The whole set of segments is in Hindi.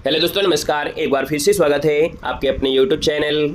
हेलो दोस्तों, नमस्कार। एक बार फिर से स्वागत है आपके अपने यूट्यूब चैनल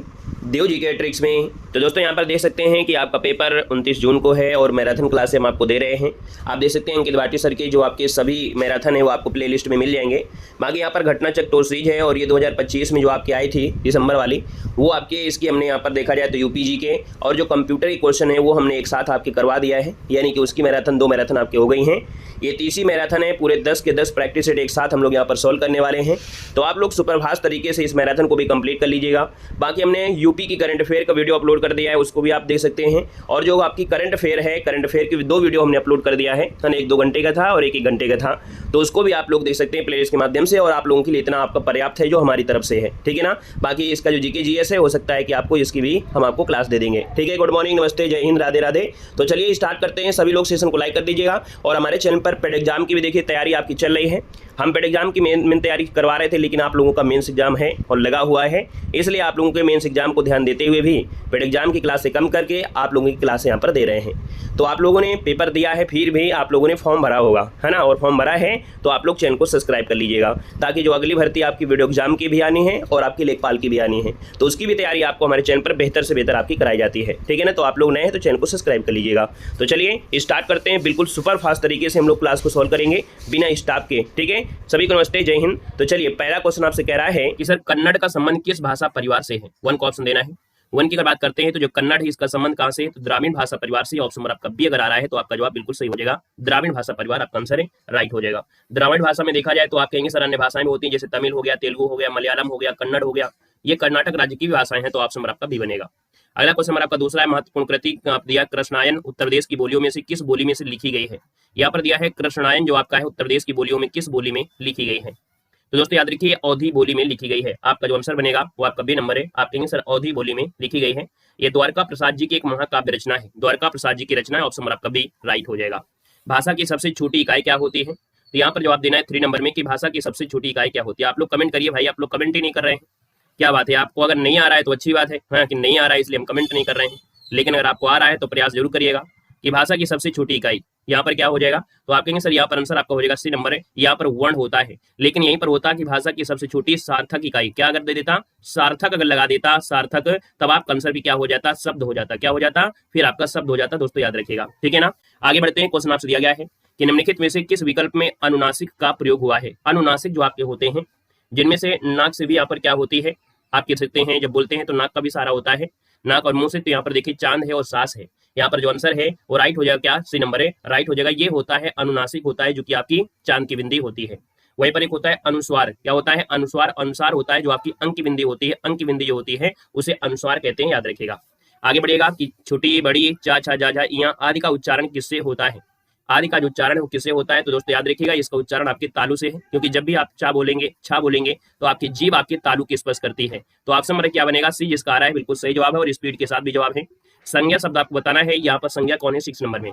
देव जी के ट्रिक्स में। तो दोस्तों यहाँ पर देख सकते हैं कि आपका पेपर 29 जून को है और मैराथन क्लास हम आपको दे रहे हैं। आप देख सकते हैं अंकित भाटी सर के जो आपके सभी मैराथन है वो आपको प्लेलिस्ट में मिल जाएंगे। बाकी यहाँ पर घटना चक टोल सीरीज है और ये 2025 में जो आपकी आई थी दिसंबर वाली, वो आपके इसकी हमने यहाँ पर देखा जाए तो यूपीजी के और जो कंप्यूटर के क्वेश्चन है वो हमने एक साथ आपके करवा दिया है, यानी कि उसकी मैराथन 2 मैराथन आपके हो गई हैं। ये तीसरी मैराथन है, पूरे 10 के 10 प्रैक्टिस सेट एक साथ हम लोग यहाँ पर सॉल्व करने वाले हैं। तो आप लोग सुपरफास्ट तरीके से इस मैराथन को भी कंप्लीट कर लीजिएगा। बाकी हमने यूपी की करंट अफेयर का वीडियो अपलोड कर दिया है, उसको भी आप देख सकते हैं। और जो आपकी करंट अफेयर है, करंट अफेयर की 2 वीडियो हमने अपलोड कर दिया है, 1-2 घंटे का था और 1-1 घंटे का था। तो उसको भी आप लोग देख सकते हैं प्लेलिस्ट के माध्यम से, और आप लोगों के लिए इतना आपका पर्याप्त है जो हमारी तरफ से है, ठीक है ना। बाकी इसका जो जीके जीएस है, हो सकता है कि आपको इसकी भी हम आपको क्लास दे देंगे, ठीक है। गुड मॉर्निंग, नमस्ते, जय हिंद, राधे राधे। तो चलिए स्टार्ट करते हैं। सभी लोग सेशन को लाइक कर दीजिएगा। और हमारे चैनल पर पेड एग्जाम की भी देखिए तैयारी आपकी चल रही है। हम पेड एग्जाम की मेन तैयारी करवा रहे थे, लेकिन आप लोगों का मेंस एग्जाम है और लगा हुआ है, इसलिए आप लोगों के मेंस एग्जाम को ध्यान देते हुए भी पेड एग्जाम की क्लास से कम करके आप लोगों की क्लास यहाँ पर दे रहे हैं। तो आप लोगों ने पेपर दिया है, फिर भी आप लोगों ने फॉर्म भरा होगा, है ना। और फॉर्म भरा है तो आप लोग चैनल को सब्सक्राइब कर लीजिएगा, ताकि जो अगली भर्ती आपकी वीडियो एग्जाम की भी आनी है और आपकी लेखपाल की भी आनी है, तो उसकी भी तैयारी आपको हमारे चैनल पर बेहतर से बेहतर आपकी कराई जाती है, ठीक है ना। तो आप लोग नए हैं तो चैनल को सब्सक्राइब कर लीजिएगा। तो चलिए स्टार्ट करते हैं। बिल्कुल सुपर फास्ट तरीके से हम लोग क्लास को सॉल्व करेंगे बिना स्टॉप के, ठीक है। सभी को नमस्ते, जय हिंद। तो चलिए पहला क्वेश्चन आपसे कह रहा है कि सर कन्नड़ का संबंध किस भाषा परिवार से है। 1 का ऑप्शन देना है। 1 की अगर बात करते हैं तो जो कन्नड़ है इसका संबंध कहां से है, तो द्राविड़ भाषा परिवार से। ऑप्शन नंबर आपका बी अगर आ रहा है तो आपका जवाब बिल्कुल सही हो जाएगा, द्राविड़ भाषा परिवार आपका आंसर है, राइट हो जाएगा। द्राविड़ भाषा में देखा जाए तो आप कहेंगे सर अन्य भाषाएं भी होती हैं, जैसे तमिल हो गया, तेलुगु हो गया, मलयालम हो गया, कन्नड़ हो गया, ये कर्नाटक राज्य की भाषाएं हैं, तो ऑप्शन नंबर आपका बी बनेगा। अगला क्वेश्चन आपका दूसरा है, महत्वपूर्ण कृति आप दिया कृष्णायन उत्तर प्रदेश की बोलियों में से किस बोली में से लिखी गई है। यहाँ पर दिया है कृष्णायन जो आपका है उत्तर प्रदेश की बोलियों में किस बोली में लिखी गई है। तो दोस्तों याद रखिए अवधी बोली में लिखी गई है। आपका जो आंसर बनेगा वो आपका बी नंबर है। आप कहेंगे सर अवधी बोली में लिखी गई है। ये द्वारका प्रसाद जी की एक महाकाव्य रचना है, द्वारका प्रसाद जी की रचना है। ऑप्शन नंबर आपका बी राइट हो जाएगा। भाषा की सबसे छोटी इकाई क्या होती है, तो यहाँ पर जवाब देना है 3 नंबर में कि भाषा की सबसे छोटी इकाई क्या होती है। आप लोग कमेंट करिए भाई, आप लोग कमेंट ही नहीं कर रहे हैं, क्या बात है। आपको अगर नहीं आ रहा है तो अच्छी बात है, हाँ कि नहीं आ रहा है इसलिए हम कमेंट नहीं कर रहे हैं, लेकिन अगर आपको आ रहा है तो प्रयास जरूर करिएगा कि भाषा की सबसे छोटी इकाई यहाँ पर क्या हो जाएगा। तो आप कहेंगे सर यहाँ पर आंसर आपका हो जाएगा सी नंबर है। यहाँ पर वर्ण होता है, लेकिन यहीं पर होता कि भाषा की सबसे छोटी सार्थक इकाई, क्या अगर दे देता सार्थक, अगर लगा देता सार्थक, तब आपका आंसर भी क्या हो जाता, शब्द हो जाता। क्या हो जाता, फिर आपका शब्द हो जाता। दोस्तों याद रखिएगा, ठीक है ना। आगे बढ़ते हैं। क्वेश्चन आपसे दिया गया है कि निम्नलिखित में से किस विकल्प में अनुनासिक का प्रयोग हुआ है। अनुनासिक जो आपके होते हैं, जिनमें से नाक से भी यहाँ पर क्या होती है, आप कह सकते हैं जब बोलते हैं तो नाक का भी सहारा होता है, नाक और मुंह से। तो यहाँ पर देखिए चांद है और सांस है। यहाँ पर जो आंसर है वो राइट हो जाएगा, क्या सी नंबर है, राइट हो जाएगा। ये होता है अनुनासिक होता है, जो कि आपकी चांद की बिंदी होती है। वहीं पर एक होता है अनुस्वार, क्या होता है अनुस्वार, अनुसार होता है जो आपकी अंक की बिंदी होती है, अंक की बिंदी जो होती है उसे अनुस्वार कहते हैं, याद रखिएगा। आगे बढ़िएगा कि छोटी बड़ी चा छा जा जा इया आदि का उच्चारण किससे होता है। आदि का जो उच्चारण है वो किससे होता है, तो दोस्तों याद रखिएगा इसका उच्चारण आपके तालु से है, क्योंकि जब भी आप चा बोलेंगे, छा बोलेंगे, तो आपकी जीभ आपके तालु की स्पर्श करती है। तो ऑप्शन नंबर क्या बनेगा, सी जिसका आ रहा है बिल्कुल सही जवाब है और स्पीड के साथ भी जवाब है। संज्ञा शब्द आपको बताना है, यहाँ पर संज्ञा कौन है 6 नंबर में,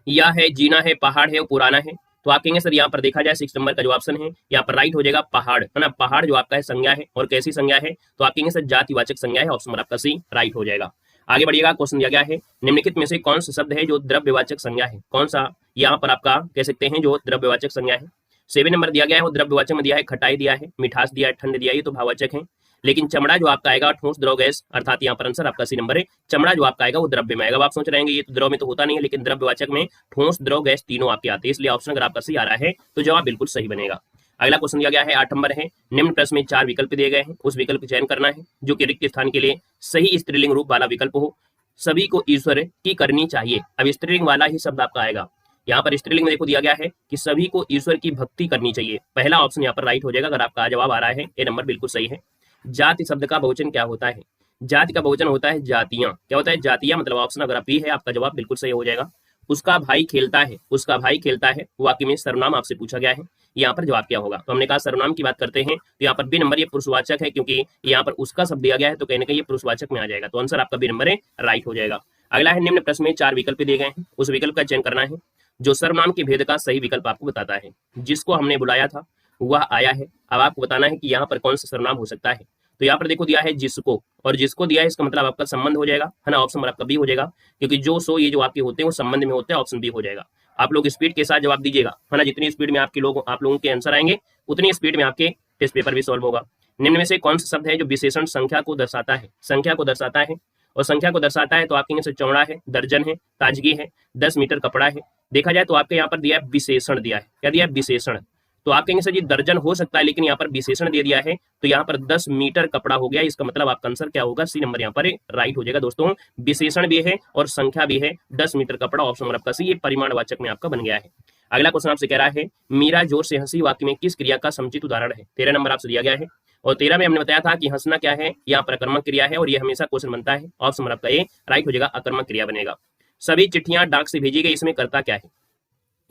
या है, जीना है, पहाड़ है, पुराना है। तो आप कहेंगे सर यहाँ पर देखा जाए 6 नंबर का जो ऑप्शन है यहाँ पर राइट हो जाएगा, पहाड़, है ना। पहाड़ जो आपका है संज्ञा है, और कैसी संज्ञा है, तो आप कहेंगे सर जातिवाचक संज्ञा है। ऑप्शन नंबर आपका सी राइट हो जाएगा। आगे बढ़िएगा। क्वेश्चन दिया गया है निम्नलिखित में से कौन सा शब्द है जो द्रव्यवाचक संज्ञा है। कौन सा यहाँ पर आपका कह सकते हैं जो द्रव्यवाचक संज्ञा है। 7 नंबर दिया गया है वो द्रव्यवाचक में दिया है, खटाई दिया है, मिठास दिया है, ठंड दिया है, ये तो भाववाचक है। लेकिन चमड़ा जो आपका आएगा ठोस द्रव गैस, अर्थात यहाँ पर आंसर आपका सी नंबर है। चमड़ा जो आपका आएगा वो द्रव्य में आएगा। आप सोच रहे हैं ये तो द्रव में तो होता नहीं है, लेकिन द्रव्यवाचक में ठोस द्रव गैस तीनों आपके आते हैं, इसलिए ऑप्शन अगर आपका सी आ रहा है तो जवाब बिल्कुल सही बनेगा। अगला क्वेश्चन दिया गया है 8 नंबर है, निम्न प्रश्न में 4 विकल्प दिए गए हैं, उस विकल्प का चयन करना है जो कि रिक्त स्थान के लिए सही स्त्रीलिंग रूप वाला विकल्प हो। सभी को ईश्वर की करनी चाहिए। अब स्त्रीलिंग वाला ही शब्द आपका आएगा। यहाँ पर स्त्रीलिंग में देखो दिया गया है कि सभी को ईश्वर की भक्ति करनी चाहिए। पहला ऑप्शन यहाँ पर राइट हो जाएगा अगर आपका जवाब आ रहा है, ए नंबर बिल्कुल सही है। जाति शब्द का बहुवचन क्या होता है, जाति का बहुवचन होता है जातियां। क्या होता है, जातियां, मतलब ऑप्शन अगर आप बी है आपका जवाब बिल्कुल सही हो जाएगा। उसका भाई खेलता है, उसका भाई खेलता है, वाक्य में सर्वनाम आपसे पूछा गया है, यहाँ पर जवाब क्या होगा। तो हमने कहा सर्वनाम की बात करते हैं तो यहाँ पर बी नंबर ये पुरुषवाचक है, क्योंकि यहाँ पर उसका शब्द दिया गया है तो कहीं ना कहीं ये पुरुषवाचक में आ जाएगा। तो आंसर आपका बी नंबर है, राइट हो जाएगा। अगला है निम्न प्रश्न में 4 विकल्प दिए गए हैं, उस विकल्प का चयन करना है जो सर्वनाम के भेद का सही विकल्प आपको बताता है। जिसको हमने बुलाया था वह आया है। अब आपको बताना है कि यहाँ पर कौन सा सर्वनाम हो सकता है। तो यहाँ पर देखो दिया है जिसको, और जिसको दिया है इसका मतलब आपका संबंध हो जाएगा, है ना। ऑप्शन नंबर आपका बी हो जाएगा, क्योंकि जो सो ये जो आपके होते हैं वो संबंध में होते हैं। ऑप्शन बी हो जाएगा। आप लोग स्पीड के साथ जवाब दीजिएगा, है ना। जितनी स्पीड में आप लोगों के आंसर आएंगे उतनी स्पीड में आपके टेस्ट पेपर भी सॉल्व होगा। निम्न में से कौन सा शब्द है जो विशेषण संख्या को दर्शाता है? संख्या को दर्शाता है, और संख्या को दर्शाता है तो आपके यहाँ से चौड़ा है, दर्जन है, ताजगी है, 10 मीटर कपड़ा है। देखा जाए तो आपके यहाँ पर दिया है विशेषण, दिया है क्या दिया है? विशेषण। तो आप कहेंगे सर जी दर्जन हो सकता है, लेकिन यहाँ पर विशेषण दे दिया है, तो यहाँ पर 10 मीटर कपड़ा हो गया। इसका मतलब आपका आंसर क्या होगा? सी नंबर यहाँ पर राइट हो जाएगा। दोस्तों विशेषण भी है और संख्या भी है, 10 मीटर कपड़ा, ऑप्शन नंबर आपका सी, ये परिमाणवाचक में आपका बन गया है। अगला क्वेश्चन आपसे कह रहा है मीरा जोर से हंसी वाक्य में किस क्रिया का समुचित उदाहरण है? 13 नंबर आपसे दिया गया है, और 13 में हमने बताया था कि हंसना क्या है? यहाँ पर अकर्मक क्रिया है, और ये हमेशा क्वेश्चन बनता है, ऑप्शन नंबर आपका ये राइट हो जाएगा, अकर्मक क्रिया बनेगा। सभी चिट्ठियां डाक से भेजी गई, इसमें करता क्या है?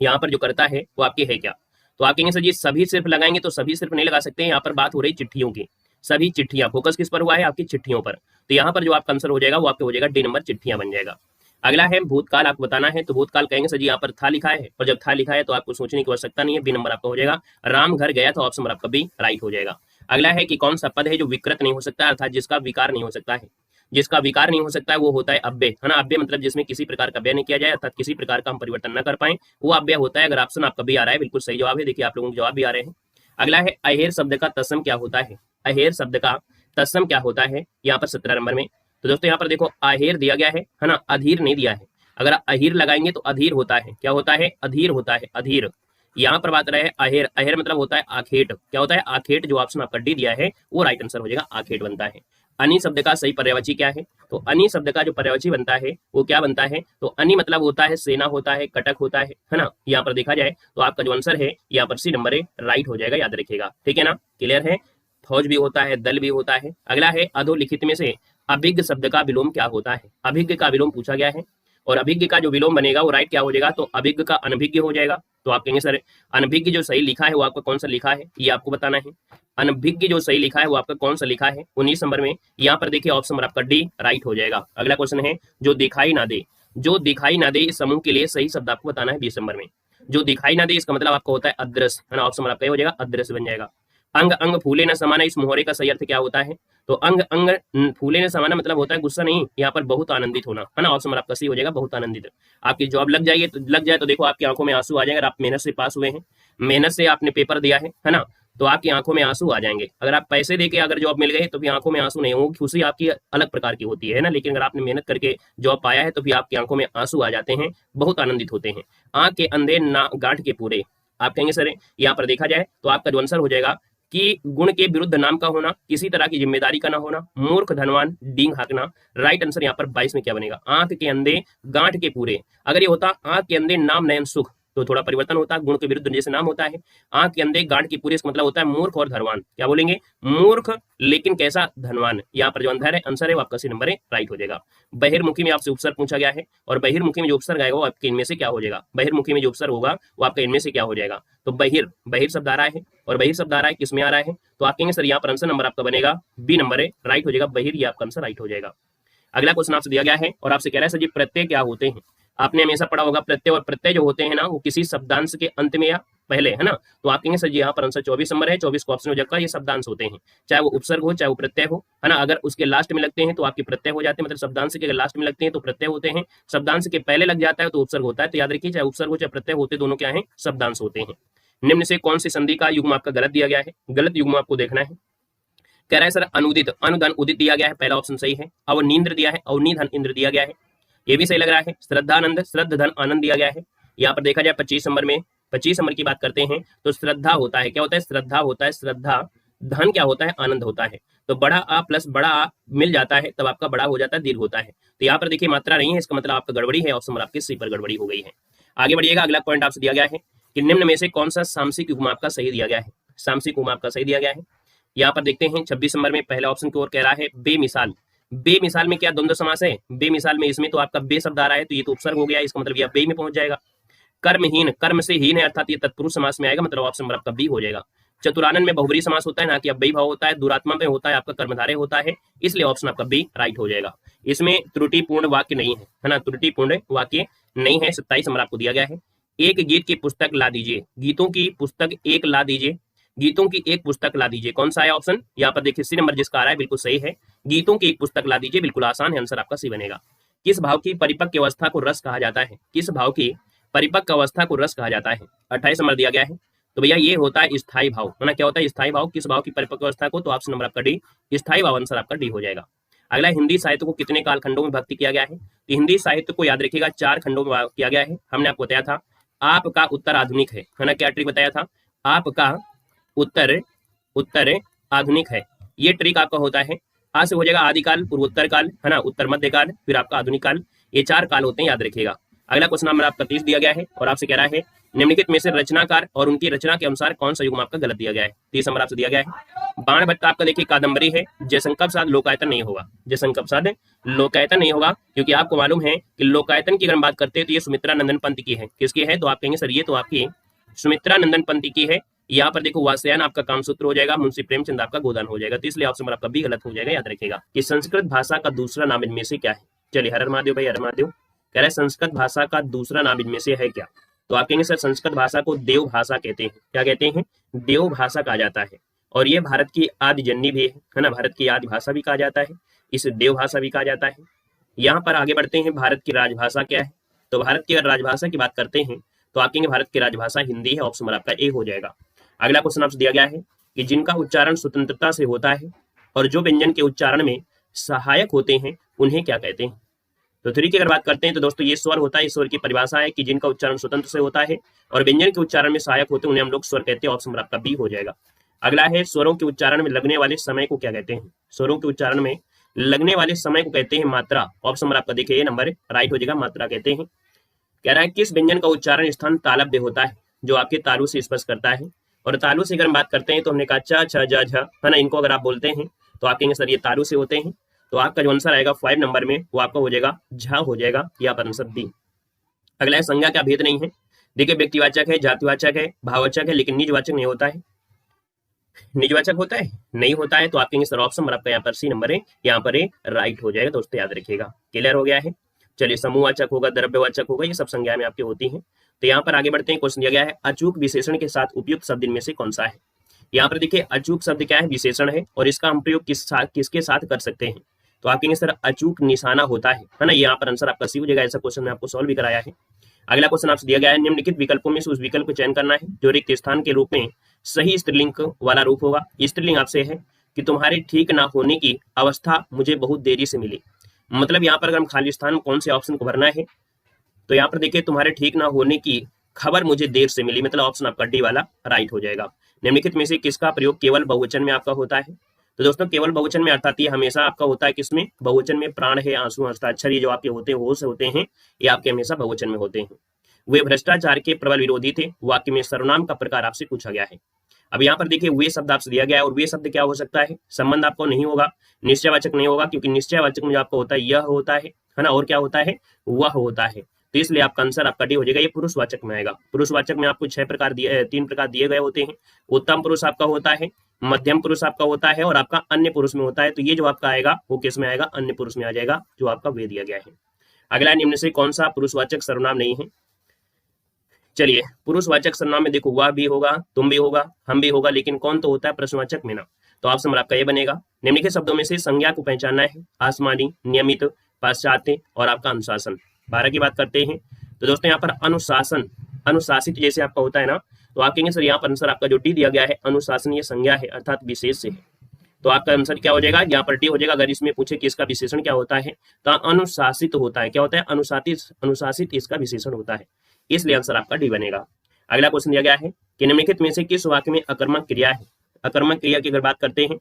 यहाँ पर जो करता है वो आपकी है क्या? तो आप कहेंगे सर जी सभी सिर्फ लगाएंगे, तो सभी सिर्फ नहीं लगा सकते हैं, यहाँ पर बात हो रही चिट्ठियों की। सभी चिट्ठियां, फोकस किस पर हुआ है? आपकी चिट्ठियों पर। तो यहाँ पर जो आपका आंसर हो जाएगा वो आपके हो जाएगा डी नंबर, चिट्ठियां बन जाएगा। अगला है भूतकाल आपको बताना है, तो भूतकाल कहेंगे सर जी यहाँ पर था लिखा है, और जब था लिखा है तो आपको सोचने की आवश्यकता नहीं है, बी नंबर आपका हो जाएगा। राम घर गया, तो ऑप्शन नंबर आपका बी राइट हो जाएगा। अगला है कि कौन सा पद है जो विकृत नहीं हो सकता, अर्थात जिसका विकार नहीं हो सकता है? जिसका विकार नहीं हो सकता है वो होता है अव्यय, है ना। अव्यय मतलब जिसमें किसी प्रकार का व्यय नहीं किया जाए, अर्थात किसी प्रकार का हम परिवर्तन न कर पाए, वो अव्यय होता है। अगर ऑप्शन आपका भी आ रहा है, बिल्कुल सही जवाब है। देखिए आप लोगों के जवाब भी आ रहे हैं। अगला है अहेर शब्द का तत्सम क्या होता है? अहेर शब्द का तत्सम क्या होता है? यहाँ पर 17 नंबर में। तो दोस्तों यहाँ पर देखो अहेर दिया गया है ना, अधीर नहीं दिया है। अगर अहीर लगाएंगे तो अधीर होता है, क्या होता है? अधीर होता है, अधीर। यहाँ पर बात रहे अहेर, अहेर मतलब होता है आखेट, क्या होता है? आखेट। जो ऑप्शन आपका डी दिया है वो राइट आंसर हो जाएगा, आखेट बनता है। अनि शब्द का सही पर्यायवाची क्या है? तो अनि शब्द का जो पर्यायवाची बनता है वो क्या बनता है? तो अनि मतलब होता है सेना होता है, कटक होता है ना। यहाँ पर देखा जाए तो आपका जो आंसर है यहाँ पर सी नंबर है राइट हो जाएगा, याद रखिएगा, ठीक है ना, क्लियर है। फौज भी होता है, दल भी होता है। अगला है अधोलिखित में से अभिज्ञ शब्द का विलोम क्या होता है? अभिज्ञ का विलोम पूछा गया है, और अभिज्ञ का जो विलोम बनेगा वो राइट क्या हो जाएगा? तो अभिज्ञ का अनभिज्ञ हो जाएगा। तो आप कहेंगे सर अनभिज्ञ जो सही लिखा है वो आपका कौन सा लिखा है, ये आपको बताना है। अनभिज्ञ जो सही लिखा है वो आपका कौन सा लिखा है? 19 नंबर में। यहाँ पर देखिए ऑप्शन नंबर आपका डी राइट हो जाएगा। अगला क्वेश्चन है जो दिखाई ना दे, जो दिखाई ना दे इस समूह के लिए सही शब्द आपको बताना है 20 नंबर में। जो दिखाई ना दे इसका मतलब आपका होता है अदृश्य, है ना। ऑप्शन नंबर आपका हो जाएगा अदृश्य बन जाएगा। अंग अंग फूले न समाना, इस मुहावरे का सही अर्थ क्या होता है? तो अंग अंग फूले न समाना मतलब होता है गुस्सा नहीं, यहाँ पर बहुत आनंदित होना, है ना। ऑप्शन नंबर आपका सही हो जाएगा, बहुत आनंदित। आपकी जॉब लग जाए तो देखो आपकी आंखों में आंसू आ जाएंगे। अगर आप मेहनत से पास हुए हैं, मेहनत से आपने पेपर दिया है ना, तो आपकी आंखों में आंसू आ जाएंगे। अगर आप पैसे देके अगर जॉब मिल गई तो भी आंखों में आंसू नहीं होंगे, खुशी आपकी अलग प्रकार की होती है ना। लेकिन अगर आपने मेहनत करके जॉब पाया है तो भी आपकी आंखों में आंसू आ जाते हैं, बहुत आनंदित होते हैं। आंख के अंधे ना गांठ के पूरे, आप कहेंगे सर यहाँ पर देखा जाए तो आपका जो आंसर हो जाएगा कि गुण के विरुद्ध नाम का होना, किसी तरह की जिम्मेदारी का ना होना, मूर्ख धनवान, डींग हाँकना। राइट आंसर यहाँ पर 22 में क्या बनेगा? आंख के अंधे गांठ के पूरे। अगर ये होता आंख के अंधे नाम नयन सुख तो थोड़ा परिवर्तन होता, गुण के विरुद्ध जैसे नाम होता है। आंख के अंधे गांठ की पूरी, इसका मतलब होता है मूर्ख और धनवान। क्या बोलेंगे? मूर्ख लेकिन कैसा? धनवान। यहाँ पर जो आंसर है वो आपका सी नंबर है राइट हो जाएगा। बहिर्मुखी में आपसे उपसर्ग पूछा गया है, और बहिर्मुखी में जो उपसर्ग आएगा वो आपके इनमें से क्या हो जाएगा? बहिर्मुखी में जो उपसर्ग होगा वो आपका इनमें से क्या हो जाएगा? तो बहिर, बहिर शब्द आ रहा है, और बहिर शब्द आ रहा है किसमें आ रहा है? तो आप कहेंगे सर यहाँ पर आंसर नंबर आपका बनेगा बी नंबर है राइट हो जाएगा, बहिर, ये आपका आंसर राइट हो जाएगा। अगला क्वेश्चन आपसे दिया गया है और आपसे कह रहा है सर जी प्रत्यय क्या होते हैं? आपने हमेशा पढ़ा होगा प्रत्यय, और प्रत्यय जो होते हैं ना वो किसी शब्दांश के अंत में या पहले, है ना। तो आप कहेंगे सर जी यहाँ पर आंसर 24 नंबर है, 24 को ऑप्शन हो जाएगा। ये शब्दांश होते हैं, चाहे वो उपसर्ग हो चाहे वो प्रत्यय हो, है ना। अगर उसके लास्ट में लगते हैं तो आपके प्रत्यय हो जाते हैं, मतलब शब्दांश के अगर लास्ट में लगते हैं तो प्रत्यय होते हैं, शब्दांश के पहले लग जाता है तो उपसर्ग होता है। तो याद रखिए चाहे उपसर्ग हो चाहे प्रत्यय होते, दोनों क्या है? शब्दांश होते हैं। निम्न से कौन सी संधि का युग्म आपका गलत दिया गया है? गलत युग्म आपको देखना है। कह रहा है सर अनुदित, अनुदान उदित दिया गया है, पहला ऑप्शन सही है। अवनींद्र दिया है, अवनिधन इंद्र दिया गया है, ये भी सही लग रहा है। श्रद्धानंद, श्रद्ध धन आनंद दिया गया है। यहाँ पर देखा जाए 25 नंबर में, 25 नंबर की बात करते हैं तो श्रद्धा होता है, क्या होता है? श्रद्धा होता है, श्रद्धा। धन क्या होता है? आनंद होता है। तो बड़ा आ प्लस बड़ा आ मिल जाता है तब आपका बड़ा हो जाता है, दीर्घ होता है। तो यहाँ पर देखिए मात्रा नहीं है, इसका मतलब आपका गड़बड़ी है, ऑप्शन नंबर आपके सी पर गड़बड़ी हो गई है। आगे बढ़िएगा, अगला पॉइंट आपसे दिया गया है कि निम्न में से कौन सा सामसिक युग्म आपका सही दिया गया है? सामसिक युग्म आपका सही दिया गया है। यहाँ पर देखते हैं 26 नंबर में पहले ऑप्शन की ओर कह रहा है बेमिसाल। बेमिसाल में क्या द्वंद्व समास है? बेमिसाल में इसमें तो आपका बे शब्द आ रहा है, तो ये तो उपसर्ग हो गया, इसका मतलब ये बे में पहुंच जाएगा। कर्महीन, कर्म से हीन है, अर्थात ये तत्पुरुष समास में आएगा, मतलब ऑप्शन नंबर आपका बी हो जाएगा। चतुरानन में बहुब्री समास होता है ना कि अव्ययी भाव होता है, दुरात्मा में होता है आपका कर्मधारय होता है, इसलिए ऑप्शन आपका बी राइट हो जाएगा। इसमें त्रुटिपूर्ण वाक्य नहीं है ना, त्रुटिपूर्ण वाक्य नहीं है। 27 नंबर आपको दिया गया है। एक गीत की पुस्तक ला दीजिए, गीतों की पुस्तक एक ला दीजिए, गीतों की एक पुस्तक ला दीजिए, कौन सा है ऑप्शन? यहाँ पर देखिए सी नंबर जिसका आ रहा है बिल्कुल सही है, गीतों की एक पुस्तक ला दीजिए, बिल्कुल आसान है, आंसर आपका सी बनेगा। किस भाव की परिपक्व अवस्था को रस कहा जाता है? किस भाव की परिपक्व अवस्था को रस कहा जाता है? 28 नंबर दिया गया है। तो भैया ये होता है स्थायी भाव, है ना। क्या होता है स्थायी भाव, किस भाव की परिपक्व अवस्था को, तो ऑप्शन नंबर आपका डी, स्थायी भाव आंसर आपका डी हो जाएगा। अगला, हिंदी साहित्य को कितने कालखंडों में विभक्त किया गया है। तो हिंदी साहित्य को याद रखिएगा 4 खंडों में किया गया है। हमने आपको बताया था आपका उत्तर आधुनिक है ना। क्या ट्रिक बताया था, आपका उत्तर आधुनिक है। ये ट्रिक आपका होता है, आज से हो जाएगा आदिकाल, पूर्वोत्तर काल, है ना, उत्तर मध्य काल, फिर आपका आधुनिक काल। ये 4 काल होते हैं, याद रखिएगा। अगला क्वेश्चन नंबर आपका 30 दिया गया है और आपसे कह रहा है निम्नलिखित में से रचनाकार और उनकी रचना के अनुसार कौन सा युग्म आपका गलत दिया गया है। 30 नंबर आपसे दिया गया है बाण भट्ट आपका देखिए कादंबरी है, जयशंकर प्रसाद लोकायतन नहीं होगा, जयशंकर प्रसाद लोकायतन नहीं होगा, क्योंकि आपको मालूम है कि लोकायतन की अगर बात करते हैं तो ये सुमित्रा नंदन पंत की है। किसकी है, तो आप कहेंगे सर ये तो आपकी सुमित्रा नंदन पंत की है। यहाँ पर देखो वात्स्यायन आपका कामसूत्र हो जाएगा, मुंशी प्रेमचंद आपका गोदान हो जाएगा। तो इसलिए ऑप्शन नंबर आपका बी गलत हो जाएगा। याद रखिएगा कि संस्कृत भाषा का दूसरा नाम इनमें से क्या है। चलिए, हर हर महादेव भाई, हर महादेव। कह रहा है संस्कृत भाषा का दूसरा नाम इनमें से है क्या, तो आप कहेंगे सर संस्कृत भाषा को देव भाषा कहते हैं। क्या कहते हैं, देव भाषा कहा जाता है। और ये भारत की आदि जननी भी है ना, भारत की आदि भाषा भी कहा जाता है, इसे देव भाषा भी कहा जाता है। यहाँ पर आगे बढ़ते हैं, भारत की राजभाषा क्या है। तो भारत की अगर राजभाषा की बात करते हैं तो आप कहेंगे भारत की राजभाषा हिंदी है। ऑप्शन नंबर आपका ए हो जाएगा। अगला क्वेश्चन आपसे दिया गया है कि जिनका उच्चारण स्वतंत्रता से होता है और जो व्यंजन के उच्चारण में सहायक होते हैं उन्हें क्या कहते हैं। तो 3 की अगर बात करते हैं तो दोस्तों ये स्वर होता है, इस स्वर की परिभाषा है कि जिनका उच्चारण स्वतंत्र से होता है और व्यंजन के उच्चारण में सहायक होते हैं उन्हें हम लोग स्वर कहते हैं। ऑप्शन नंबर आपका बी हो जाएगा। अगला है स्वरों के उच्चारण में लगने वाले समय को क्या कहते हैं। स्वरों के उच्चारण में लगने वाले समय को कहते हैं मात्रा। ऑप्शन नंबर आपका देखिए, ये नंबर राइट हो जाएगा, मात्रा कहते हैं। कह रहा है किस व्यंजन का उच्चारण स्थान तालव्य होता है, जो आपके तालु से स्पर्श करता है। और तालु से अगर बात करते हैं तो हमने कहा च छ ज झ, है ना, इनको अगर आप बोलते हैं तो आप कहेंगे सर ये तालु से होते हैं। तो आपका जो आंसर आएगा 5 नंबर में वो आपका हो जाएगा झ हो जाएगा, या पर आंसर बी। अगला है संज्ञा का भेद नहीं है। देखिए व्यक्तिवाचक है, जातिवाचक है, भाववाचक है, लेकिन निजवाचक नहीं होता है। निजवाचक होता है, नहीं होता है, तो आप कहेंगे सर ऑप्शन नंबर आपका यहाँ पर सी नंबर है, यहाँ पर राइट हो जाएगा। दोस्तों याद रखिएगा, क्लियर हो गया है। चलिए, समूहवाचक होगा, द्रव्यवाचक होगा, ये सब संज्ञा में आपकी होती हैं। तो यहाँ पर आगे बढ़ते हैं। क्वेश्चन दिया गया है अचूक विशेषण के साथ उपयुक्त शब्द इनमें से कौन सा है। यहाँ पर देखिए अचूक शब्द क्या है, विशेषण है, और इसका हम प्रयोग किसके साथ कर सकते हैं। तो आप कहेंगे सर अचूक निशाना होता है ना। यहाँ पर आंसर आपका सी हो जाएगा। ऐसा क्वेश्चन मैं आपको सॉल्व भी कराया है। अगला क्वेश्चन आपसे दिया गया है निम्नलिखित विकल्पों में से उस विकल्प को चयन करना है जो रिक्त स्थान के रूप में सही स्त्रीलिंग वाला रूप होगा। स्त्रीलिंग आपसे है कि तुम्हारे ठीक ना होने की अवस्था मुझे बहुत देरी से मिली। मतलब यहाँ पर अगर हम खाली स्थान कौन से ऑप्शन को भरना है तो यहाँ पर देखिए तुम्हारे ठीक ना होने की खबर मुझे देर से मिली, मतलब ऑप्शन आपका डी वाला राइट हो जाएगा। निम्नलिखित में से किसका प्रयोग केवल बहुवचन में आपका होता है। तो दोस्तों केवल बहुवचन में अर्थात ये हमेशा आपका होता है किसमें, बहुवचन में। प्राण है, आंसू, हस्ताक्षर, ये जो आपके होते हैं होश होते हैं, ये आपके हमेशा बहुवचन में होते हैं। वे भ्रष्टाचार के प्रबल विरोधी थे। वाक्य में सर्वनाम का प्रकार आपसे पूछा गया है। अब यहाँ पर देखिए वे शब्द आपसे दिया गया है, और वे शब्द क्या हो सकता है, संबंध आपको नहीं होगा, निश्चयवाचक नहीं होगा, क्योंकि निश्चयवाचक में आपको होता है यह होता है ना, और क्या होता है, वह होता है। तो इसलिए आपका आंसर आपका डी हो जाएगा। ये पुरुषवाचक में आएगा। पुरुषवाचक में आपको 3 प्रकार दिए गए होते हैं। उत्तम पुरुष आपका होता है, मध्यम पुरुष आपका होता है, और आपका अन्य पुरुष में होता है। तो ये जो आपका आएगा वो किस में आएगा, अन्य पुरुष में आ जाएगा, जो आपका वे दिया गया है। अगला निम्न से कौन सा पुरुषवाचक सर्वनाम नहीं है। चलिए, पुरुषवाचक सर्वनाम में देखो वह भी होगा, तुम भी होगा, हम भी होगा, लेकिन कौन तो होता है प्रश्नवाचक में ना। तो ऑप्शन नंबर आपका ये बनेगा। निम्नलिखित शब्दों में से संज्ञा को पहचानना है। आसमानी, नियमित, पाश्चात्य और आपका अनुशासन। 12 की बात करते हैं तो दोस्तों यहाँ पर अनुशासन, अनुशासित जैसे आपका होता है ना, तो आप कहेंगे सर यहाँ पर आंसर आपका जो डी दिया गया है अनुशासन ये संज्ञा है, अर्थात विशेष से है। तो आपका आंसर क्या हो जाएगा, यहाँ पर डी हो जाएगा। अगर इसमें पूछे कि इसका विशेषण क्या होता है तो अनुशासित होता है। क्या होता है, अनुशासित इसका विशेषण होता है, इसलिए आंसर आपका डी बनेगा। अगला क्वेश्चन दिया गया है कि निम्नलिखित में से किस वाक्य में अकर्मक क्रिया है। अकर्मक क्रिया की अगर बात करते हैं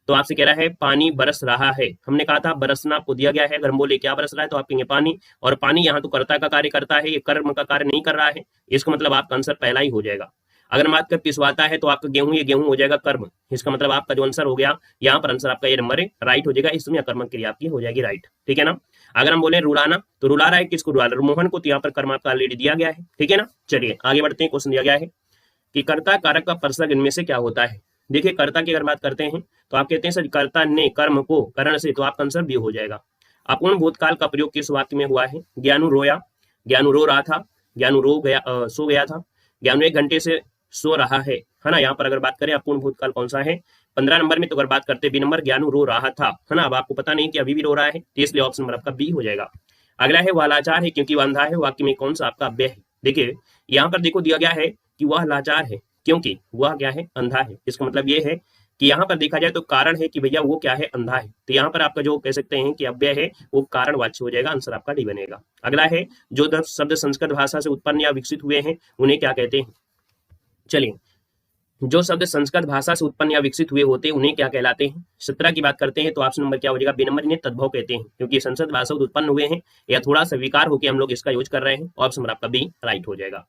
तो आपसे कह रहा है पानी बरस रहा है। हमने कहा था बरसना आपको दिया गया है। अगर हम बोले क्या बरस रहा है तो आप कहेंगे पानी, और पानी यहाँ तो कर्ता का कार्य करता है, ये कर्म का कार्य नहीं कर रहा है, इसका मतलब आपका आंसर पहला ही हो जाएगा। अगर हम बात कर पिसवाता है तो आपका गेहूं, ये गेहूं हो जाएगा कर्म, इसका मतलब आपका जो आंसर हो गया यहाँ पर आंसर आपका ये नंबर राइट हो जाएगा। इसमें अकर्मक क्रिया आपकी हो जाएगी राइट, ठीक है ना। अगर हम बोले रुलाना तो रुला रहा है किसको, रुला रहा है मोहन को, तो यहाँ पर कर्म आपका ऑलरेडी दिया गया है, ठीक है ना। चलिए आगे बढ़ते हैं। क्वेश्चन दिया गया है कि कर्ता कारक का परसक इनमें से क्या होता है। देखिए कर्ता की अगर बात करते हैं तो आप कहते हैं सर कर्ता ने कर्म को करण से, तो आपका आंसर बी हो जाएगा। अपूर्ण भूतकाल का प्रयोग किस वाक्य में हुआ है। ज्ञानू रोया, ज्ञानू रो रहा था, ज्ञानू सो गया था, ज्ञानू 1 घंटे से सो रहा है ना। यहाँ पर अगर बात करें अपूर्ण भूतकाल कौन सा है 15 नंबर में, तो अगर बात करते बी नंबर ज्ञानू रो रहा था, है ना। अब आपको पता नहीं कि अभी भी रो रहा है, तो इसलिए ऑप्शन नंबर आपका बी हो जाएगा। अगला है वह लाचार है क्योंकि वह अंधा है। वाक्य में कौन सा आपका अव्यय है। देखिए यहाँ पर देखो दिया गया है कि वह लाचार है क्योंकि वह क्या है, अंधा है। इसका मतलब ये है कि यहाँ पर देखा जाए तो कारण है कि भैया वो क्या है, अंधा है। तो यहाँ पर आपका जो कह सकते हैं कि अव्यय है वो कारणवाच्य हो जाएगा, आंसर आपका डी बनेगा। अगला है जो शब्द संस्कृत भाषा से उत्पन्न या विकसित हुए हैं उन्हें क्या कहते हैं। चलिए, जो शब्द संस्कृत भाषा से उत्पन्न या विकसित हुए होते हैं उन्हें क्या कहलाते हैं। 17 की बात करते हैं तो ऑप्शन नंबर क्या हो जाएगा, बी नंबर, इन्हें तद्भव कहते हैं, क्योंकि संस्कृत भाषा से उत्पन्न हुए हैं या थोड़ा सा विकार होकर हम लोग इसका यूज कर रहे हैं। ऑप्शन नंबर आपका बी राइट हो जाएगा।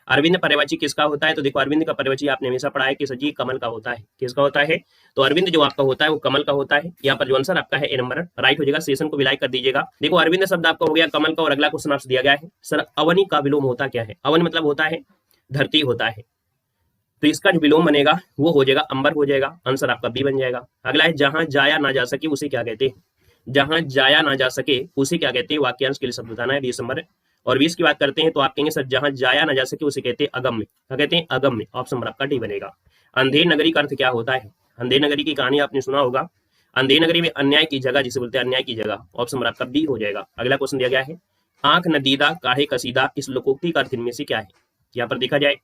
अरविंद पर्यवाची किसका होता है, तो देखो अरविंद का पर्यवाची आपने हमेशा पढ़ा है कि सजी कमल का होता है। किसका होता है, तो अरविंद जो आपका होता है वो कमल का होता है। यहाँ पर जो आंसर आपका है ए नंबर राइट हो जाएगा। सेशन को भी लाइक कर दीजिएगा। देखो अरविंद शब्द आपका हो गया कमल का, और अगला क्वेश्चन आपसे दिया गया है सर अवनी का विलोम होता क्या है। अवन मतलब होता है धरती होता है, तो इसका जो विलोम बनेगा वो हो जाएगा अंबर हो जाएगा। आंसर आपका बी बन जाएगा। अगला है जहां जाया ना जा सके उसे क्या कहते हैं। जहां जाया ना जा सके उसे क्या कहते हैं, वाक्यांश के लिए शब्द बताना है 20 नंबर। और 20 की बात करते हैं तो आप कहेंगे सर जहां जाया ना जा सके उसे कहते हैं अगम्य। क्या कहते हैं, अगम्य। ऑप्शन नंबर आपका डी बनेगा। अंधेर नगरी का अर्थ क्या होता है। अंधेर नगरी की कहानी आपने सुना होगा। अंधेर नगरी में अन्याय की जगह जिसे बोलते हैं अन्याय की जगह। ऑप्शन नंबर आपका बी हो जाएगा। अगला क्वेश्चन दिया गया है आंख नदीदा काढ़े कसीदा, इस लोकोक्ति का अर्थ इनमें से क्या है। यहाँ पर देखा जाए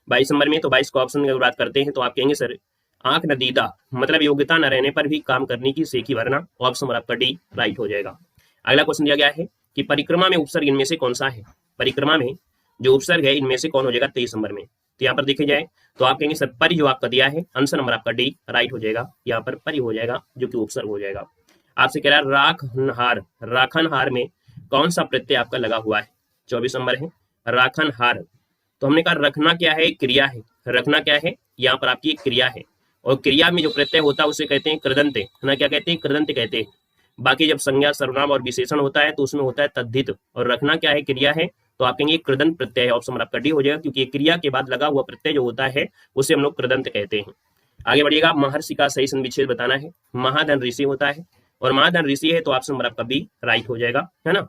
22 नंबर में, तो 22 को ऑप्शन की बात करते हैं तो आप कहेंगे सर आंख नदीदा मतलब योग्यता न रहने पर भी काम करने की सेखी भरना। ऑप्शन नंबर आपका डी राइट हो जाएगा। अगला क्वेश्चन दिया गया है कि परिक्रमा में उपसर्ग इनमें से कौन सा है। परिक्रमा में जो उपसर्ग है इनमें से कौन हो जाएगा 23 नंबर में। तो यहाँ पर देखे जाए तो आप कहेंगे सर परि जो आपका दिया है, आंसर नंबर आपका डी राइट हो जाएगा। यहाँ पर परि हो जाएगा जो कि उपसर्ग हो जाएगा। आपसे कह रहा है राखनहार, राखनहार में कौन सा प्रत्यय आपका लगा हुआ है। 24 नंबर है राखनहार। तो हमने कहा रखना क्या है, क्रिया है। रखना क्या है, यहाँ पर आपकी एक क्रिया है, और क्रिया में जो प्रत्यय होता है उसे कहते हैं कृदंत, है ना। क्या कहते हैं, कृदंत कहते हैं। बाकी जब संज्ञा सर्वनाम और विशेषण होता है तो उसमें होता है तद्धित, और रखना क्या है, क्रिया है, तो आप कहेंगे कृदंत प्रत्यय है। ऑप्शन आपका डी हो जाएगा, क्योंकि क्रिया के बाद लगा हुआ प्रत्यय जो होता है उसे हम लोग कृदंत कहते हैं। आगे बढ़िएगा, महर्षि का सही संविच्छेद बताना है। महाधन ऋषि होता है, और महाधन ऋषि है तो ऑप्शन नंबर आपका बी राइट हो जाएगा, है ना।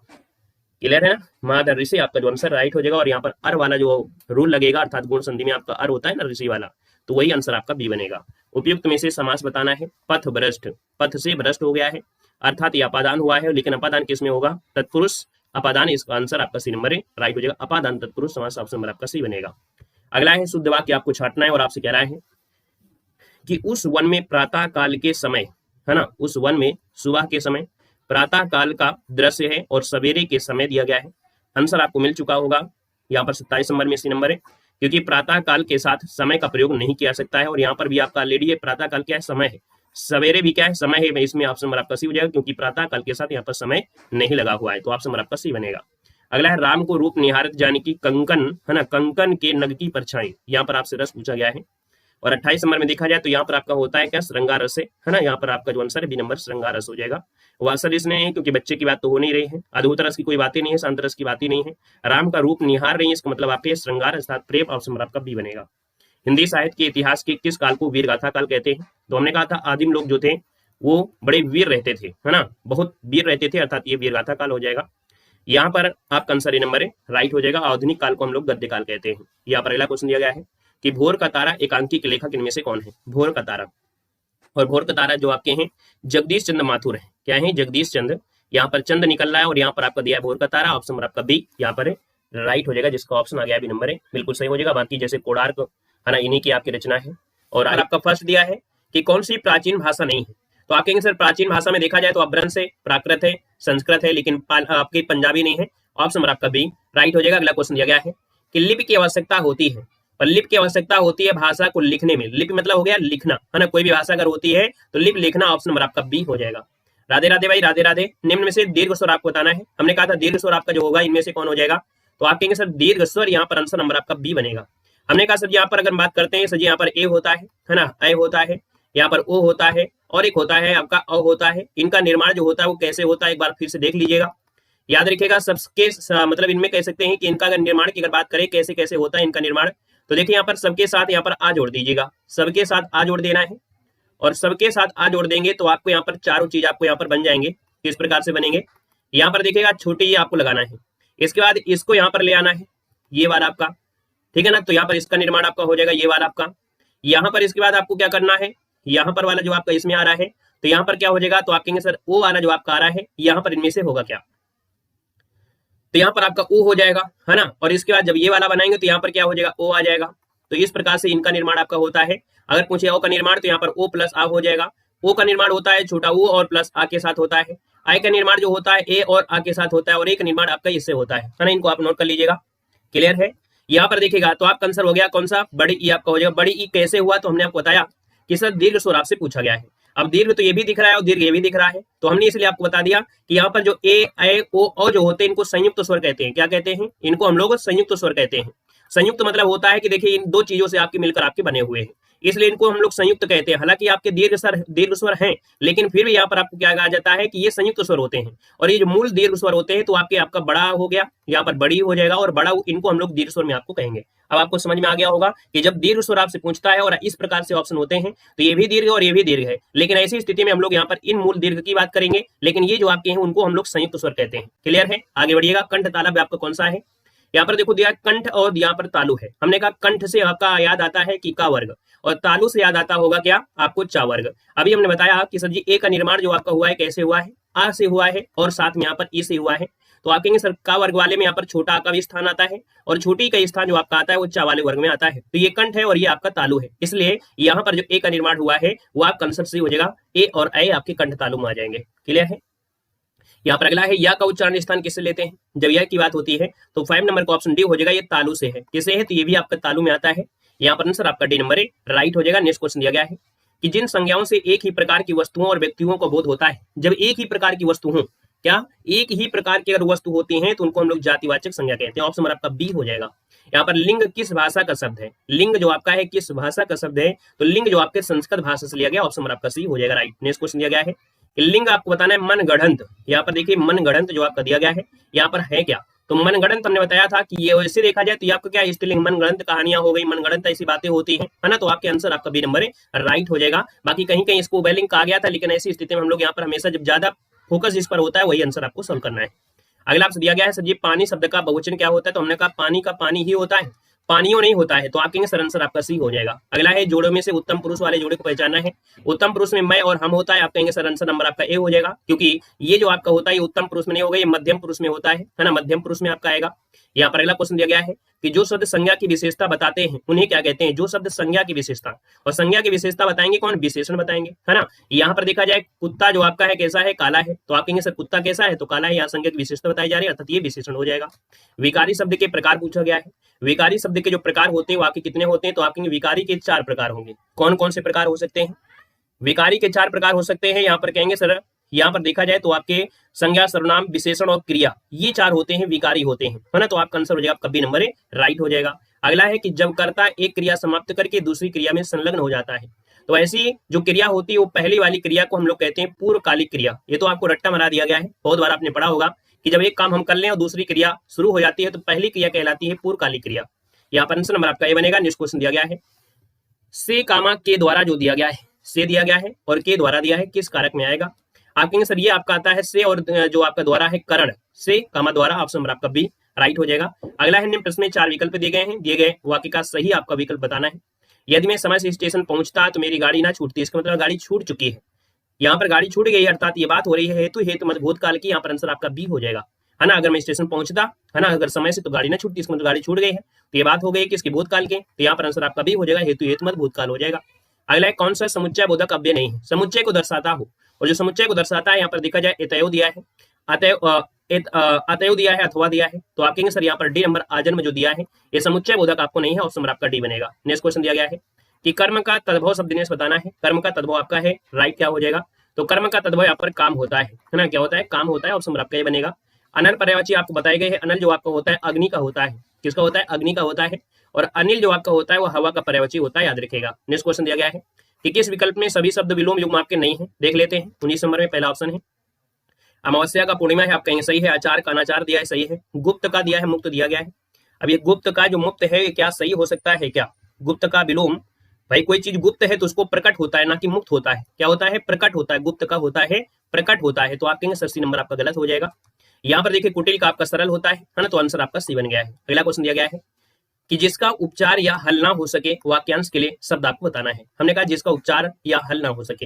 क्लियर है ना, महाधन ऋषि आपका जो आंसर राइट हो जाएगा। और यहाँ पर अर वाला जो रूल लगेगा, अर्थात गुण संधि में आपका अर होता है ना ऋषि वाला, तो वही आंसर आपका बी बनेगा। उपयुक्त में से समास बताना है। पथ भ्रष्ट, पथ से भ्रष्ट हो गया है, अर्थात ये अपादान हुआ है, लेकिन अपादान किस में होगा, तत्पुरुष अपादान। इसका आंसर आपका सी नंबर राइट हो जाएगा। अपादान तत्पुरुष समास, ऑप्शन नंबर आपका सी बनेगा। अगला है शुद्ध वाक्य आपको छांटना है, और आपसे कह रहा है कि उस वन में प्रातः काल के समय, है ना, उस वन में सुबह के समय प्रातः काल का दृश्य है और सवेरे के समय दिया गया है। आंसर आपको मिल चुका होगा। यहाँ पर 27 नंबर में सी नंबर है, क्योंकि प्रातः काल के साथ समय का प्रयोग नहीं किया सकता है। और यहाँ पर भी आपका ऑलरेडी प्रातः काल क्या है, समय है। सवेरे भी क्या है, समय है। इसमें ऑप्शन नंबर आपका सी हो जाएगा, क्योंकि प्रातः काल के साथ यहाँ पर समय नहीं लगा हुआ है, तो ऑप्शन नंबर आपका सी बनेगा। अगला है राम को रूप निहारत जाने की कंकन, है ना, कंकन के नग की परछाई। यहाँ पर आपसे रस पूछा गया है। और 28 नंबर में देखा जाए तो यहाँ पर आपका होता है क्या, श्रृंगार रस, है ना। यहाँ पर आपका जो आंसर है बी नंबर श्रृंगार रस हो जाएगा। वासर इसने है क्योंकि बच्चे की बात तो हो नहीं रही है, अद्भुत रस की कोई बात ही नहीं है, शांत रस की बात ही नहीं है। राम का रूप निहार रही है, इसका मतलब आपके श्रृंगार अर्थात प्रेम। ऑप्शन नंबर आपका बी बनेगा। हिंदी साहित्य के इतिहास के किस काल को वीर गाथा काल कहते हैं। तो हमने कहा था आदिम लोग जो थे वो बड़े वीर रहते थे, है ना, बहुत वीर रहते थे, अर्थात ये वीर गाथा काल हो जाएगा। यहाँ पर आपका आंसर ए नंबर राइट हो जाएगा। आधुनिक काल को हम लोग गद्य काल कहते हैं। यहाँ पर अगला क्वेश्चन दिया गया है कि भोर का तारा एकांकी के लेखक इनमें से कौन है। भोर का तारा, और भोर का तारा जो आपके हैं जगदीश चंद्र माथुर है। क्या है, जगदीश चंद्र। यहाँ पर चंद्र निकल रहा है और यहाँ पर आपका दिया है भोर का तारा। ऑप्शन नंबर आपका बी यहाँ पर राइट हो जाएगा, जिसका ऑप्शन आ गया बी नंबर बिल्कुल सही हो जाएगा। बाकी जैसे कोणार्क, है ना, इन्हीं की आपकी रचना है। और आपका फर्स्ट दिया है कि कौन सी प्राचीन भाषा नहीं है। तो आप कहेंगे सर प्राचीन भाषा में देखा जाए तो अपभ्रंश है, प्राकृत है, संस्कृत है, लेकिन आपकी पंजाबी नहीं है। ऑप्शन नंबर आपका बी राइट हो जाएगा। अगला क्वेश्चन दिया गया है कि लिपि की आवश्यकता होती है, पर लिपि की आवश्यकता होती है भाषा को लिखने में। लिपि मतलब हो गया लिखना, है ना, कोई भी भाषा अगर होती है तो लिपि लिखना। ऑप्शन नंबर आपका बी हो जाएगा। राधे राधे भाई, राधे राधे। निम्न में से दीर्घ स्वर आपको बताना है। हमने कहा था दीर्घ स्वर आपका जो होगा इनमें से कौन हो जाएगा, तो आप कहेंगे सर दीर्घ स्वर। यहाँ पर आंसर नंबर आपका बी बनेगा। हमने कहा सर यहाँ पर अगर बात करते हैं सर, यहाँ पर ए होता है ना, ए होता है, यहाँ पर ओ होता है, और एक होता है आपका अ होता है। इनका निर्माण जो होता है वो कैसे होता है एक बार फिर से देख लीजिएगा, याद रखिएगा। सबके मतलब इनमें कह सकते हैं कि इनका अगर निर्माण की अगर बात करें कैसे कैसे होता है इनका निर्माण, तो देखिए यहाँ पर सबके साथ यहाँ पर आ जोड़ दीजिएगा, सबके साथ आ जोड़ देना है। और सबके साथ आ जोड़ देंगे तो आपको यहाँ पर चारों चीज आपको यहाँ पर बन जाएंगे। किस प्रकार से बनेंगे, यहाँ पर देखिएगा छोटी ये आपको लगाना है, इसके बाद इसको यहाँ पर ले आना है, ये वाला आपका, ठीक है ना। तो यहाँ पर इसका निर्माण आपका हो जाएगा ये वाला आपका। यहाँ पर इसके बाद आपको क्या करना है, यहाँ पर वाला जो आपका इसमें आ रहा है तो यहाँ पर क्या हो जाएगा, तो आप कहेंगे सर ओ वाला जो आपका आ रहा है यहाँ पर इनमें से होगा क्या, तो यहाँ पर आपका ओ हो जाएगा, है ना। और इसके बाद जब ये वाला बनाएंगे तो यहाँ पर क्या हो जाएगा, ओ आ जाएगा। तो इस प्रकार से इनका निर्माण आपका होता है। अगर पूछे ओ का निर्माण तो यहाँ पर ओ प्लस आ हो जाएगा। ओ का निर्माण होता है छोटा ओ और प्लस आ के साथ होता है। आई का निर्माण जो होता है ए और आ के साथ होता है, और ए का निर्माण आपका इससे होता है ना। इनको आप नोट कर लीजिएगा। क्लियर है। यहाँ पर देखिएगा तो आपका आंसर हो गया कौन सा, बड़ी ई आपका हो जाएगा। बड़ी ई कैसे हुआ तो हमने आपको बताया कि सर दीर्घ स्वर आपसे पूछा गया है। अब दीर्घ तो ये भी दिख रहा है और दीर्घ ये भी दिख रहा है, तो हमने इसलिए आपको बता दिया कि यहाँ पर जो ए ओ जो होते हैं इनको संयुक्त स्वर कहते हैं। क्या कहते हैं? इनको हम लोग संयुक्त स्वर कहते हैं। संयुक्त मतलब होता है कि देखिए इन दो चीजों से आपके मिलकर आपके बने हुए हैं, इसलिए इनको हम लोग संयुक्त कहते हैं। हालांकि आपके दीर्घ स्वर हैं, लेकिन फिर भी यहाँ पर आपको क्या कहा जाता है कि ये संयुक्त स्वर होते हैं। और ये जो मूल दीर्घ स्वर होते हैं तो आपका बड़ा हो गया, यहाँ पर बड़ी हो जाएगा, और बड़ा इनको हम लोग दीर्घ स्वर में आपको कहेंगे। अब आपको समझ में आ गया होगा कि जब दीर्घ स्वर आपसे पूछता है और इस प्रकार से ऑप्शन होते हैं तो ये भी दीर्घ और ये भी दीर्घ है, लेकिन ऐसी स्थिति में हम लोग यहाँ पर इन मूल दीर्घ की बात करेंगे, लेकिन ये जो आपके हैं उनको हम लोग संयुक्त स्वर कहते हैं। क्लियर है। आगे बढ़िएगा। कंठ तालव्य आपका कौन सा है? यहाँ पर देखो दिया कंठ और यहाँ पर तालु है। हमने कहा कंठ से आपका याद आता है कि का वर्ग, और तालु से याद आता होगा क्या आपको चा वर्ग। अभी हमने बताया कि सर जी ए का निर्माण जो आपका हुआ है कैसे हुआ है, आ से हुआ है और साथ में यहाँ पर ई से हुआ है। तो आप कहेंगे सर का वर्ग वाले में यहाँ पर छोटा आ का भी स्थान आता है और छोटी का स्थान जो आपका आता है वो चा वाले वर्ग में आता है। तो ये कंठ है और ये आपका तालु है, इसलिए यहाँ पर जो ए का निर्माण हुआ है वो आपका आंसर सही हो जाएगा। ए और ए आपके कंठ तालु में आ जाएंगे। क्लियर है। यहाँ पर अगला है या का उच्चारण स्थान किससे लेते हैं? जब यह की बात होती है तो 5 नंबर का ऑप्शन डी हो जाएगा। ये तालु से है। किसे है? तो ये भी आपका तालु में आता है। यहाँ पर आंसर आपका डी नंबर है, राइट हो जाएगा। नेक्स्ट क्वेश्चन दिया गया है कि जिन संज्ञाओं से एक ही प्रकार की वस्तुओं और व्यक्तियों को बोध होता है। जब एक ही प्रकार की वस्तु हो, क्या एक ही प्रकार की अगर वस्तु होती है तो उनको हम लोग जातिवाचक संज्ञा कहते हैं। ऑप्शन नंबर आपका बी हो जाएगा। यहाँ पर लिंग किस भाषा का शब्द है? लिंग जो आपका है किस भाषा का शब्द है? तो लिंग जो आपके संस्कृत भाषा से लिया गया। ऑप्शन नंबर आपका सी हो जाएगा, राइट। नेक्स्ट क्वेश्चन दिया गया है कि लिंग आपको बताना है मनगढ़ंत। यहाँ पर देखिए मनगढ़ंत जो आपका दिया गया है यहाँ पर है क्या? तो मनगढ़ंत हमने बताया था कि ये वैसे देखा जाए तो ये आपका क्या स्त्रीलिंग मनगढ़ंत कहानियां हो गई, मनगढ़ंत ऐसी बातें होती है ना। तो आपके आंसर आपका बी नंबर है, राइट हो जाएगा। बाकी कहीं कहीं इसको उभयलिंग कहा गया था, लेकिन ऐसी स्थिति में हम लोग यहाँ पर हमेशा जब ज्यादा फोकस इस पर होता है वही आंसर आपको सॉल्व करना है। अगला आपसे दिया गया है सर जी पानी शब्द का बहुवचन क्या होता है? तो हमने कहा पानी का पानी ही होता है, पानियों नहीं होता है। तो आप कहेंगे सर आंसर आपका सी हो जाएगा। अगला है जोड़ों में से उत्तम पुरुष वाले जोड़े को पहचानना है। उत्तम पुरुष में मैं और हम होता है। आप कहेंगे सर आंसर नंबर आपका ए हो जाएगा, क्योंकि ये जो आपका होता है ये उत्तम पुरुष में नहीं होगा, ये मध्यम पुरुष में होता है ना। मध्यम पुरुष में आपका आएगा। यहाँ पर अगला क्वेश्चन दिया गया है कि जो शब्द संज्ञा की विशेषता बताते हैं उन्हें क्या कहते हैं? जो शब्द संज्ञा की विशेषता, और संज्ञा की विशेषता बताएंगे कौन? विशेषण बताएंगे, है ना। यहाँ पर देखा जाए कुत्ता जो आपका है कैसा है? काला है। तो आप कहेंगे सर कुत्ता कैसा है? तो काला है। यहाँ संज्ञा की विशेषता बताई जा रही है, अर्थात ये विशेषण हो जाएगा। विकारी शब्द के प्रकार पूछा गया है। विकारी शब्द के जो प्रकार होते हैं वो आपके कितने होते हैं? तो आप कहेंगे विकारी के 4 प्रकार होंगे। कौन कौन से प्रकार हो सकते हैं? विकारी के 4 प्रकार हो सकते हैं। यहाँ पर कहेंगे सर यहाँ पर देखा जाए तो आपके संज्ञा, सर्वनाम, विशेषण और क्रिया, ये 4 होते हैं, विकारी होते हैं, है ना। तो आपका आंसर हो जाएगा आपका बी नंबर है, राइट हो जाएगा। अगला है कि जब कर्ता एक क्रिया समाप्त करके दूसरी क्रिया में संलग्न हो जाता है, तो ऐसी जो क्रिया होती है वो पहली वाली क्रिया को हम लोग कहते हैं पूर्वकालिक क्रिया। ये तो आपको रट्टा मारा दिया गया है, बहुत बार आपने पढ़ा होगा कि जब एक काम हम कर लें और दूसरी क्रिया शुरू हो जाती है तो पहली क्रिया कहलाती है पूर्वकालिक क्रिया। यहाँ पर आंसर नंबर आपका ये बनेगा। नेक्स्ट क्वेश्चन दिया गया है से कामा के द्वारा जो दिया गया है, से दिया गया है और के द्वारा दिया है, किस कारक में आएगा? आप कहेंगे सर ये आपका आता है से, और जो आपका द्वारा है करण, से कामा द्वारा। ऑप्शन नंबर आपका बी राइट हो जाएगा। अगला है निम्न प्रश्न में 4 विकल्प दिए गए हैं, दिए गए वाक्य का सही आपका विकल्प बताना है। यदि मैं समय से स्टेशन पहुंचता तो मेरी गाड़ी ना छूटती, इसका मतलब गाड़ी छूट चुकी है। यहाँ पर गाड़ी छूट गई, अर्थात ये बात हो रही है हेतु मतलब भूतकाल की। यहाँ पर आंसर आपका बी हो जाएगा, है ना। अगर मैं स्टेशन पहुंचता, है ना, अगर समय से, तो गाड़ी ना छूटती, इसका मतलब गाड़ी छूट गई है। तो ये बात हो गई किसकी? भूतकाल के। तो यहाँ पर आंसर आपका बी हो जाएगा, हेतु मत भूतकाल हो जाएगा। अगला है कौन सा समुच्चय बोधक अव्यय नहीं है? समुच्चय को दर्शाता हो, और जो समुच्चय को दर्शाता है यहाँ पर देखा जाए एतयो दिया है, अतएव दिया है, अथवा दिया है। तो आप कहेंगे सर यहाँ पर डी नंबर आजन्म जो दिया है ये समुच्चय बोधक आपको नहीं है। ऑप्शन नंबर आपका डी बनेगा। नेक्स्ट क्वेश्चन दिया गया है कि कर्म का तद्भव शब्द दिनेश बताना है। कर्म का तद्भव आपका है, राइट क्या हो जाएगा? तो कर्म का तद्भव यहाँ पर काम होता है ना। क्या होता है? काम होता है। ऑप्शन नंबर आपका ये बनेगा। अनल पर्यायवाची आपको बताए गए हैं। अनल जो आपका होता है अग्नि का होता है। किसका होता है? अग्नि का होता है। और अनिल जो आपका होता है वो हवा का पर्यायवाची होता है, याद रखेगा। नेक्स्ट क्वेश्चन दिया गया है कि किस विकल्प में सभी शब्द विलोम युग्म आपके नहीं है? देख लेते हैं। 19 नंबर में पहला ऑप्शन है अमावस्या का पूर्णिमा है, आप कहेंगे सही है। आचार का अनाचार दिया है, सही है। गुप्त का दिया है, मुक्त दिया गया है। अब ये गुप्त का जो मुक्त है ये क्या सही हो सकता है क्या? गुप्त का विलोम, भाई कोई चीज गुप्त है तो उसको प्रकट होता है ना कि मुक्त होता है। क्या होता है? प्रकट होता है। गुप्त का होता है प्रकट होता है। तो आप कहेंगे सर सी नंबर आपका गलत हो जाएगा। यहाँ पर देखिए कुटिल का आपका सरल होता है ना। तो आंसर आपका सी बन गया है। अगला क्वेश्चन दिया गया है कि जिसका उपचार या हल ना हो सके वाक्यांश के लिए शब्द आपको बताना है। हमने कहा जिसका उपचार या हल ना हो सके,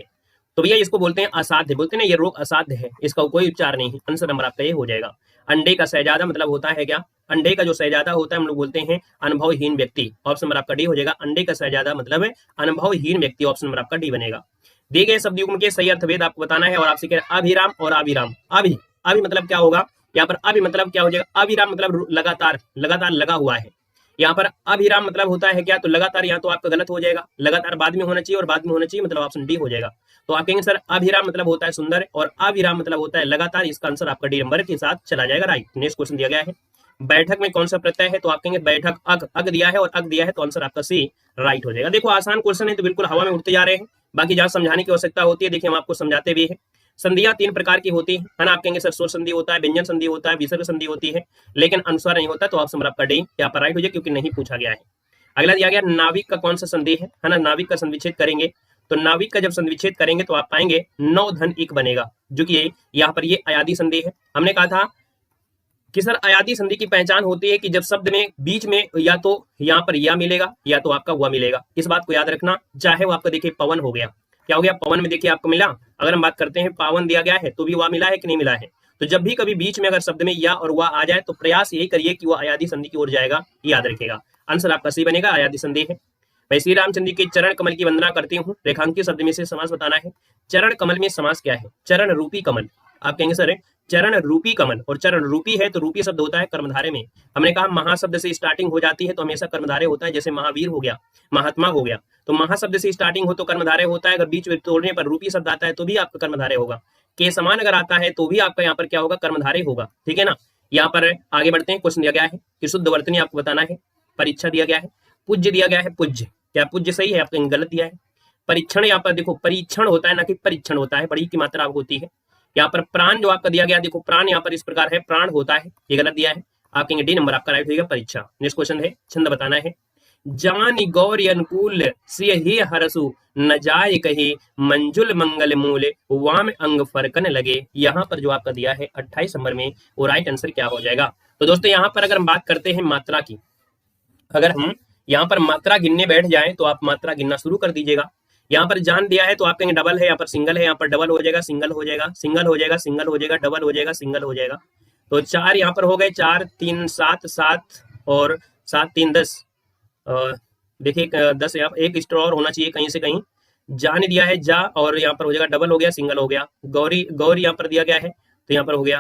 तो भैया इसको बोलते हैं असाध्य, बोलते हैं ना ये रोग असाध्य है, इसका कोई उपचार नहीं है। आंसर नंबर आपका ये हो जाएगा। अंडे का शहजादा मतलब होता है क्या? अंडे का जो शहजादा होता है हम लोग बोलते हैं अनुभवहीन व्यक्ति। ऑप्शन नंबर आपका डी हो जाएगा। अंडे का शहजादा मतलब है अनुभवहीन व्यक्ति। ऑप्शन नंबर आपका डी बनेगा। दिए गए शब्द युग्म के सही अर्थभेद आपको बताना है और आपसे कह रहे हैं अभिराम और अभिराम। अभी अभी मतलब क्या होगा यहाँ पर? अभी मतलब क्या हो जाएगा? अभिराम मतलब लगातार, लगातार लगा हुआ है। यहाँ पर अभिराम मतलब होता है क्या? तो लगातार, यहाँ तो आपका गलत हो जाएगा। लगातार बाद में होना चाहिए और बाद में होना चाहिए, मतलब ऑप्शन डी हो जाएगा। तो आप कहेंगे सर अभिराम मतलब होता है सुंदर और अभिराम मतलब होता है लगातार। इसका आंसर आपका डी नंबर के साथ चला जाएगा। राइट। नेक्स्ट क्वेश्चन दिया गया है बैठक में कौन सा प्रत्यय है? तो आप कहेंगे बैठक अग, अग दिया है और अग दिया है, तो आंसर आपका सी राइट हो जाएगा। देखो आसान क्वेश्चन है तो बिल्कुल हवा में उड़ते जा रहे हैं, बाकी जहां समझाने की आवश्यकता होती है देखिए हम आपको समझाते भी है। संधियां 3 प्रकार की होती है ना। आप कहेंगे सर स्वर संधि होता है, व्यंजन संधि होता है, विसर्ग संधि होती है, लेकिन अनुस्वार नहीं होता। तो ऑप्शन नंबर आपका डी यहाँ पर राइट हो जाए क्योंकि नहीं पूछा गया है। अगला दिया गया नाविक का कौन सा संधि है ना। नाविक का संधिच्छेद करेंगे तो नाविक का जब संधिच्छेद करेंगे तो आप पाएंगे नौ धन इक बनेगा, जो कि यहाँ पर ये अयादी संधि है। हमने कहा था कि सर अयादी संधि की पहचान होती है कि जब शब्द में बीच में या तो यहाँ पर या मिलेगा या तो आपका हुआ मिलेगा। इस बात को याद रखना। चाहे वो आपका देखिए पवन हो गया, क्या हो गया? पवन में देखिए आपको मिला। अगर हम बात करते हैं पावन दिया गया है तो भी हुआ मिला है कि नहीं मिला है? तो जब भी कभी बीच में अगर शब्द में या और हुआ आ जाए तो प्रयास यही करिए कि वो अयादी संधि की ओर जाएगा, याद रखेगा। आंसर आपका सी बनेगा, अयादी संधि है। मैं श्री रामचंद्र के चरण कमल की वंदना करती हूँ। रेखांकित शब्द में से समास बताना है। चरण कमल में समास क्या है? चरण रूपी कमल। आप कहेंगे सर चरण रूपी कमल, और चरण रूपी है तो रूपी शब्द होता है कर्मधारे में। हमने कहा महाशब्द से स्टार्टिंग हो जाती है तो हमेशा कर्मधारे होता है, जैसे महावीर हो गया, महात्मा हो गया। तो महाशब्द से स्टार्टिंग हो तो कर्मधारे होता है, अगर बीच में तोड़ने पर रूपी शब्द आता है तो भी आपका कर्मधारे होगा। के समान अगर आता है तो भी आपका यहाँ पर क्या होगा? कर्मधारे होगा। ठीक है ना। यहाँ पर आगे बढ़ते हैं। क्वेश्चन दिया गया है कि शुद्ध वर्तनी आपको बताना है। परीक्षा दिया गया है, पूज्य दिया गया है। पूज्य क्या पूज्य सही है? आपका गलत दिया है। परीक्षण यहाँ पर देखो परीक्षण होता है ना कि परीक्षण होता है, बड़ी की मात्रा होती है। यहाँ पर प्राण जो आपका दिया गया देखो प्राण यहाँ पर इस प्रकार है, प्राण होता है, ये गलत दिया है। आप कहेंगे डी नंबर आपका राइट होगा परीक्षा। नेक्स्ट क्वेश्चन है छंद बताना है। जानी गौरी अनुकूल सिय ही हरसु न जाय कही मंजुल मंगल मूल वाम अंग फरकन लगे। यहाँ पर जो आपका दिया है 28 नंबर में वो राइट आंसर क्या हो जाएगा? तो दोस्तों यहाँ पर अगर हम बात करते हैं मात्रा की, अगर हम यहाँ पर मात्रा गिनने बैठ जाए तो आप मात्रा गिनना शुरू कर दीजिएगा। यहाँ पर जान दिया है तो आप कहेंगे डबल है, यहाँ पर सिंगल है, यहाँ पर डबल हो जाएगा, सिंगल हो जाएगा, सिंगल हो जाएगा, सिंगल हो जाएगा, डबल हो जाएगा, सिंगल हो जाएगा। तो 4 यहाँ पर हो गए, 4 3 7 7 और 7 3 10। देखिए 10 यहाँ एक स्ट्रॉ और होना चाहिए कहीं से कहीं। जान दिया है जा और यहाँ पर हो जाएगा डबल हो गया, सिंगल हो गया। गौरी गौरी यहाँ पर दिया गया है तो यहाँ पर हो गया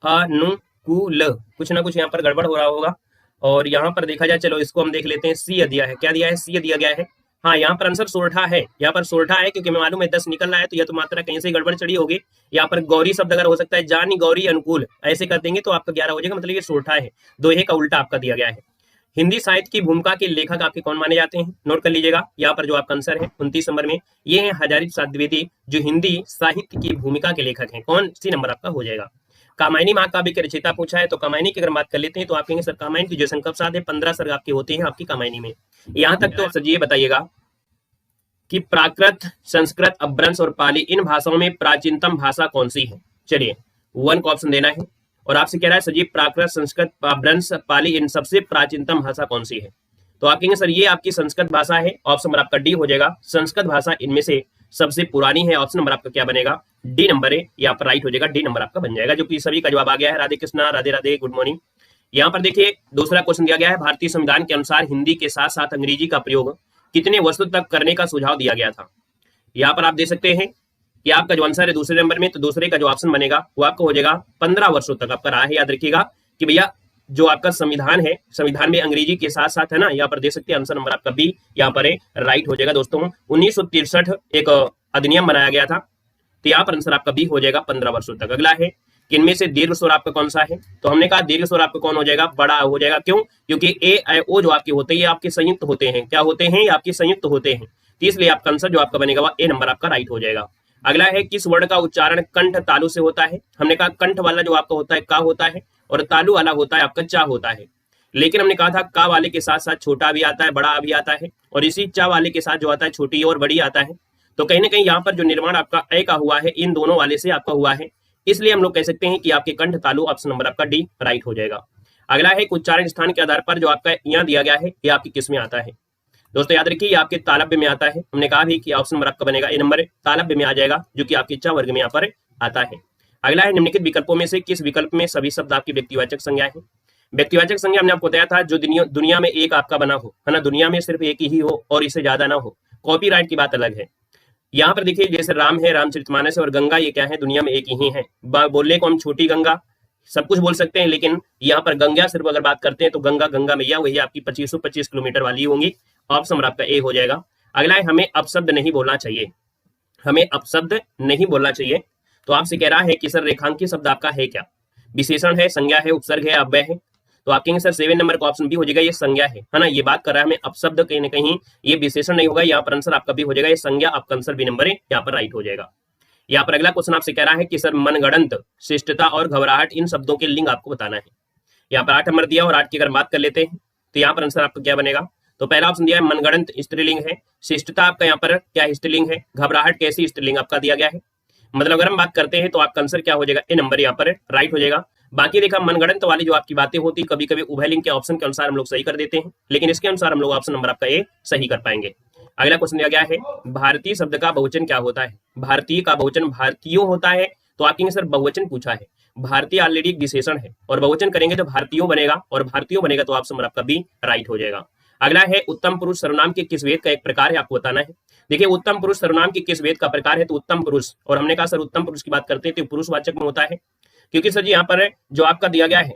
अनुकूल, कुछ ना कुछ यहाँ पर गड़बड़ हो रहा होगा। और यहाँ पर देखा जाए, चलो इसको हम देख लेते हैं। सी दिया है, क्या दिया है? सी दिया गया है। हाँ यहाँ पर आंसर सोरठा है, यहाँ पर सोरठा है क्योंकि मैं मालूम है 10 निकल रहा है, तो यह तो मात्रा कहीं से गड़बड़ चढ़ी होगी। यहाँ पर गौरी शब्द अगर हो सकता है जानी गौरी अनुकूल, ऐसे कर देंगे तो आपका 11 हो जाएगा, मतलब ये सोरठा है। दोहे का उल्टा आपका दिया गया है। हिंदी साहित्य की भूमिका के लेखक आपके कौन माने जाते हैं? नोट कर लीजिएगा। यहाँ पर जो आपका आंसर है 29 नंबर में ये है हजारी प्रसाद द्विवेदी, जो हिंदी साहित्य की भूमिका के लेखक हैं। कौन सी नंबर आपका हो जाएगा? कामायनी महाकाव्य के रचयिता पूछा है तो कामायनी की अगर बात कर लेते हैं तो आप कहेंगे सर कामायनी की ड्यूरेशन कब साथ है? 15 सर्ग आपके होते हैं आपकी कामायनी में। यहाँ तक तो सर ये बताइएगा कि प्राकृत, संस्कृत, अपभ्रंश और पाली इन भाषाओं में प्राचीनतम भाषा कौन सी है? चलिए 1 का ऑप्शन देना है और आपसे कह रहा है सर जी प्राकृत, संस्कृत, अपभ्रंश, पाली इन सबसे प्राचीनतम भाषा कौन सी है? तो आप कहेंगे सर ये आपकी संस्कृत भाषा है। ऑप्शन नंबर आपका डी हो जाएगा। संस्कृत भाषा इनमें से सबसे पुरानी है। ऑप्शन नंबर आपका क्या बनेगा? डी नंबर है, यहाँ पर राइट हो जाएगा। डी नंबर आपका बन जाएगा, जो कि सभी का जवाब आ गया है। Radhe Krishna, Radhe Radhe, good morning. यहाँ पर देखिए दूसरा क्वेश्चन दिया गया है। भारतीय संविधान के अनुसार हिंदी के साथ साथ अंग्रेजी का प्रयोग कितने वर्षों तक करने का सुझाव दिया गया था? यहाँ पर आप देख सकते हैं कि आपका जो आंसर है दूसरे नंबर में, तो दूसरे का जो ऑप्शन बनेगा वो आपका हो जाएगा 15 वर्षों तक आपका रहा है। याद रखिएगा कि भैया जो आपका संविधान है, संविधान में अंग्रेजी के साथ साथ है ना, यहाँ पर देख सकते हैं आंसर नंबर आपका बी यहाँ पर राइट हो जाएगा। दोस्तों 1963 एक अधिनियम बनाया गया था, तो यहाँ पर आंसर आपका बी हो जाएगा 15 वर्षों तक। अगला है कि इनमें से दीर्घ स्वर आपका कौन सा है? तो हमने कहा दीर्घ स्वर आपका कौन हो जाएगा? बड़ा हो जाएगा। क्यों? क्योंकि ए आई ओ जो आपके होते हैं ये आपके संयुक्त होते हैं। क्या होते हैं? ये आपके संयुक्त होते हैं, तो इसलिए आपका आंसर जो आपका बनेगा वह ए नंबर आपका राइट हो जाएगा। अगला है किस वर्ण का उच्चारण कंठ तालु से होता है? हमने कहा कंठ वाला जो आपका होता है का होता है और तालु वाला होता है आपका चा होता है। लेकिन हमने कहा था का वाले के साथ साथ छोटा भी आता है, बड़ा भी आता है, और इसी चा वाले के साथ जो आता है छोटी और बड़ी आता है। तो कहीं ना कहीं यहाँ पर जो निर्माण आपका ए का हुआ है इन दोनों वाले से आपका हुआ है, इसलिए हम लोग कह सकते हैं कि आपके कंठ तालु ऑप्शन नंबर आपका डी राइट हो जाएगा। अगला है उच्चारण स्थान के आधार पर जो आपका यहाँ दिया गया है ये आपकी किस में आता है? दोस्तों याद रखिए ये आपके तालव्य में आता है। हमने कहा भी कि ऑप्शन नंबर आपका बनेगा ए नंबर तालव्य में आ जाएगा, जो कि आपके च वर्ग में यहाँ पर आता है। अगला है निम्नलिखित विकल्पों में से किस विकल्प में सभी शब्द आपकी व्यक्तिवाचक संज्ञा है। व्यक्तिवाचक संज्ञा हमने आपको बताया था जो दुनिया में एक आपका बना हो, है ना, दुनिया में सिर्फ एक ही हो और इससे ज्यादा ना हो। कॉपीराइट की बात अलग है। यहाँ पर देखिए जैसे राम है, रामचरितमानस है, और गंगा ये क्या है, दुनिया में एक ही है। बोलने को हम छोटी गंगा सब कुछ बोल सकते हैं, लेकिन यहाँ पर गंगा सिर्फ अगर बात करते हैं तो गंगा गंगा मैया वही आपकी 2525 किलोमीटर वाली होंगी। ऑप्शन नंबर आपका ए हो जाएगा। अगला है हमें अपशब्द नहीं बोलना चाहिए। हमें अपशब्द नहीं बोलना चाहिए। तो आपसे कह रहा है कि सर रेखांकित शब्द आपका है क्या, विशेषण है, संज्ञा है, उपसर्ग है, अव्यय है। तो आप कहेंगे सर 7 नंबर का ऑप्शन बी हो जाएगा, ये संज्ञा है ना, ये बात कर रहा है हमें अपशब्द कहीं ना कहीं, ये विशेषण नहीं होगा। यहाँ पर आंसर आपका भी हो जाएगा, ये संज्ञा, आपका आंसर बी नंबर है, यहाँ पर राइट हो जाएगा। यहाँ पर अगला क्वेश्चन आपसे कह रहा है कि सर मनगढ़ंत, शिष्टता और घबराहट इन शब्दों के लिंग आपको बताना है। यहाँ पर 8 नंबर दिया और 8 की अगर बात कर लेते हैं तो यहाँ पर आंसर आपका क्या बनेगा। तो पहला ऑप्शन दिया है मनगढ़ंत स्त्रीलिंग है, शिष्टता आपका यहाँ पर क्या स्त्रीलिंग है, घबराहट कैसी स्त्रीलिंग आपका दिया गया है। मतलब अगर हम बात करते हैं तो आपका आंसर क्या हो जाएगा, ए नंबर यहाँ पर राइट हो जाएगा। बाकी देखा मनगढ़ंत वाली जो आपकी बातें होती कभी कभी उभय लिंग के ऑप्शन के अनुसार हम लोग सही कर देते हैं, लेकिन इसके अनुसार हम लोग ऑप्शन नंबर आपका ए सही कर पाएंगे। अगला क्वेश्चन दिया गया है भारतीय शब्द का बहुवचन क्या होता है। भारतीय का बहुवचन भारतीयों होता है। तो आप कहेंगे सर बहुवचन पूछा है, भारतीय ऑलरेडी एक विशेषण है और बहुवचन करेंगे तो भारतीयों बनेगा, और भारतीयों बनेगा तो ऑप्शन नंबर आपका बी राइट हो जाएगा। अगला है उत्तम पुरुष सर्वनाम के किस वेद का एक प्रकार है, आपको बताना है। देखिए उत्तम पुरुष सर्वनाम के किस वेद का प्रकार है, तो उत्तम पुरुष, और हमने कहा सर उत्तम पुरुष की बात करते हैं तो पुरुषवाचक में होता है, क्योंकि सर जी यहाँ पर जो आपका दिया गया है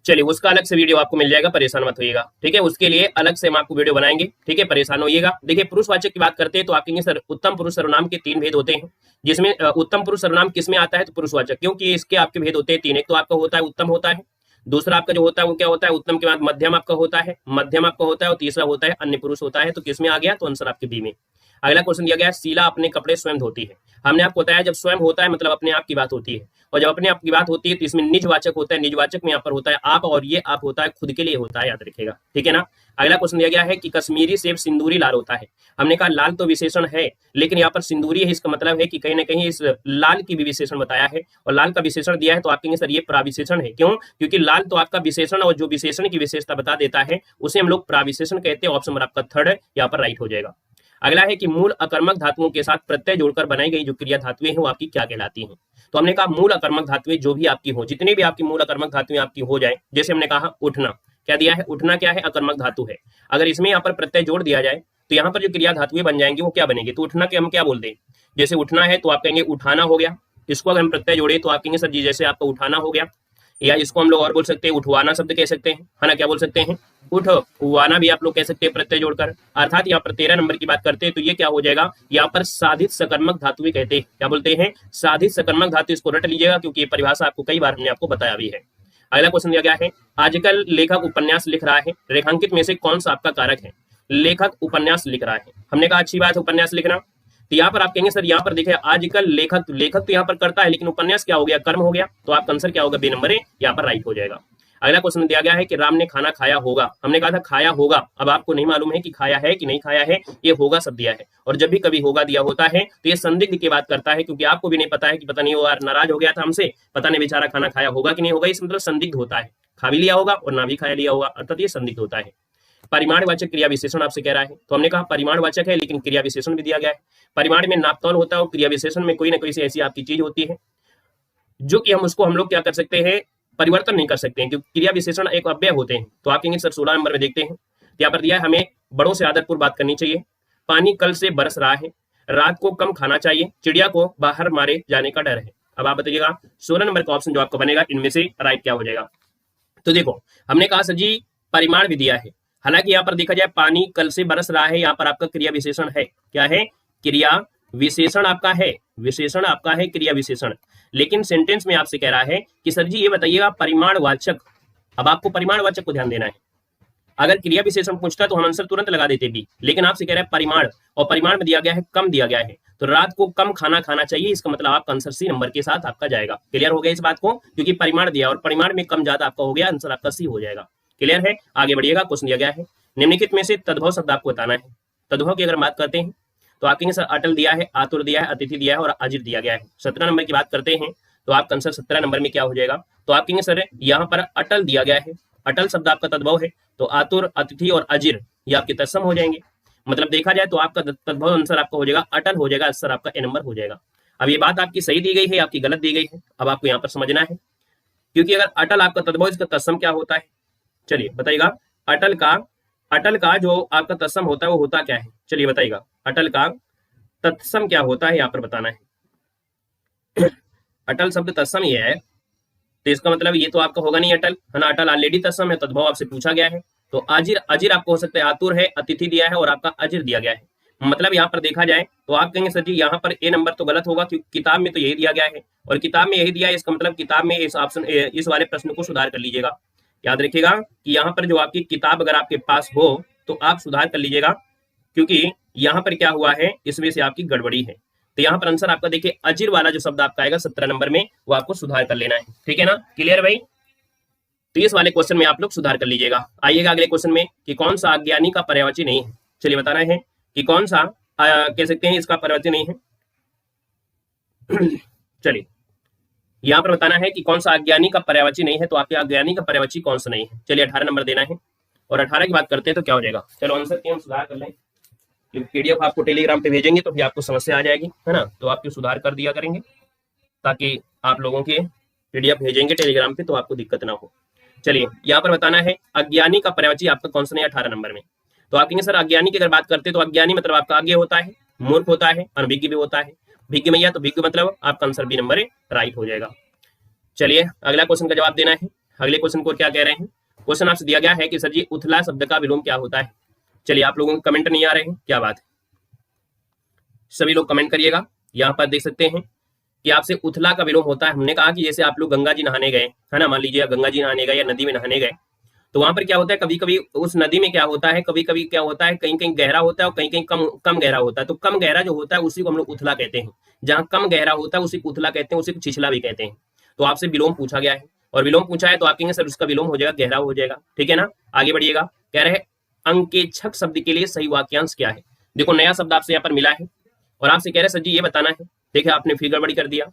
चलिए उसका अलग से वीडियो आपको मिल जाएगा, परेशान मत होइएगा, ठीक है। उसके लिए अलग से हम आपको वीडियो बनाएंगे, ठीक है, परेशान होइएगा। देखिए पुरुषवाचक की बात करते हैं तो आप कहेंगे सर उत्तम पुरुष सर्वनाम के 3 भेद होते हैं, जिसमें उत्तम पुरुष सर्वनाम किसमें आता है, तो पुरुषवाचक, क्योंकि इसके आपके भेद होते हैं 3। एक तो आपका होता है उत्तम होता है, दूसरा आपका जो होता है वो क्या होता है, उत्तम के बाद मध्यम आपका होता है, मध्यम आपका होता है, और तीसरा होता है अन्य पुरुष होता है। तो किसमें आ गया, तो आंसर आपके बी में। अगला क्वेश्चन दिया गया है शीला अपने कपड़े स्वयं धोती है। हमने आपको बताया जब स्वयं होता है मतलब अपने आप की बात होती है, और जब अपने आप की बात होती है तो इसमें निजवाचक होता है। निजवाचक में यहाँ पर होता है आप, और ये आप होता है खुद के लिए होता है, याद रखिएगा, ठीक है ना। अगला क्वेश्चन दिया गया है कि कश्मीरी सेब सिंदूरी लाल होता है। हमने कहा लाल तो विशेषण है, लेकिन यहाँ पर सिंदूरी है, इसका मतलब है कि कहीं ना कहीं इस लाल की भी विशेषण बताया है, और लाल का विशेषण दिया है तो आप कहेंगे सर ये प्राविशेषण है। क्यों, क्योंकि लाल तो आपका विशेषण, और जो विशेषण की विशेषता बता देता है उसे हम लोग प्राविशेषण कहते हैं। ऑप्शन नंबर आपका थर्ड यहाँ पर राइट हो जाएगा। अगला है कि मूल अकर्मक धातुओं के साथ प्रत्यय जोड़कर बनाई गई जो क्रिया धातुएं हैं वो आपकी क्या कहलाती हैं। तो हमने कहा मूल अकर्मक धातुएं जो भी आपकी हो, जितनी भी आपकी मूल अकर्मक धातुएं आपकी हो जाए, जैसे हमने कहा उठना, क्या दिया है, उठना क्या है, अकर्मक धातु है। अगर इसमें यहाँ पर प्रत्यय जोड़ दिया जाए तो यहाँ पर जो क्रिया धातुएं बन जाएंगी वो क्या बनेगी, तो उठना के हम क्या बोलते हैं, जैसे उठना है तो आप कहेंगे उठाना हो गया। इसको अगर हम प्रत्यय जोड़े तो आप कहेंगे सर जी जैसे आपका उठाना हो गया, या इसको हम लोग और बोल सकते हैं उठवाना शब्द कह सकते हैं, है ना, क्या बोल सकते हैं, उठवाना भी आप लोग कह सकते हैं प्रत्यय जोड़कर। अर्थात यहाँ पर 13 नंबर की बात करते हैं तो ये क्या हो जाएगा, यहाँ पर साधित सकर्मक धातु कहते हैं, क्या बोलते हैं, साधित सकर्मक धातु। इसको रट लीजिएगा क्योंकि ये परिभाषा आपको कई बार हमने आपको बताया भी है। अगला क्वेश्चन दिया गया है आजकल लेखक उपन्यास लिख रहा है, रेखांकित में से कौन सा आपका कारक है। लेखक उपन्यास लिख रहा है, हमने कहा अच्छी बात है उपन्यास लिखना। तो यहाँ पर आप कहेंगे सर यहाँ पर देखिए आजकल लेखक, लेखक तो यहाँ पर करता है, लेकिन उपन्यास क्या हो गया, कर्म हो गया। तो आपका आंसर क्या होगा, बी नंबर है, यहाँ पर राइट हो जाएगा। अगला क्वेश्चन दिया गया है कि राम ने खाना खाया होगा। हमने कहा था खाया होगा, अब आपको नहीं मालूम है कि खाया है कि नहीं खाया है, ये होगा सब दिया है। और जब भी कभी होगा दिया होता है तो ये संदिग्ध की बात करता है, क्योंकि आपको भी नहीं पता है कि पता नहीं वो नाराज हो गया था हमसे, पता नहीं बेचारा खाना खाया होगा कि नहीं होगा, इस मतलब संदिग्ध होता है, खा भी लिया होगा और ना भी खाया लिया होगा, अर्थात ये संदिग्ध होता है। परिमाणवाचक क्रिया विशेषण आपसे कह रहा है, तो हमने कहा परिमाणवाचक है लेकिन क्रिया विशेषण भी दिया गया है। परिमाण में नापतौल होता है और क्रिया विशेषण में कोई ना कोई ऐसी आपकी चीज होती है जो कि हम लोग क्या कर सकते हैं, परिवर्तन नहीं कर सकते हैं, क्योंकि क्रिया विशेषण एक अव्यय होते हैं। तो आप कहेंगे सर 16 नंबर में देखते हैं, यहाँ पर दिया है हमें बड़ों से आदरपूर्व बात करनी चाहिए, पानी कल से बरस रहा है, रात को कम खाना चाहिए, चिड़िया को बाहर मारे जाने का डर है। अब आप बताइएगा 16 नंबर का ऑप्शन जो आपका बनेगा इनमें से राइट क्या हो जाएगा। तो देखो हमने कहा सर जी परिमाण भी दिया है, हालांकि यहाँ पर देखा जाए पानी कल से बरस रहा है, यहाँ पर आपका क्रिया विशेषण है, क्या है, क्रिया विशेषण आपका है, विशेषण आपका है क्रिया विशेषण। लेकिन सेंटेंस में आपसे कह रहा है कि सर जी ये बताइएगा परिमाणवाचक, अब आपको परिमाणवाचक को ध्यान देना है। अगर क्रिया विशेषण पूछता तो हम आंसर तुरंत लगा देते भी, लेकिन आपसे कह रहा है परिमाण, और परिमाण में दिया गया है कम दिया गया है, तो रात को कम खाना खाना चाहिए, इसका मतलब आपका आंसर सी नंबर के साथ आपका जाएगा। क्लियर हो गया इस बात को, क्योंकि परिमाण दिया और परिमाण में कम ज्यादा आपका हो गया, आंसर आपका सी हो जाएगा। क्लियर है, आगे बढ़िएगा। क्वेश्चन दिया गया है निम्नलिखित में से तद्भव शब्द आपको बताना है। तद्भव की अगर बात करते हैं तो आप कहेंगे सर अटल दिया है, आतुर दिया है, अतिथि दिया है और अजित दिया गया है। 17 नंबर की बात करते हैं तो आपका आंसर 17 नंबर में क्या हो जाएगा, तो आप कहेंगे सर यहाँ पर अटल दिया गया है, अटल शब्द आपका तद्भव है, तो आतुर, अतिथि और अजिर ये आपके तत्सम हो जाएंगे। मतलब देखा जाए तो आपका तद्भव आंसर आपका हो जाएगा अटल हो जाएगा, आंसर आपका ए नंबर हो जाएगा। अब ये बात आपकी सही दी गई है, आपकी गलत दी गई है, अब आपको यहाँ पर समझना है, क्योंकि अगर अटल आपका तद्भव, इसका तत्सम क्या होता है, चलिए बताइएगा। अटल का जो आपका तत्सम होता है वो होता क्या है, चलिए बताइएगा। अटल का तत्सम क्या होता है यहाँ पर बताना है। अटल शब्द तत्सम ही है, तो इसका मतलब ये तो आपका होगा नहीं अटल, है ना, अटल ऑलरेडी तत्सम है, तद्भव आपसे पूछा गया है। तो अजिर, अजिर आपको हो सकता है आतुर है, अतिथि दिया है और आपका अजिर दिया गया है। मतलब यहाँ पर देखा जाए तो आप कहेंगे सर जी यहाँ पर ए नंबर तो गलत होगा, क्योंकि किताब में तो यही दिया गया है और किताब में यही दिया है, इसका मतलब किताब में इस ऑप्शन, इस वाले प्रश्न को सुधार कर लीजिएगा। याद रखिएगा कि यहाँ पर जो आपकी किताब अगर आपके पास हो तो आप सुधार कर लीजिएगा, क्योंकि यहाँ पर क्या हुआ है, इसमें से आपकी गड़बड़ी है। तो यहाँ पर आंसर आपका देखिए अजिर वाला जो शब्द आपका आएगा 17 नंबर में, वो आपको सुधार कर लेना है, ठीक है ना, क्लियर भाई। तो इस वाले क्वेश्चन में आप लोग सुधार कर लीजिएगा। आइएगा अगले क्वेश्चन में कि कौन सा अज्ञानी का पर्यायवाची नहीं है, चलिए बताना है कि कौन सा कह सकते हैं इसका पर्यायवाची नहीं है। चलिए यहाँ पर बताना है कि कौन सा अज्ञानी का पर्यायवाची नहीं है, तो आपके अज्ञानी का पर्यायवाची कौन सा नहीं है। चलिए 18 नंबर देना है, और 18 की बात करते हैं तो क्या हो जाएगा। चलो आंसर की हम सुधार कर लें, पीडीएफ आपको टेलीग्राम पे भेजेंगे तो फिर आपको समस्या आ जाएगी, है ना, तो आपकी सुधार कर दिया करेंगे, ताकि आप लोगों के पीडीएफ भेजेंगे टेलीग्राम पे तो आपको दिक्कत ना हो। चलिए यहाँ पर बताना है अज्ञानी का पर्यायवाची आपका कौन सा नहीं, 18 नंबर में। तो आप कहेंगे सर अज्ञानी की अगर बात करते हैं तो अज्ञानी मतलब आपका आगे होता है, मूर्ख होता है, अनभिज्ञ भी होता है। भिज्ञ मैया तो भिज्ञ मतलब आपका आंसर बी नंबर राइट हो जाएगा। चलिए अगला क्वेश्चन का जवाब देना है। अगले क्वेश्चन को क्या कह रहे हैं, क्वेश्चन आपसे दिया गया है कि सर जी उथला शब्द का विलोम क्या होता है। चलिए आप लोगों को कमेंट नहीं आ रहे हैं, क्या बात है, सभी लोग कमेंट करिएगा। यहाँ पर देख सकते हैं कि आपसे उथला का विलोम होता है। हमने कहा कि जैसे आप लोग गंगा जी नहाने गए, है ना, मान लीजिए गंगा जी नहाने गए या नदी में नहाने गए, तो वहां पर क्या होता है, कभी कभी उस नदी में क्या होता है, कभी कभी क्या होता है, कहीं कहीं गहरा होता है और कहीं कहीं कम गहरा होता है। तो कम गहरा जो होता है उसी को हम लोग उथला कहते हैं, जहां कम गहरा होता है उसी को उथला कहते हैं, उसी को छिछला भी कहते हैं। तो आपसे विलोम पूछा गया है, और विलोम पूछा है तो आप कहेंगे सर उसका विलोम हो जाएगा गहरा हो जाएगा, ठीक है ना। आगे बढ़िएगा, कह रहे हैं अंकेक्षक शब्द के लिए सही वाक्यांश क्या है। देखो नया शब्द आपसे यहाँ पर मिला है और आपसे कह रहे हैं सर जी ये बताना है। देखिए आपने फिर गड़बड़ी कर दिया,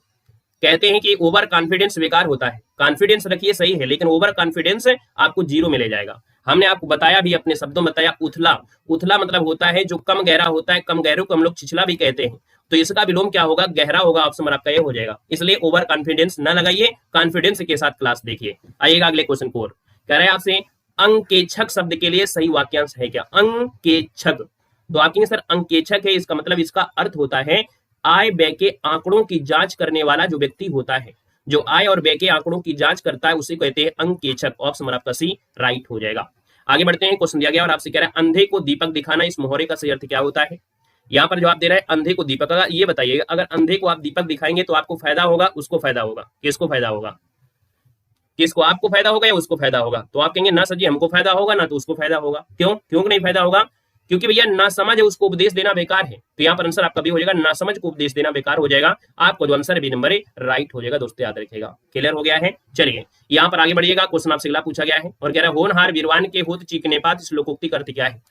कहते हैं कि ओवर कॉन्फिडेंस बेकार होता है। कॉन्फिडेंस रखिए सही है, लेकिन ओवर कॉन्फिडेंस आपको जीरो में ले जाएगा। हमने आपको बताया भी, अपने शब्दों में बताया, उथला, उथला मतलब होता है जो कम गहरा होता है, कम गहरे को हम लोग छिछला भी कहते हैं। तो इसका विलोम क्या होगा, गहरा होगा, ऑप्शन आपका ये हो जाएगा। इसलिए ओवर कॉन्फिडेंस ना लगाइए, कॉन्फिडेंस के साथ क्लास देखिए। आइएगा अगले क्वेश्चन को, कह रहे हैं आपसे अंकेक्षक शब्द के लिए सही वाक्यांश है क्या। अंकेक्षक, तो आप कहेंगे सर अंकेक्षक है, इसका मतलब इसका अर्थ होता है आय व्यय के आंकड़ों की जांच करने वाला जो व्यक्ति होता है, जो आय और व्यय के आंकड़ों की जांच करता है उसे कहते हैं अंकेक्षक। ऑप्शन आपका सी राइट हो जाएगा। आगे बढ़ते हैं, क्वेश्चन दिया गया और आपसे कह रहा है अंधे को दीपक दिखाना, इस मोहरे का सही अर्थ क्या होता है। यहाँ पर जवाब दे रहा है अंधे को दीपक। अगर ये बताइएगा, अगर अंधे को आप दीपक दिखाएंगे तो आपको फायदा होगा, उसको फायदा होगा, किसको फायदा होगा, किसको, आपको फायदा होगा या उसको फायदा होगा। तो आप कहेंगे ना सर जी हमको फायदा होगा, ना तो उसको फायदा होगा। क्यों, क्यों नहीं फायदा होगा, क्योंकि भैया ना समझ है उसको उपदेश देना बेकार है। तो यहाँ पर आंसर आपका भी हो जाएगा, ना समझ को उपदेश देना बेकार हो जाएगा। आपको जो आंसर बी नंबर राइट हो जाएगा। दोस्तों याद रखिएगा, क्लियर हो गया है। चलिए यहाँ पर आगे बढ़िएगा, क्वेश्चन आपसे अगला पूछा गया है और कह रहा है होनहार वीरवान के होत चीकने पात, इस लोकोक्ति का अर्थ क्या है।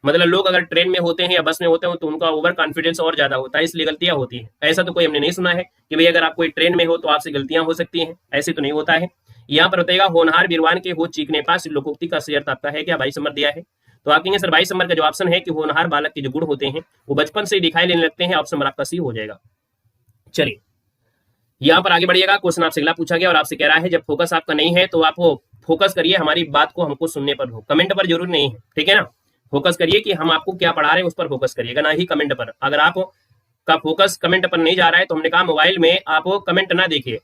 मतलब लोग अगर ट्रेन में होते हैं या बस में होते हैं तो उनका ओवर कॉन्फिडेंस और ज्यादा होता है, इसलिए गलतियां होती है। ऐसा तो कोई हमने नहीं सुना है कि भाई अगर आप कोई ट्रेन में हो तो आपसे गलतियां हो सकती हैं, ऐसे तो नहीं होता है। यहाँ पर बताएगा होनहार वीरवान के होत चीकने पास, लोकोक्ति का सही अर्थ आपका है क्या, 22 नंबर दिया है। तो आप कहेंगे सर 22 नंबर का जो ऑप्शन है कि होनहार बालक के जो गुण होते हैं वो बचपन से दिखाई देने लगते हैं। ऑप्शन नंबर आपका सी हो जाएगा। चलिए यहाँ पर आगे बढ़िएगा, क्वेश्चन आपसे अगला पूछा गया और आपसे कह रहा है जब फोकस आपका नहीं है तो आप फोकस करिए हमारी बात को, हमको सुनने पर हो, कमेंट पर जरूर नहीं है, ठीक है ना। फोकस करिए कि हम आपको क्या पढ़ा रहे हैं उस पर फोकस करिएगा, ना ही कमेंट पर। अगर आप का फोकस कमेंट पर नहीं जा रहा है तो हमने कहा मोबाइल में आप कमेंट ना देखिए,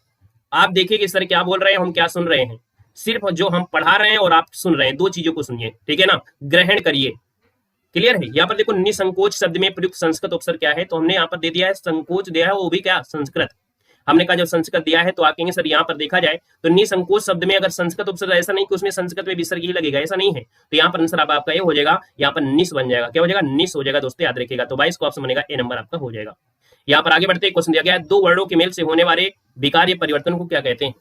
आप देखिए कि सर क्या बोल रहे हैं, हम क्या सुन रहे हैं। सिर्फ जो हम पढ़ा रहे हैं और आप सुन रहे हैं, दो चीजों को सुनिए, ठीक है ना, ग्रहण करिए। क्लियर है। यहाँ पर देखो निसंकोच शब्द में प्रयुक्त संस्कृत उपसर्ग क्या है, तो हमने यहाँ पर दे दिया है संकोच दिया है, वो भी क्या संस्कृत। हमने कहा जब संस्कृत दिया है तो आप कहेंगे सर यहाँ पर देखा जाए तो निसंकोच शब्द में अगर संस्कृत उपसर्ग, ऐसा नहीं कि उसमें संस्कृत में विसर्ग ही लगेगा, ऐसा नहीं है। तो यहाँ पर आंसर आपका ये हो जाएगा, यहाँ पर निस बन जाएगा। क्या हो जाएगा, निस हो जाएगा। दोस्तों याद रखिएगा। तो 22 का ऑप्शन बनेगा ए नंबर आपका हो जाएगा। यहाँ पर आगे बढ़ते क्वेश्चन दिया गया है दो वर्णों के मेल से होने वाले विकार या परिवर्तन को क्या कहते हैं।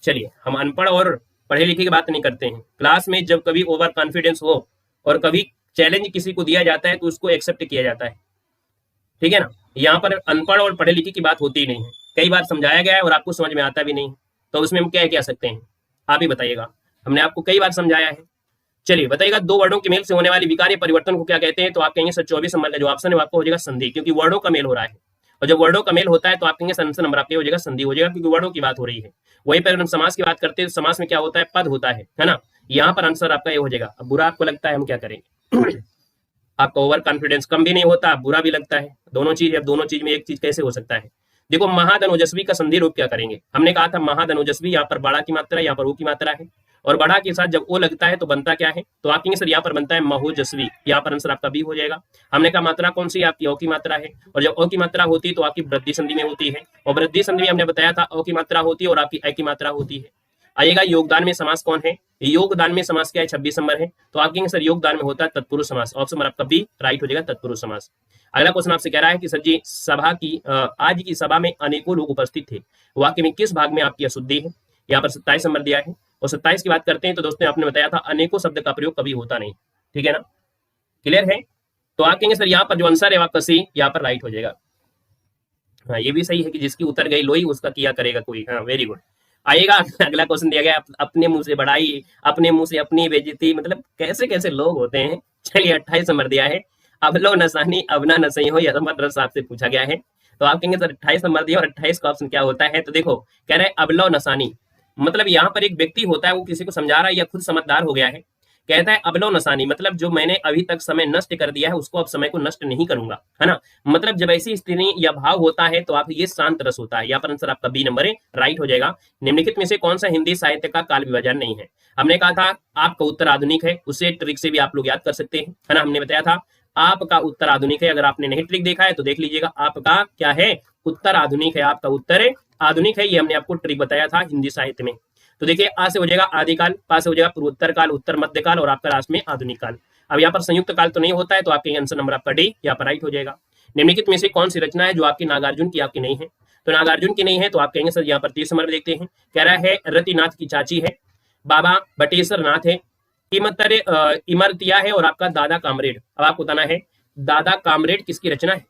चलिए हम अनपढ़ और पढ़े लिखे की बात नहीं करते हैं। क्लास में जब कभी ओवर कॉन्फिडेंस हो और कभी चैलेंज किसी को दिया जाता है तो उसको एक्सेप्ट किया जाता है, ठीक है ना। यहाँ पर अनपढ़ और पढ़े लिखे की बात होती ही नहीं है। कई बार समझाया गया है और आपको समझ में आता भी नहीं, तो उसमें हम क्या कह सकते हैं, आप ही बताइएगा। हमने आपको कई बार समझाया है। चलिए बताइएगा, दो वर्डों के मेल से होने वाली विकार्य परिवर्तन को क्या कहते हैं? तो आप कहेंगे सर 24 नंबर का जो ऑप्शन है आपका हो जाएगा संधि, क्योंकि वर्डों का मेल हो रहा है। और जब वर्डों का मेल होता है तो आप कहेंगे आंसर नंबर आपके हो जाएगा संधि हो जाएगा, क्योंकि वर्डों की बात हो रही है। वहीं पर हम समास की बात करते हैं तो समास में क्या होता है? पद होता है ना। यहाँ पर आंसर आपका ये हो जाएगा। अब बुरा आपको लगता है, हम क्या करेंगे? आपका ओवर कॉन्फिडेंस कम भी नहीं होता, बुरा भी लगता है, दोनों चीज। अब दोनों चीज में एक चीज कैसे हो सकता है? देखो, महाधनुजस्वी का संधि रूप क्या करेंगे? हमने कहा था महाधनुजस्वी, यहाँ पर बड़ा की मात्रा, यहाँ पर ओ की मात्रा है, और बड़ा के साथ जब ओ लगता है तो बनता क्या है? तो आप कहेंगे सर यहाँ पर बनता है महोजस्वी। यहाँ पर आंसर आपका बी हो जाएगा। हमने कहा मात्रा कौन सी? आपकी ओ की मात्रा है, और जब ओ की मात्रा होती है तो आपकी वृद्धि संधि में होती है, और वृद्धि संधि में हमने बताया था ओ की मात्रा होती है और आपकी ए की मात्रा होती है। आइएगा, योगदान में समास कौन है? योगदान में समास क्या है? 26 नंबर है। तो आप कहेंगे सर योगदान में होता है तत्पुरुष समास। ऑप्शन नंबर आपका बी राइट हो जाएगा, तत्पुरुष समास। अगला क्वेश्चन आपसे कह रहा है कि सर जी सभा की आज की सभा में अनेकों लोग उपस्थित थे, वाक्य में किस भाग में आपकी अशुद्धि है? यहाँ पर 27 नंबर दिया है। और 27 की बात करते हैं तो दोस्तों आपने बताया था अनेकों शब्द का प्रयोग कभी होता नहीं, ठीक है ना, क्लियर है? तो आप कहेंगे सर यहाँ पर जो आंसर है आपका सी यहाँ पर राइट हो जाएगा। हाँ, ये भी सही है कि जिसकी उतर गई लोई उसका किया करेगा कोई। हाँ, वेरी गुड। आइएगा, अगला क्वेश्चन दिया गया अपने मुंह से बढ़ाई, अपने मुंह से अपनी बेइज्जती, मतलब कैसे कैसे लोग होते हैं। चलिए 28 नंबर दिया है, अब लो नसानी अब ना नसई हो, यह मतलब साहब से पूछा गया है। तो आप कहेंगे सर 28 नंबर दिया और 28 का ऑप्शन क्या होता है? तो देखो, कह रहे हैं अब लो नसानी, मतलब यहाँ पर एक व्यक्ति होता है, वो किसी को समझा रहा है या खुद समझदार हो गया है। कहता है अबलो नसानी, मतलब जो मैंने अभी तक समय नष्ट कर दिया है उसको अब समय को नष्ट नहीं करूंगा, है ना। मतलब जब ऐसी स्थिति या भाव होता है तो आप ये शांत रस होता है। यहाँ पर आंसर आपका बी नंबर है, राइट हो जाएगा। निम्नलिखित में से कौन सा हिंदी साहित्य का काल विभाजन नहीं है? हमने कहा था आपका उत्तर आधुनिक है, उसे ट्रिक से भी आप लोग याद कर सकते हैं, है ना। हमने बताया था आपका उत्तर आधुनिक है, अगर आपने नहीं ट्रिक देखा है तो देख लीजिएगा। आपका क्या है? उत्तर आधुनिक है, आपका उत्तर आधुनिक है, ये हमने आपको ट्रिक बताया था हिंदी साहित्य में। तो देखिए, आ से हो जाएगा आदिकाल, पा से हो जाएगा पूर्वोत्तर काल, उत्तर मध्यकाल, और आपका लास्ट में आधुनिक काल। अब यहाँ पर संयुक्त काल तो नहीं होता है, तो आपके आंसर नंबर आपका डी यहाँ पर राइट हो जाएगा। निम्नलिखित में से कौन सी रचना है जो आपकी नागार्जुन की आपकी नहीं है? तो नागार्जुन की नहीं है तो आप कहेंगे सर यहाँ पर 30 नंबर देखते हैं, कह रहा है रतिनाथ की चाची है, बाबा बटेश्वर नाथ है, इमरतिया है, और आपका दादा कामरेड। अब आपको बताना है दादा कामरेड किसकी रचना है?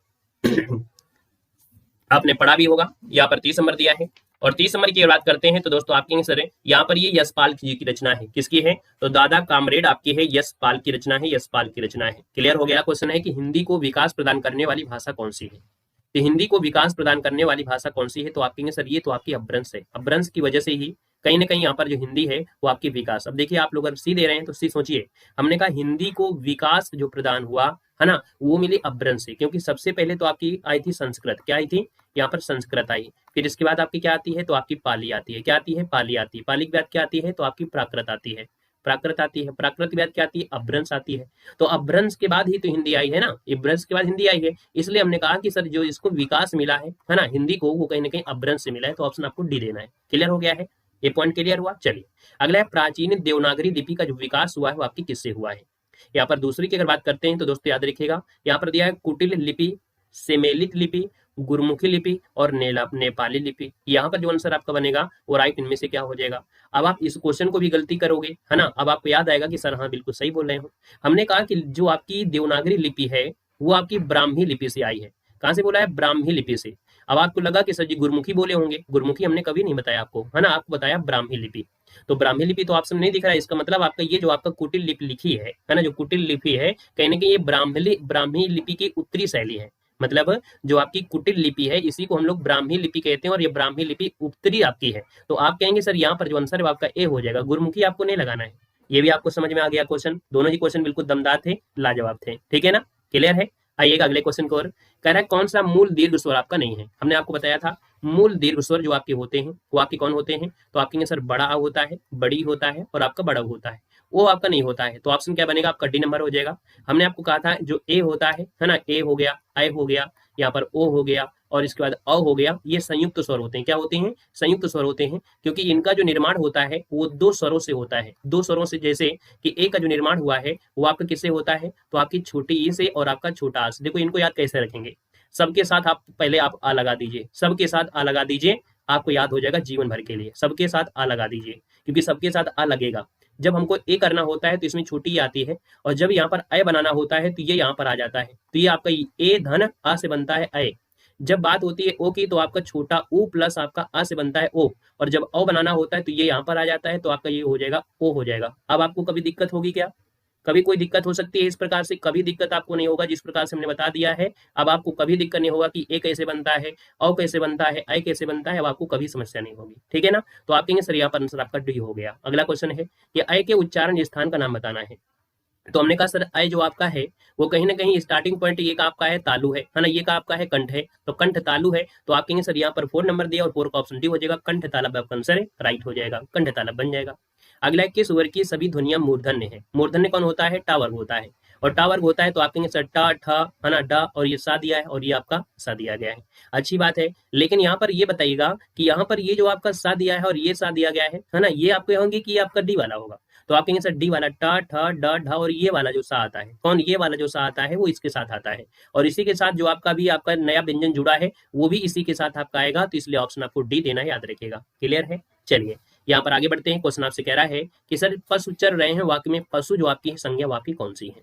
आपने पढ़ा भी होगा, यहाँ पर 30 नंबर दिया है। और 30 नंबर की बात करते हैं तो दोस्तों आपके सर यहाँ पर ये यशपाल जी की रचना है। किसकी है? तो दादा कामरेड आपकी है, यशपाल की रचना है, यशपाल की रचना है। क्लियर हो गया? क्वेश्चन है कि हिंदी को विकास प्रदान करने वाली भाषा कौन सी है? तो हिंदी को विकास प्रदान करने वाली भाषा कौन सी है? तो आप कहेंगे सर ये तो आपकी अपभ्रंश है, अपभ्रंश की वजह से ही कहीं ना कहीं यहाँ पर जो हिंदी है वो आपकी विकास। अब देखिए, आप लोग अगर सी दे रहे हैं तो सी सोचिए, हमने कहा हिंदी को विकास जो प्रदान हुआ है ना, वो मिली अपभ्रंश से, क्योंकि सबसे पहले तो आपकी आई थी संस्कृत। क्या आई थी? यहाँ पर संस्कृत आई, फिर इसके बाद आपकी क्या आती है? तो आपकी पाली आती है। क्या आती है? पाली आती है। पाली के बाद क्या आती है? तो आपकी प्राकृत आती है, प्राकृत आती है। प्राकृत के बाद क्या आती है? अपभ्रंश आती है। तो अपभ्रंश के बाद ही तो हिंदी आई है ना, अपभ्रंश के बाद हिंदी आई है। इसलिए हमने कहा कि सर जो इसको विकास मिला है ना हिंदी को, वो कहीं ना कहीं अपभ्रंश से मिला है। तो ऑप्शन आपको डी देना है। क्लियर हो गया है? ये पॉइंट क्लियर हुआ? चलिए अगला है प्राचीन देवनागरी लिपि का जो विकास हुआ है वो आपकी किससे हुआ है? यहाँ पर दूसरी की अगर बात करते हैं तो दोस्तों याद रखिएगा, यहाँ पर दिया है कुटिल लिपि, सेमेलित लिपि, गुरमुखी लिपि और नेपाली लिपि। यहाँ पर जो आंसर आपका बनेगा वो राइट इनमें से क्या हो जाएगा? अब आप इस क्वेश्चन को भी गलती करोगे, है ना। अब आपको याद आएगा कि सर हाँ बिल्कुल सही बोल रहे हो। हमने कहा कि जो आपकी देवनागरी लिपि है वो आपकी ब्राह्मी लिपि से आई है। कहाँ से बोला है? ब्राह्मी लिपि से। अब आपको लगा कि सर जी गुरमुखी बोले होंगे, गुरमुखी हमने कभी नहीं बताया आपको, है ना। आपको बताया ब्राह्मी लिपि। तो ब्राह्मी लिपि तो ऑप्शन नहीं दिख रहा है, इसका मतलब आपका ये जो आपका कुटिल लिपि लिखी है ना, जो कुटिल लिपि है कहीं ना कहीं ये ब्राह्मी लिपि की उत्तरी शैली है। मतलब जो आपकी कुटिल लिपि है इसी को हम लोग ब्राह्मी लिपि कहते हैं, और ये ब्राह्मी लिपि उत्तरी आपकी है। तो आप कहेंगे सर यहाँ पर जो आंसर है आपका ए हो जाएगा, गुरमुखी आपको नहीं लगाना है। ये भी आपको समझ में आ गया क्वेश्चन? दोनों ही क्वेश्चन बिल्कुल दमदार थे, लाजवाब थे, ठीक है ना, क्लियर है? आइएगा अगले क्वेश्चन को। कह रहा है कौन सा मूल दीर्घ स्वर आपका नहीं है? हमने आपको बताया था मूल दीर्घ स्वर जो आपके होते हैं वो आपके कौन होते हैं? तो आप कहेंगे सर बड़ा आ होता है, बड़ी होता है, और आपका बड़ा होता है। वो आपका नहीं होता है, तो ऑप्शन क्या बनेगा? आपका डी नंबर हो जाएगा। हमने आपको कहा था जो ए होता है ना, ए हो गया, आई हो गया, यहाँ पर ओ हो गया, और इसके बाद अ हो गया, ये संयुक्त स्वर होते हैं। क्या होते हैं? संयुक्त स्वर होते हैं, क्योंकि इनका जो निर्माण होता है वो दो स्वरों से होता है। दो स्वरों से, जैसे कि ए का जो निर्माण हुआ है वो आपका किससे होता है? तो आपकी छोटी ई से और आपका छोटा आ से। देखो इनको याद कैसे रखेंगे? सबके साथ आप पहले आप आ लगा दीजिए, सबके साथ आ लगा दीजिए, आपको याद हो जाएगा जीवन भर के लिए। सबके साथ आ लगा दीजिए, क्योंकि सबके साथ आ लगेगा। जब हमको ए करना होता है तो इसमें छोटी ई आती है, और जब यहाँ पर अय बनाना होता है तो ये यहाँ पर आ जाता है। तो ये आपका ए धन आ से बनता है अय, जब बात होती है ओ की तो आपका छोटा ऊ प्लस आपका अ से बनता है ओ, और जब अ बनाना होता है तो ये यहाँ पर आ जाता है, तो आपका ये हो जाएगा ओ हो जाएगा। अब आपको कभी दिक्कत होगी क्या? कभी कोई दिक्कत हो सकती है इस प्रकार से? कभी दिक्कत आपको नहीं होगा, जिस प्रकार से हमने बता दिया है। अब आपको कभी दिक्कत नहीं होगा कि ए कैसे बनता है, औ कैसे बनता है, ऐ कैसे बनता है, अब आपको कभी समस्या नहीं होगी, ठीक है ना। तो आप कहेंगे सर यहाँ पर आंसर आपका डी हो गया। अगला क्वेश्चन है कि ऐ के उच्चारण स्थान का नाम बताना है। तो हमने कहा सर ऐ जो आपका है वो कहीं ना कहीं स्टार्टिंग पॉइंट ये का आपका है तालु है ना, ये का आपका है कंठ है, तो कंठ तालु है, तो आप कहेंगे सर यहाँ पर 4 नंबर दिया और 4 का ऑप्शन डी हो जाएगा, कंठ तालब आपका आंसर है, राइट हो जाएगा, कंठ तालब बन जाएगा। अगला है किस वर्ग की सभी ध्वनियां मूर्धन्य है। मूर्धन्य कौन होता है? टा वर्ग होता है, और टा वर्ग होता है तो आप कहेंगे सर टा ठा है ना, डा और ये सा दिया है और ये आपका सा दिया गया है, अच्छी बात है। लेकिन यहाँ पर ये बताइएगा कि यहाँ पर ये जो आपका सा दिया है और ये सा दिया गया है ना, ये आपके होंगे कि ये आपका डी वाला होगा, तो आप कहेंगे सर डी वाला टा ठा डा ढा, और ये वाला जो सा आता है कौन, ये वाला जो सा आता है वो इसके साथ आता है, और इसी के साथ जो आपका भी आपका नया व्यंजन जुड़ा है वो भी इसी के साथ आपका आएगा, तो इसलिए ऑप्शन आपको डी देना है, याद रखिएगा। क्लियर है? चलिए यहाँ पर आगे बढ़ते हैं। क्वेश्चन आपसे कह रहा है कि सर पशु चर रहे हैं वाक्य में, पशु जो आपकी संज्ञा वापी कौन सी है।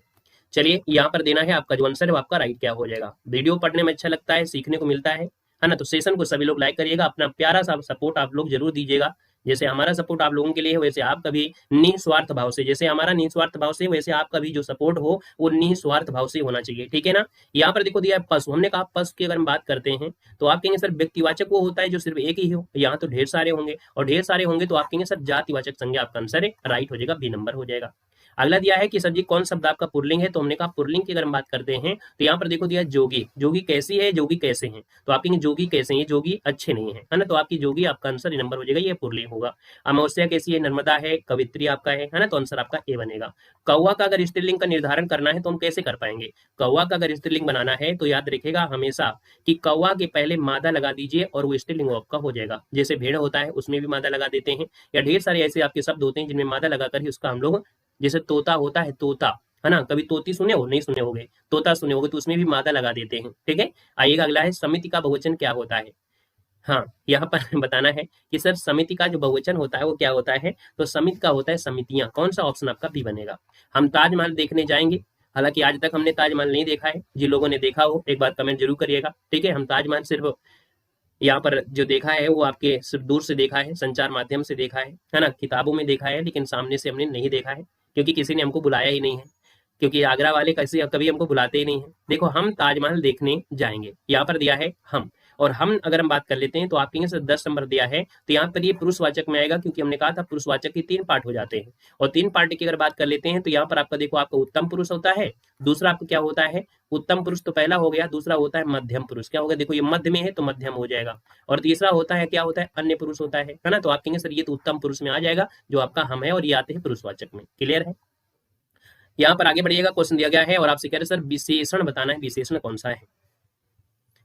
चलिए यहाँ पर देना है आपका जो आंसर है आपका राइट क्या हो जाएगा। वीडियो पढ़ने में अच्छा लगता है, सीखने को मिलता है ना, तो सेशन को सभी लोग लाइक करिएगा, अपना प्यारा सा सपोर्ट आप लोग जरूर दीजिएगा। जैसे हमारा सपोर्ट आप लोगों के लिए है वैसे आपका भी निस्वार्थ भाव से, जैसे हमारा निस्वार्थ भाव से वैसे आपका भी जो सपोर्ट हो वो निस्वार्थ भाव से होना चाहिए, ठीक है ना। यहाँ पर देखो दिया है पशु, हमने कहा पशु की अगर हम बात करते हैं तो आप कहेंगे सर व्यक्तिवाचक वो होता है जो सिर्फ एक ही हो, यहाँ तो ढेर सारे होंगे, और ढेर सारे होंगे तो आप कहेंगे सर जातिवाचक संज्ञा आपका आंसर है, राइट हो जाएगा, बी नंबर हो जाएगा। अगला दिया है कि सर जी कौन शब्द आपका पुल्लिंग है, तो हमने कहा पुल्लिंग की अगर हम बात करते हैं तो यहाँ पर देखो दिया जोगी, जोगी कैसी है, जोगी कैसे हैं, तो आप कहेंगे जोगी कैसे हैं, जोगी अच्छे नहीं है ना, तो आपकी जोगी आपका आंसर ए नंबर हो जाएगा, ये पुल्लिंग होगा। अमावस्या कैसी है, नर्मदा है, कवित्री आपका है ना, तो आंसर आपका ए बनेगा। कौवा का अगर स्त्रीलिंग का निर्धारण करना है तो हम कैसे कर पाएंगे? कौवा का अगर स्त्रीलिंग बनाना है तो याद रखिएगा हमेशा कि कौवा के पहले मादा लगा दीजिए और वो स्त्रीलिंग आपका हो जाएगा। जैसे भेड़ होता है उसमें भी मादा लगा देते हैं, या ढेर सारे ऐसे आपके शब्द होते हैं जिनमें मादा लगाकर ही उसका हम लोग, जैसे तोता होता है, तोता है ना, कभी तोती सुने हो? नहीं सुने होगे, तोता सुने होगे, तो उसमें भी मादा लगा देते हैं, ठीक है। आइएगा अगला है समिति का बहुवचन क्या होता है। हाँ यहाँ पर बताना है कि सर समिति का जो बहुवचन होता है वो क्या होता है, तो समिति का होता है समितियां। कौन सा ऑप्शन आपका बी बनेगा। हम ताजमहल देखने जाएंगे, हालांकि आज तक हमने ताजमहल नहीं देखा है, जिन लोगों ने देखा हो एक बार कमेंट जरूर करिएगा, ठीक है। हम ताजमहल सिर्फ यहाँ पर जो देखा है वो आपके सिर्फ दूर से देखा है, संचार माध्यम से देखा है ना, किताबों में देखा है, लेकिन सामने से हमने नहीं देखा है, क्योंकि किसी ने हमको बुलाया ही नहीं है, क्योंकि आगरा वाले कैसे कभी हमको बुलाते ही नहीं है। देखो हम ताजमहल देखने जाएंगे, यहाँ पर दिया है हम, और हम अगर हम बात कर लेते हैं तो आप कहेंगे सर 10 नंबर दिया है, तो यहाँ पर ये पुरुषवाचक में आएगा, क्योंकि हमने कहा था पुरुषवाचक के 3 पार्ट हो जाते हैं, और 3 पार्ट की अगर बात कर लेते हैं तो यहाँ पर आपका देखो आपका उत्तम पुरुष होता है, दूसरा आपको क्या होता है, उत्तम पुरुष तो पहला हो गया, दूसरा होता है मध्यम पुरुष, क्या होगा, देखो ये मध्य में है तो मध्यम हो जाएगा, और तीसरा होता है क्या होता है, अन्य पुरुष होता है ना, तो आप कहेंगे सर ये तो उत्तम पुरुष में आ जाएगा जो आपका हम है, और ये आते हैं पुरुषवाचक में। क्लियर है? यहाँ पर आगे बढ़िएगा, क्वेश्चन दिया गया है और आपसे कह रहे सर विशेषण बताना है, विशेषण कौन सा है।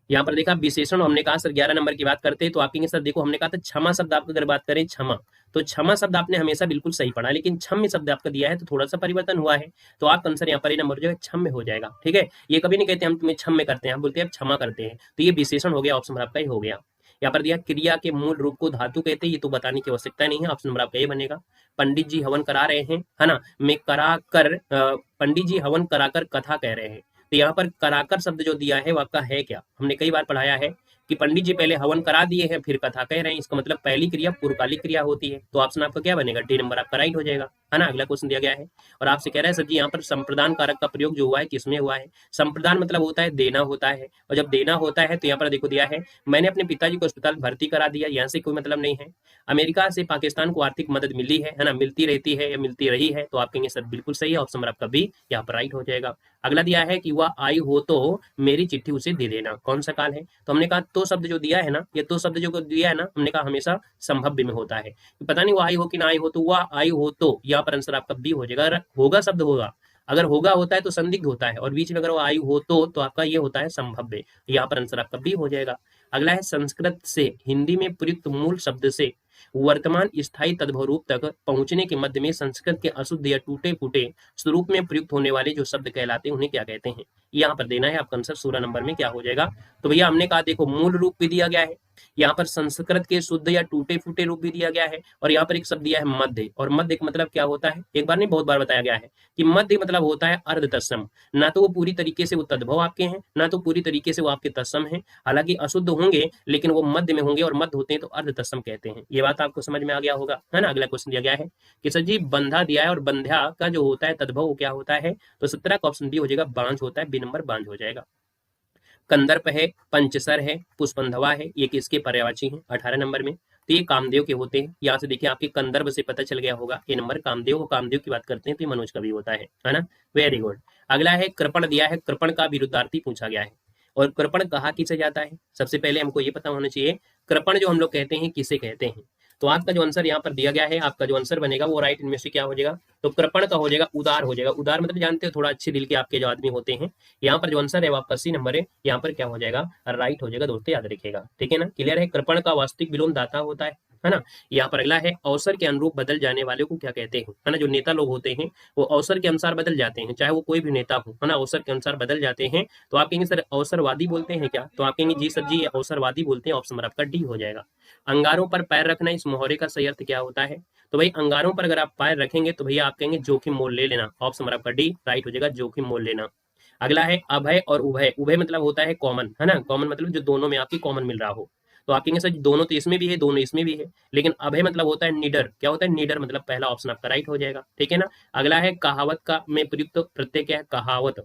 यहाँ पर देखा विशेषण, हमने कहा सर 11 नंबर की बात करते हैं तो आप कहेंगे सर देखो हमने कहा था क्षमा शब्द आपको अगर बात करें, क्षमा, तो क्षमा शब्द आपने हमेशा बिल्कुल सही पढ़ा, लेकिन क्षम शब्द आपका दिया है तो थोड़ा सा परिवर्तन हुआ है, तो आप आंसर यहाँ पर नंबर जो है क्षम में हो जाएगा, ठीक है। ये कभी नहीं कहते हम तुम्हें क्षम में करते हैं, हम बोलते हैं क्षमा करते हैं, तो ये विशेषण हो गया, ऑप्शन आपका ही हो गया। यहाँ पर दिया क्रिया के मूल रूप को धातु कहते हैं, ये तो बताने की आवश्यकता नहीं है, ऑप्शन नंबर आपका ये बनेगा। पंडित जी हवन करा रहे हैं है ना, मैं करा कर, पंडित जी हवन कराकर कथा कह रहे हैं, तो यहाँ पर कराकर शब्द जो दिया है वो आपका है क्या, हमने कई बार पढ़ाया है कि पंडित जी पहले हवन करा दिए हैं फिर कथा कह रहे हैं, इसका मतलब पहली क्रिया पूर्वकालिक क्रिया होती है, तो ऑप्शन आपका क्या बनेगा, डी नंबर आपका राइट हो जाएगा, है ना। अगला क्वेश्चन दिया गया है और आपसे कह रहा है सर जी यहाँ पर संप्रदान कारक का प्रयोग जो हुआ है किसमें हुआ है। संप्रदान मतलब होता है देना होता है, और जब देना होता है तो यहाँ पर देखो दिया है मैंने अपने पिताजी को अस्पताल भर्ती करा दिया, यहाँ से कोई मतलब नहीं है। अमेरिका से पाकिस्तान को आर्थिक मदद मिली है ना, मिलती रहती है या मिलती रही है, तो आप कहेंगे सर बिल्कुल सही है, ऑप्शन आपका बी यहाँ पर राइट हो जाएगा। अगला दिया है कि वह आई हो तो मेरी चिट्ठी उसे दे देना, कौन सा काल है, तो हमने कहा तो शब्द जो दिया है ना, ये तो शब्द जो दिया है ना, हमने कहा हमेशा संभव्य में होता है, पता नहीं वो आई हो कि ना आई हो, तो वह आई हो तो यहाँ पर आंसर आपका बी हो जाएगा। अगर होगा शब्द होगा, अगर होगा होता है तो संदिग्ध होता है, और बीच में अगर वो आई हो तो आपका ये होता है संभव्य, यहाँ पर आंसर आपका बी हो जाएगा। अगला है संस्कृत से हिंदी में प्रयुक्त मूल शब्द से वर्तमान स्थायी तद्भव रूप तक पहुंचने के मध्य में संस्कृत के अशुद्ध या टूटे फूटे स्वरूप में प्रयुक्त होने वाले जो शब्द कहलाते हैं उन्हें क्या कहते हैं। यहाँ पर देना है आपका आंसर 16 नंबर में क्या हो जाएगा। तो भैया हमने कहा देखो मूल रूप भी दिया गया है, यहाँ पर संस्कृत के शुद्ध या टूटे फूटे रूप भी दिया गया है, और यहाँ पर एक शब्द दिया है मध्य, और मध्य का मतलब क्या होता है, एक बार नहीं बहुत बार बताया गया है कि मध्य मतलब होता है अर्ध तत्सम। ना तो वो पूरी तरीके से वो तद्भव आपके हैं, ना तो पूरी तरीके से वो आपके तत्सम हैं, हालांकि अशुद्ध होंगे लेकिन वो मध्य में होंगे, और मध्य होते हैं तो अर्ध तत्सम कहते हैं। ये बात आपको समझ में आ गया होगा, है ना। अगला क्वेश्चन दिया गया है कि सर जी बंधा दिया है और बंध्या का जो होता है तद्भव वो क्या होता है, तो 17 का ऑप्शन बी हो जाएगा बांझ होता है, बी नंबर बांझ हो जाएगा। कंदर्प है, पंचसर है, पुष्पंधवा है, ये किसके पर्यायवाची हैं 18 नंबर में, तो ये कामदेव के होते हैं। यहाँ से देखिए आपके कंदर्प से पता चल गया होगा, ये नंबर कामदेव, वो कामदेव की बात करते हैं तो ये मनोज कवि होता है ना। Very good. अगला है कृपण दिया है, कृपण का विरुद्धार्थी पूछा गया है, और कृपण कहा किसे जाता है, सबसे पहले हमको ये पता होना चाहिए कृपण जो हम लोग कहते हैं किसे कहते हैं। तो आपका जो आंसर यहाँ पर दिया गया है, आपका जो आंसर बनेगा वो राइट इनमें से क्या हो जाएगा, तो कृपण का हो जाएगा उदार हो जाएगा। उदार मतलब जानते हो थोड़ा अच्छे दिल के आपके जो आदमी होते हैं। यहाँ पर जो आंसर है वो आपका 80 नंबर है, यहाँ पर क्या हो जाएगा राइट हो जाएगा दोस्तों, याद रखिएगा, ठीक है ना। क्लियर है, कृपण का वास्तविक विलोम दाता होता है ना। यहाँ पर अगला है अवसर के अनुरूप बदल जाने वाले को क्या कहते हैं, है ना। जो नेता लोग होते हैं वो अवसर के अनुसार बदल जाते हैं, चाहे वो कोई भी नेता हो, है ना, अवसर के अनुसार बदल जाते हैं। तो आप कहेंगे सर अवसरवादी बोलते हैं क्या, तो आप कहेंगे जी सर जी अवसरवादी बोलते हैं, ऑप्शन नंबर आपका डी हो जाएगा। अंगारों पर पैर रखना, इस मुहावरे का सही अर्थ क्या होता है, तो भाई अंगारों पर अगर आप पैर रखेंगे तो भैया आप कहेंगे जोखिम मोल ले लेना, ऑप्शन नंबर आपका डी राइट हो जाएगा, जोखिम मोल लेना। अगला है अभय और उभय, उभय मतलब होता है कॉमन, है ना, कॉमन मतलब जो दोनों में आपकी कॉमन मिल रहा हो। तो आप कहेंगे सर दोनों तो इसमें भी है, दोनों इसमें भी है, लेकिन अभय मतलब होता है निडर, क्या होता है निडर, मतलब पहला ऑप्शन आपका राइट हो जाएगा, ठीक है ना। अगला है कहावत का में प्रयुक्त प्रत्यय क्या है, कहावत,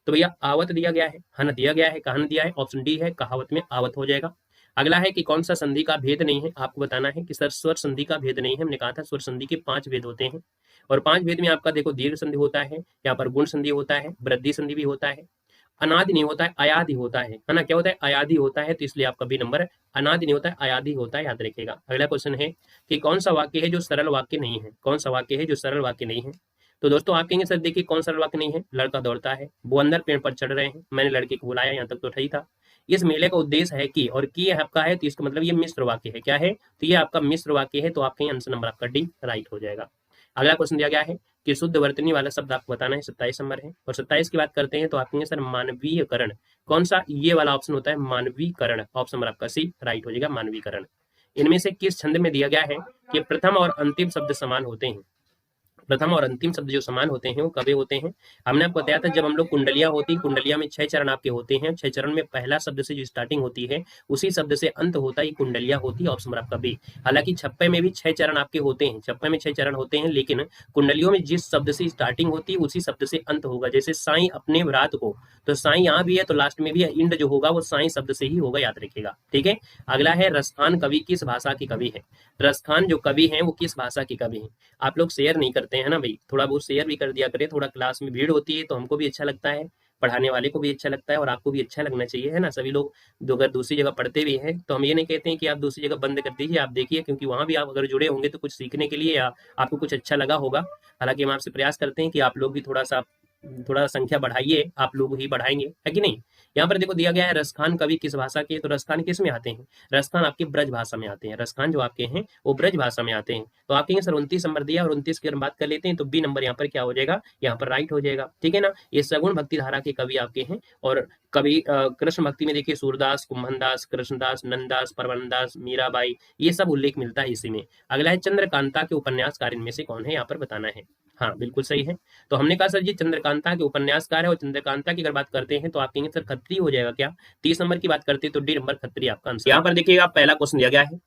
तो भैया आवत दिया गया है ना, दिया गया है, कहा दिया है, ऑप्शन डी है कहावत में आवत हो जाएगा। अगला है कि कौन सा संधि का भेद नहीं है, आपको बताना है कि सर स्वर संधि का भेद नहीं है। हमने कहा था स्वर संधि के 5 भेद होते हैं, और 5 भेद में आपका देखो दीर्घ संधि होता है, यहाँ पर गुण संधि होता है, वृद्धि संधि भी होता है, अनादि नहीं होता है, अयादि होता है ना, क्या होता है अयादि होता है, तो इसलिए आपका बी नंबर अनादि नहीं होता है, अयादि होता है, याद रखिएगा। अगला क्वेश्चन है कि कौन सा वाक्य है जो सरल वाक्य नहीं है, कौन सा वाक्य है जो सरल वाक्य नहीं है, तो दोस्तों आप कहेंगे सर देखिए कौन सरल वाक्य नहीं है, लड़का दौड़ता है, वो अंदर पेड़ पर चढ़ रहे हैं, मैंने लड़के को बुलाया, यहाँ तक तो सही था। इस मेले का उद्देश्य है कि, और की आपका है तो इसका मतलब ये मिश्र वाक्य है, क्या है, तो ये आपका मिश्र वाक्य है, तो आपके आंसर नंबर आपका डी राइट हो जाएगा। अगला क्वेश्चन दिया गया है कि शुद्ध वर्तनी वाला शब्द आपको बताना है, 27 नंबर है, और 27 की बात करते हैं तो आप कहेंगे सर मानवीयकरण, कौन सा, ये वाला ऑप्शन होता है मानवीकरण, ऑप्शन नंबर आपका सी राइट हो जाएगा, मानवीकरण। इनमें से किस छंद में दिया गया है कि प्रथम और अंतिम शब्द समान होते हैं, प्रथम और अंतिम शब्द जो समान होते हैं वो कभी होते हैं, हमने आपको बताया था जब हम लोग कुंडलियां होती, कुंडलिया में 6 चरण आपके होते हैं, 6 चरण में पहला शब्द से जो स्टार्टिंग होती है उसी शब्द से अंत होता है, कुंडलिया होती है, ऑप्शन नंबर आपका बी। हालांकि छप्पे में भी 6 चरण आपके होते हैं, छप्पे में 6 चरण होते हैं, लेकिन कुंडलियों में जिस शब्द से स्टार्टिंग होती है उसी शब्द से अंत होगा, जैसे साई अपने रात को, तो साई यहाँ भी है तो लास्ट में भी इंड जो होगा वो साई शब्द से ही होगा, याद रखिएगा, ठीक है। अगला है रसखान कवि किस भाषा के कवि है, रसखान जो कवि है वो किस भाषा के कवि है। आप लोग शेयर नहीं करते हैं ना भाई, थोड़ा बहुत शेयर भी कर दिया करें, थोड़ा क्लास में भीड़ होती है तो हमको भी अच्छा लगता है, पढ़ाने वाले को भी अच्छा लगता है, और आपको भी अच्छा लगना चाहिए, है ना। सभी लोग जो अगर दूसरी जगह पढ़ते भी हैं तो हम ये नहीं कहते हैं कि आप दूसरी जगह बंद कर दीजिए, आप देखिए, क्योंकि वहाँ भी आप अगर जुड़े होंगे तो कुछ सीखने के लिए या आपको कुछ अच्छा लगा होगा। हालांकि हम आपसे प्रयास करते हैं कि आप लोग भी थोड़ा संख्या बढ़ाइए, आप लोग ही बढ़ाएंगे, है कि नहीं। यहाँ पर देखो दिया गया है रसखान कवि किस भाषा के, तो रसखान किस में आते हैं, रसखान आपके ब्रज भाषा में आते हैं, रसखान जो आपके हैं वो ब्रज भाषा में आते हैं। तो आप कहेंगे सर 29 नंबर दिया, और 29 की अगर बात कर लेते हैं तो बी नंबर यहाँ पर क्या हो जाएगा, यहाँ पर राइट हो जाएगा, ठीक है ना। ये सगुण भक्ति धारा के कवि आपके हैं, और कवि कृष्ण भक्ति में देखिए सूरदास, कुंभनदास, कृष्णदास, नंददास, परवनदास, मीराबाई, ये सब उल्लेख मिलता है इसी में। अगला है चंद्रकांता के उपन्यासकार इनमें से कौन है, यहाँ पर बताना है। हाँ बिल्कुल सही है, तो हमने कहा सर जी चंद्रकांता के उपन्यासकार है, और चंद्रकांता की अगर बात करते हैं तो आप कहेंगे सर खत्री हो जाएगा क्या, 30 नंबर की बात करते हैं तो डी नंबर खत्री आपका आंसर। यहाँ पर देखिएगा पहला क्वेश्चन दिया गया है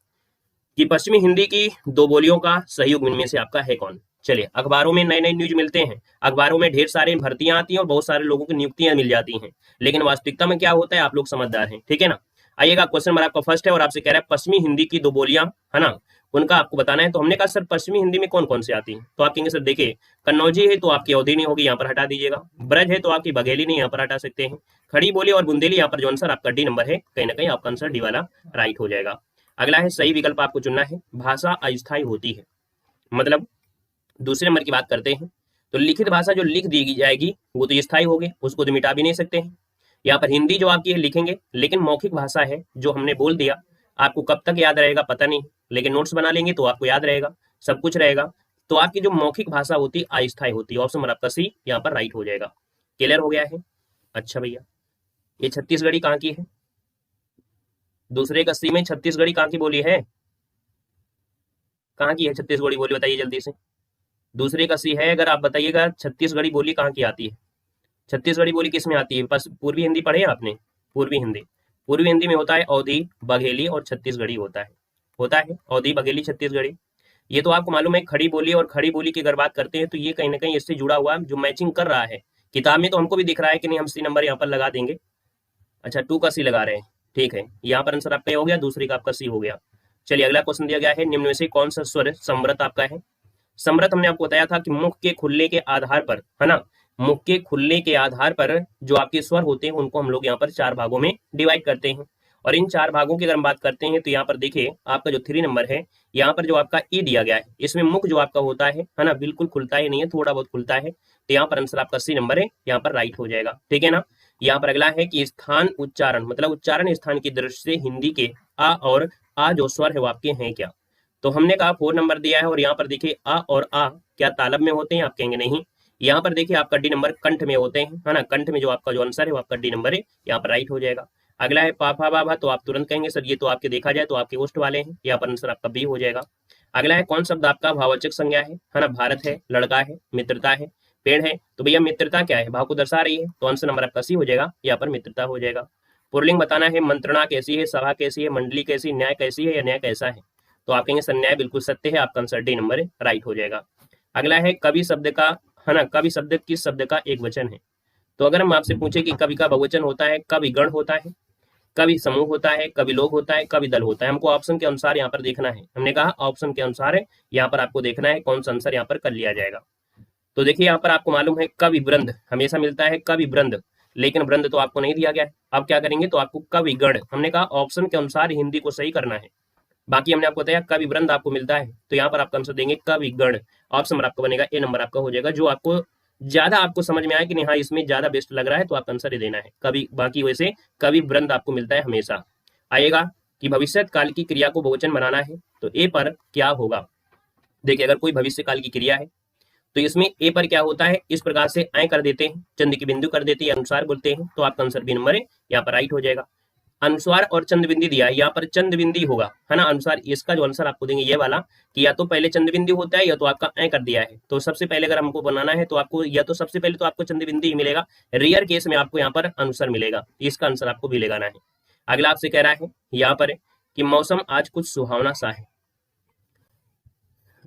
कि पश्चिमी हिंदी की 2 बोलियों का सहयोग इनमें से आपका है कौन। चलिए, अखबारों में नए नए न्यूज मिलते हैं, अखबारों में ढेर सारे भर्तियां आती हैं और बहुत सारे लोगों की नियुक्तियां मिल जाती हैं, लेकिन वास्तविकता में क्या होता है आप लोग समझदार हैं, ठीक है ना। आइएगा, क्वेश्चन नंबर आपका फर्स्ट है और आपसे कह रहा है पश्चिमी हिंदी की 2 बोलियां, है ना, उनका आपको बताना है। तो हमने कहा सर पश्चिमी हिंदी में कौन कौन सी आती है, तो आप कहेंगे सर देखिए कन्नौजी है तो आपकी अवधी नहीं होगी, यहाँ पर हटा दीजिएगा, ब्रज है तो आपकी बघेली नहीं, यहाँ पर हटा सकते हैं, खड़ी बोली और बुंदेली, यहाँ पर जो आंसर आपका डी नंबर है, कहीं ना कहीं आपका आंसर डी वाला राइट हो जाएगा। अगला है सही विकल्प आपको चुनना है, भाषा अस्थायी होती है, मतलब दूसरे नंबर की बात करते हैं तो लिखित भाषा जो लिख दी जाएगी वो तो स्थायी होगी, उसको तो मिटा भी नहीं सकते हैं। यहाँ पर हिंदी जो आपकी है लिखेंगे, लेकिन मौखिक भाषा है जो हमने बोल दिया, आपको कब तक याद रहेगा पता नहीं, लेकिन नोट्स बना लेंगे तो आपको याद रहेगा, सब कुछ रहेगा। तो आपकी जो मौखिक भाषा होती है अस्थायी होती है, ऑप्शन नंबर आपका सी यहाँ पर राइट हो जाएगा। क्लियर हो गया है। अच्छा भैया, ये छत्तीसगढ़ी कहाँ की है? दूसरे कस्सी में छत्तीसगढ़ी कहाँ की बोली है? कहाँ की है छत्तीसगढ़ी बोली, बताइए जल्दी से। दूसरे कस्सी है, अगर आप बताइएगा छत्तीसगढ़ी बोली कहाँ की आती है। छत्तीसगढ़ी बोली किस में आती है? बस पूर्वी हिंदी पढ़े हैं आपने? पूर्वी हिंदी, पूर्वी हिंदी में होता है अवधी, बघेली और छत्तीसगढ़ी होता है अवधी, बघेली, छत्तीसगढ़ी। ये तो आपको मालूम है। खड़ी बोली और खड़ी बोली की अगर बात करते हैं तो ये कहीं ना कहीं इससे जुड़ा हुआ जो मैचिंग कर रहा है। किताब में तो हमको भी दिख रहा है कि नहीं, हम सी नंबर यहाँ पर लगा देंगे। अच्छा, टू का सी लगा रहे हैं, ठीक है। यहाँ पर आंसर आपका ये हो गया, दूसरी का आपका सी हो गया। चलिए अगला क्वेश्चन दिया गया है, निम्न में से कौन सा स्वर समृत आपका है? समृत हमने आपको बताया था कि मुख के खुलने के आधार पर, है ना, मुख के खुलने के आधार पर जो आपके स्वर होते हैं उनको हम लोग यहाँ पर 4 भागों में डिवाइड करते हैं। और इन 4 भागों की अगर हम बात करते हैं तो यहाँ पर देखिए आपका जो 3 नंबर है, यहाँ पर जो आपका ई दिया गया है, इसमें मुख जो आपका होता है ना, बिल्कुल खुलता ही नहीं है, थोड़ा बहुत खुलता है। तो यहाँ पर आंसर आपका सी नंबर है, यहाँ पर राइट हो जाएगा, ठीक है ना। यहाँ पर अगला है कि स्थान उच्चारण, मतलब उच्चारण स्थान की दृष्टि से हिंदी के आ और आ जो स्वर है वो आपके हैं क्या? तो हमने कहा 4 नंबर दिया है, और यहाँ पर देखिए अ और आ क्या तालब में होते हैं? आप कहेंगे नहीं। यहाँ पर देखिए आपका डी नंबर कंठ में होते हैं, है ना, कंठ में जो आपका जो आंसर है वो आपका डी नंबर है, यहाँ पर राइट हो जाएगा। अगला है पापा बाबा, तो आप तुरंत कहेंगे सर ये तो आपके देखा जाए तो आपके ओष्ठ वाले हैं, यहाँ पर आंसर आपका बी हो जाएगा। अगला है कौन शब्द आपका भाववाचक संज्ञा है ना, भारत है, लड़का है, मित्रता है, पेड़ है। तो भैया मित्रता क्या है? भाव को दर्शा रही है, तो आंसर नंबर आपका सी हो जाएगा, यहाँ पर मित्रता हो जाएगा। पुरलिंग बताना है, मंत्रणा कैसी है, सभा कैसी है, मंडली कैसी, न्याय कैसी है या न्याय कैसा है? तो आप कहेंगे सर न्याय बिल्कुल सत्य है, आपका आंसर डी नंबर है, राइट हो जाएगा। अगला है कवि शब्द का, है ना, कवि शब्द किस शब्द का एक वचन है? तो अगर हम आपसे पूछे कि कवि का बहुवचन होता है, कवि गण होता है, कवि समूह होता है, कवि लोग होता है, कवि दल होता है, हमको ऑप्शन के अनुसार यहाँ पर देखना है। हमने कहा ऑप्शन के अनुसार है, यहाँ पर आपको देखना है कौन सा आंसर यहाँ पर कर लिया जाएगा। तो देखिए यहाँ पर आपको मालूम है कवि वृंद हमेशा मिलता है, कवि वृंद, लेकिन वृंद तो आपको नहीं दिया गया है। आप क्या करेंगे, तो आपको कवि गण, हमने कहा ऑप्शन के अनुसार हिंदी को सही करना है। बाकी हमने आपको बताया कवि वृंद आपको मिलता है, तो यहाँ पर आपका आंसर देंगे कवि गण। ऑप्शन नंबर आपका बनेगा ए नंबर आपका हो जाएगा, जो आपको ज्यादा आपको समझ में आए कि नहीं हाँ इसमें ज्यादा बेस्ट लग रहा है तो आपका आंसर ही देना है कवि। बाकी वैसे कवि वृंद आपको मिलता है हमेशा। आएगा कि भविष्य काल की क्रिया को बहुवचन बनाना है, तो ए पर क्या होगा? देखिए अगर कोई भविष्य काल की क्रिया है तो इसमें ए पर क्या होता है, इस प्रकार से ऐ कर देते हैं, चंद की बिंदु कर देते हैं, अनुसार बोलते हैं, तो आपका आंसर बी नंबर है, यहाँ पर राइट हो जाएगा। अनुस्वार और चंद बिंदी दिया है, यहाँ पर चंद बिंदी होगा, है ना, अनुसार। इसका जो आंसर आपको देंगे ये वाला कि या तो पहले चंद बिंदी होता है या तो आपका ऐ कर दिया है। तो सबसे पहले अगर हमको बनाना है तो आपको या तो सबसे पहले तो आपको चंद बिंदी ही मिलेगा, रेयर केस में आपको यहाँ पर अनुसार मिलेगा, इसका आंसर आपको भी लगाना है। अगला आपसे कह रहा है यहाँ पर कि मौसम आज कुछ सुहावना सा है,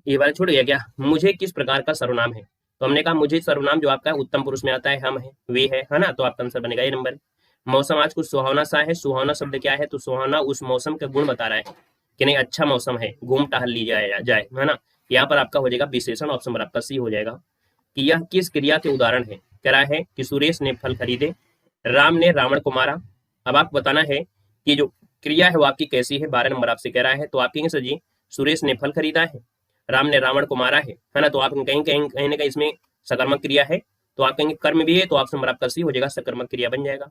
ये वाला छूट गया क्या? मुझे किस प्रकार का सर्वनाम है? तो हमने कहा मुझे सर्वनाम जो आपका उत्तम पुरुष में आता है, हम है, वे है ना, तो आपका आंसर बनेगा ये नंबर। मौसम आज कुछ सुहावना सा है, सुहावना शब्द क्या है? तो सुहावना उस मौसम का गुण बता रहा है कि नहीं अच्छा मौसम है, घूम टहल ली जाए, है ना। यहाँ पर आपका हो जाएगा विशेषण, ऑप्शन नंबर आपका सी हो जाएगा। कि यह किस क्रिया के उदाहरण है? कह रहा है कि सुरेश ने फल खरीदे, राम ने रावण को मारा। अब आपको बताना है कि जो क्रिया है वो आपकी कैसी है, 12 नंबर आपसे कह रहा है। तो आप कहेंगे सर जी सुरेश ने फल खरीदा है, राम ने रावण को मारा है ना, तो आप कहीं कहीं ना कहीं इसमें सकर्मक क्रिया है, तो आप कहेंगे कर्म भी है, तो ऑप्शन नंबर आपका सी हो जाएगा, सकर्मक क्रिया बन जाएगा।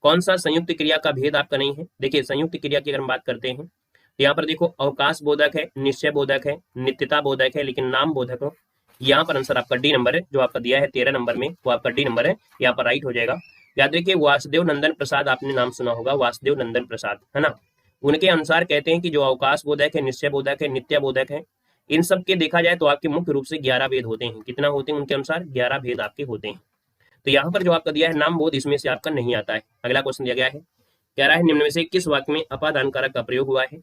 कौन सा संयुक्त क्रिया का भेद आपका नहीं है? देखिए संयुक्त क्रिया की अगर हम बात करते हैं तो यहाँ पर देखो अवकाश बोधक है, निश्चय बोधक है, नित्यता बोधक है, लेकिन नाम बोधक हो। यहाँ पर आंसर आपका डी नंबर है, जो आपका दिया है 13 नंबर में वो आपका डी नंबर है, यहाँ पर राइट हो जाएगा। याद रखिए वासुदेव नंदन प्रसाद आपने नाम सुना होगा, वासुदेव नंदन प्रसाद, है ना। उनके अनुसार कहते हैं कि जो अवकाश बोधक है, निश्चय बोधक है, नित्य बोधक है, इन सब के देखा जाए तो आपके मुख्य रूप से 11 भेद होते हैं। कितना होते हैं उनके अनुसार? 11 भेद आपके होते हैं। तो यहाँ पर जो आपका दिया है नाम बोध, इसमें से आपका नहीं आता है। अगला क्वेश्चन दिया गया है, कह रहा है निम्न में से किस वाक्य में अपादान कारक का प्रयोग हुआ है?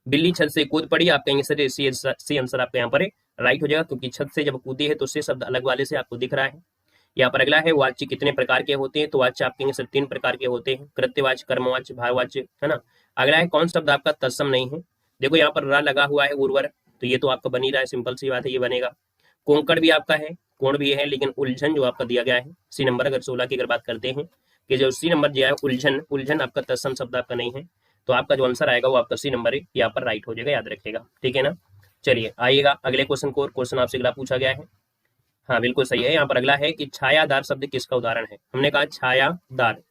बिल्ली छत से कूद पड़ी, आप कहेंगे सर सी आंसर आपका यहाँ पर राइट हो जाएगा, क्योंकि छत से जब कूदी है तो से शब्द अलग वाले से आपको दिख रहा है। यहाँ पर अगला है वाच्य कितने प्रकार के होते हैं? तो वाच्य आप कहेंगे सर 3 प्रकार के होते हैं, कृत्यवाच्य, कर्मवाच्य, भारवाच्य, है ना। अगला है कौन शब्द आपका तत्सम नहीं है? देखो यहाँ पर रा लगा हुआ है उर्वर, तो ये तो आपका बन ही रहा है, सिंपल सी बात है, ये बनेगा। कोंकण भी आपका है, कोण भी है, लेकिन उलझन जो आपका दिया गया है सी नंबर, अगर 16 की अगर बात करते हैं कि जो सी नंबर दिया है उलझन, उलझन आपका तत्सम शब्द आपका नहीं है, तो आपका जो आंसर आएगा वो आपका सी नंबर है, यहाँ पर राइट हो जाएगा, याद रखिएगा, ठीक है ना। चलिए आइएगा अगले क्वेश्चन को, क्वेश्चन आपसे अगला पूछा गया है, हाँ बिल्कुल सही है। यहाँ पर अगला है कि छायादार शब्द किसका उदाहरण है? हमने कहा छायादार,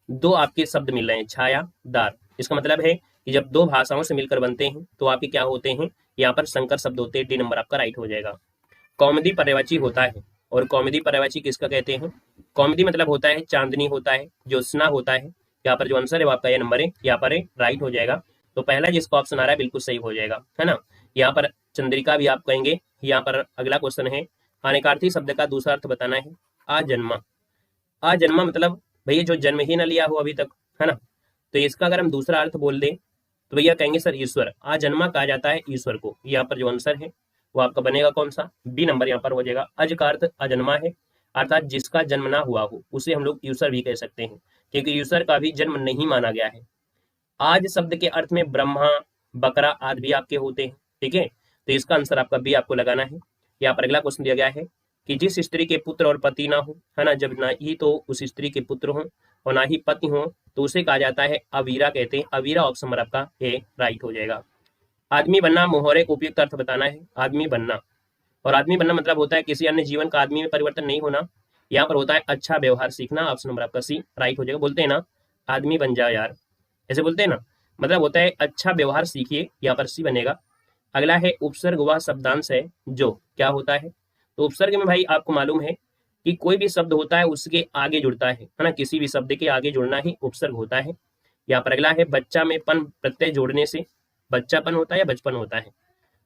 2 आपके शब्द मिल रहे हैं, छायादार, इसका मतलब है कि जब 2 भाषाओं से मिलकर बनते हैं तो आपके क्या होते हैं, यहाँ पर संकर शब्द होते हैं, डी नंबर आपका राइट हो जाएगा। कौमुदी पर्यायवाची होता है, और कौमुदी पर्यायवाची किसका कहते हैं? कौमुदी मतलब होता है चांदनी होता है, ज्योत्सना होता है। यहाँ पर जो आंसर है वो आपका ये नंबर है, यहाँ पर राइट हो जाएगा। तो पहला जिसका ऑप्शन आ रहा है बिल्कुल सही हो जाएगा, है ना। यहाँ पर चंद्रिका भी आप कहेंगे। यहाँ पर अगला क्वेश्चन है, अनेकार्थी शब्द का दूसरा अर्थ बताना है। आजन्मा, आजन्मा मतलब भैया जो जन्म ही न लिया हो अभी तक, है ना। तो इसका अगर हम दूसरा अर्थ बोल दें तो भैया कहेंगे सर ईश्वर। आजन्मा कहा जाता है ईश्वर को। यहाँ पर जो आंसर है वो आपका बनेगा कौन सा? बी नंबर यहाँ पर हो जाएगा। अज का अर्थ अजन्मा है, अर्थात जिसका जन्म ना हुआ हो उसे हम लोग ईश्वर भी कह सकते हैं, क्योंकि ईश्वर का भी जन्म नहीं माना गया है। आज शब्द के अर्थ में ब्रह्मा, बकरा आदि भी आपके होते हैं, ठीक है। तो इसका आंसर आपका बी आपको लगाना है। यहाँ पर अगला क्वेश्चन दिया गया है कि जिस स्त्री के पुत्र और पति ना हो, है ना, जब ना ही तो उस स्त्री के पुत्र हो और ना ही पति हो तो उसे कहा जाता है अवीरा कहते हैं। अवीरा ऑप्शन नंबर आपका ए राइट हो जाएगा। आदमी बनना, मोहरे को उपयुक्त अर्थ बताना है। आदमी बनना, और आदमी बनना मतलब होता है किसी अन्य जीवन का आदमी में परिवर्तन नहीं होना। यहाँ पर होता है अच्छा व्यवहार सीखना। ऑप्शन नंबर आपका सी राइट हो जाएगा। बोलते हैं ना आदमी बन जाओ यार, ऐसे बोलते हैं ना, मतलब होता है अच्छा व्यवहार सीखिए, यहाँ पर सी बनेगा। अगला है उपसर्ग वह शब्दांश है जो क्या होता है। तो उपसर्ग में भाई आपको मालूम है कि कोई भी शब्द होता है उसके आगे जुड़ता है ना, किसी भी शब्द के आगे जुड़ना ही उपसर्ग होता है। यहाँ पर अगला है बच्चा में पन प्रत्यय जोड़ने से बच्चापन होता है या बचपन होता है।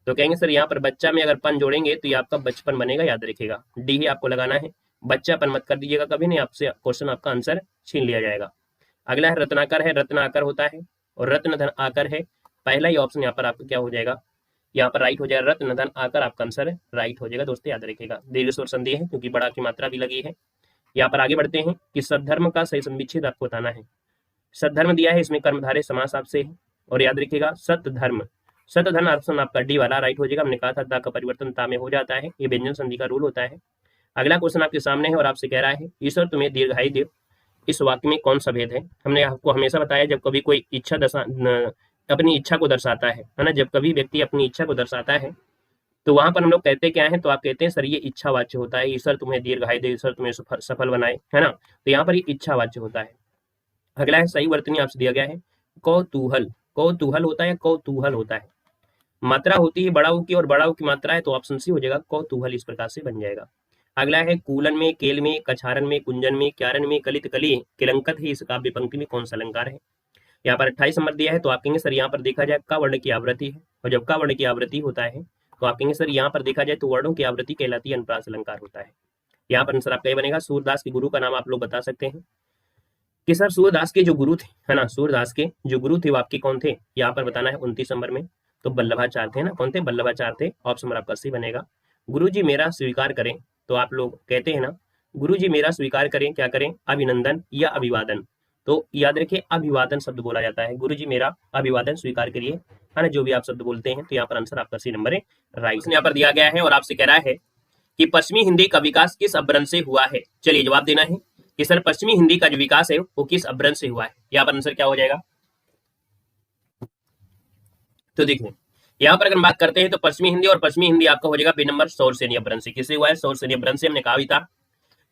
तो कहेंगे सर यहाँ पर बच्चा में अगर पन जोड़ेंगे तो ये आपका बचपन बनेगा, याद रखिएगा। डी ही आपको लगाना है, बच्चापन मत कर दीजिएगा कभी, नहीं आपसे क्वेश्चन आपका आंसर छीन लिया जाएगा। अगला है रत्नाकर है, रत्न आकर होता है और रत्न धन आकर है। पहला ही ऑप्शन यहाँ पर आपका क्या हो जाएगा? यहाँ पर राइट हो जाएगा, रत्न धन आकर आपका आंसर राइट हो जाएगा। दोस्तों याद रखिएगा, दीर्घ स्वर संधि है क्योंकि बड़ा की मात्रा भी लगी है। यहाँ पर आगे बढ़ते हैं कि सद्धर्म का सही संविच्छेद आपको बताना है। सद्धर्म दिया है, इसमें कर्मधारय समास आपसे है और याद रखिएगा सतधर्म। सतधर्म ऑप्शन आपका डी वाला राइट हो जाएगा। हमने कहा था दा का परिवर्तन ता में हो जाता है, ये व्यंजन संधि का रूल होता है। अगला क्वेश्चन आपके सामने है और आपसे कह रहा है ईश्वर तुम्हें दीर्घायु दे। इस वाक्य में कौन सा भेद है? हमने आपको हमेशा बताया जब कभी कोई इच्छा अपनी इच्छा को दर्शाता है ना, जब कभी व्यक्ति अपनी इच्छा को दर्शाता है तो वहां पर हम लोग कहते क्या है, तो आप कहते हैं सर ये इच्छावाच्य होता है। ईश्वर तुम्हें दीर्घायु दे, ईश्वर तुम्हें सफल बनाए, है ना। तो यहाँ पर ये इच्छावाच्य होता है। अगला है सही वर्तनी आपसे दिया गया है कौतूहल। कौतूहल होता है, कौतूहल होता है। मात्रा होती है बड़ा ऊ की और बड़ा ऊ की मात्रा है तो ऑप्शन सी हो जाएगा, कौतूहल इस प्रकार से बन जाएगा। अगला है कूलन में, केल में, कछारन में, कुंजन में, क्यारन में, कलित कली किलंकत ही इस काव्य पंक्ति में कौन सा अलंकार है? यहाँ पर 28 नंबर दिया है तो आप कहेंगे सर यहाँ पर देखा जाए का वर्ण की आवृत्ति है, और जब का वर्ण की आवृत्ति होता है तो आप कहेंगे सर यहाँ पर देखा जाए तो वर्णों की आवृत्ति कहलाती है, अनुप्रास अलंकार होता है। यहाँ पर आंसर आपका ये बनेगा। सूरदास के गुरु का नाम आप लोग बता सकते हैं कि सर सूरदास के जो गुरु थे, है ना, सूरदास के जो गुरु थे वो आपके कौन थे? यहाँ पर बताना है 29 नंबर में। तो वल्लभाचार्य थे ना, कौन थे? वल्लभाचार्य थे। ऑप्शन नंबर आपका सी बनेगा। गुरु जी मेरा स्वीकार करें, तो आप लोग कहते हैं ना गुरु जी मेरा स्वीकार करें, क्या करें? अभिनंदन या अभिवादन। तो याद रखिए अभिवादन शब्द बोला जाता है, गुरु जी मेरा अभिवादन स्वीकार करिए, है ना, जो भी आप शब्द बोलते हैं। तो यहाँ पर आंसर आपका सी नंबर है राइट। यहाँ पर दिया गया है और आपसे कह रहा है कि पश्चिमी हिंदी का विकास किस अपभ्रंश से हुआ है? चलिए जवाब देना है कि सर पश्चिमी हिंदी का जो विकास है वो किस अपभ्रंश से हुआ है। यहाँ पर आंसर क्या हो जाएगा? तो देखिए यहाँ पर अगर बात करते हैं तो पश्चिमी हिंदी, और पश्चिमी हिंदी आपका हो जाएगा बी नंबर शौरसेनी अपभ्रंश से। किससे हुआ है? शौरसेनी अपभ्रंश से। हमने कहा भी था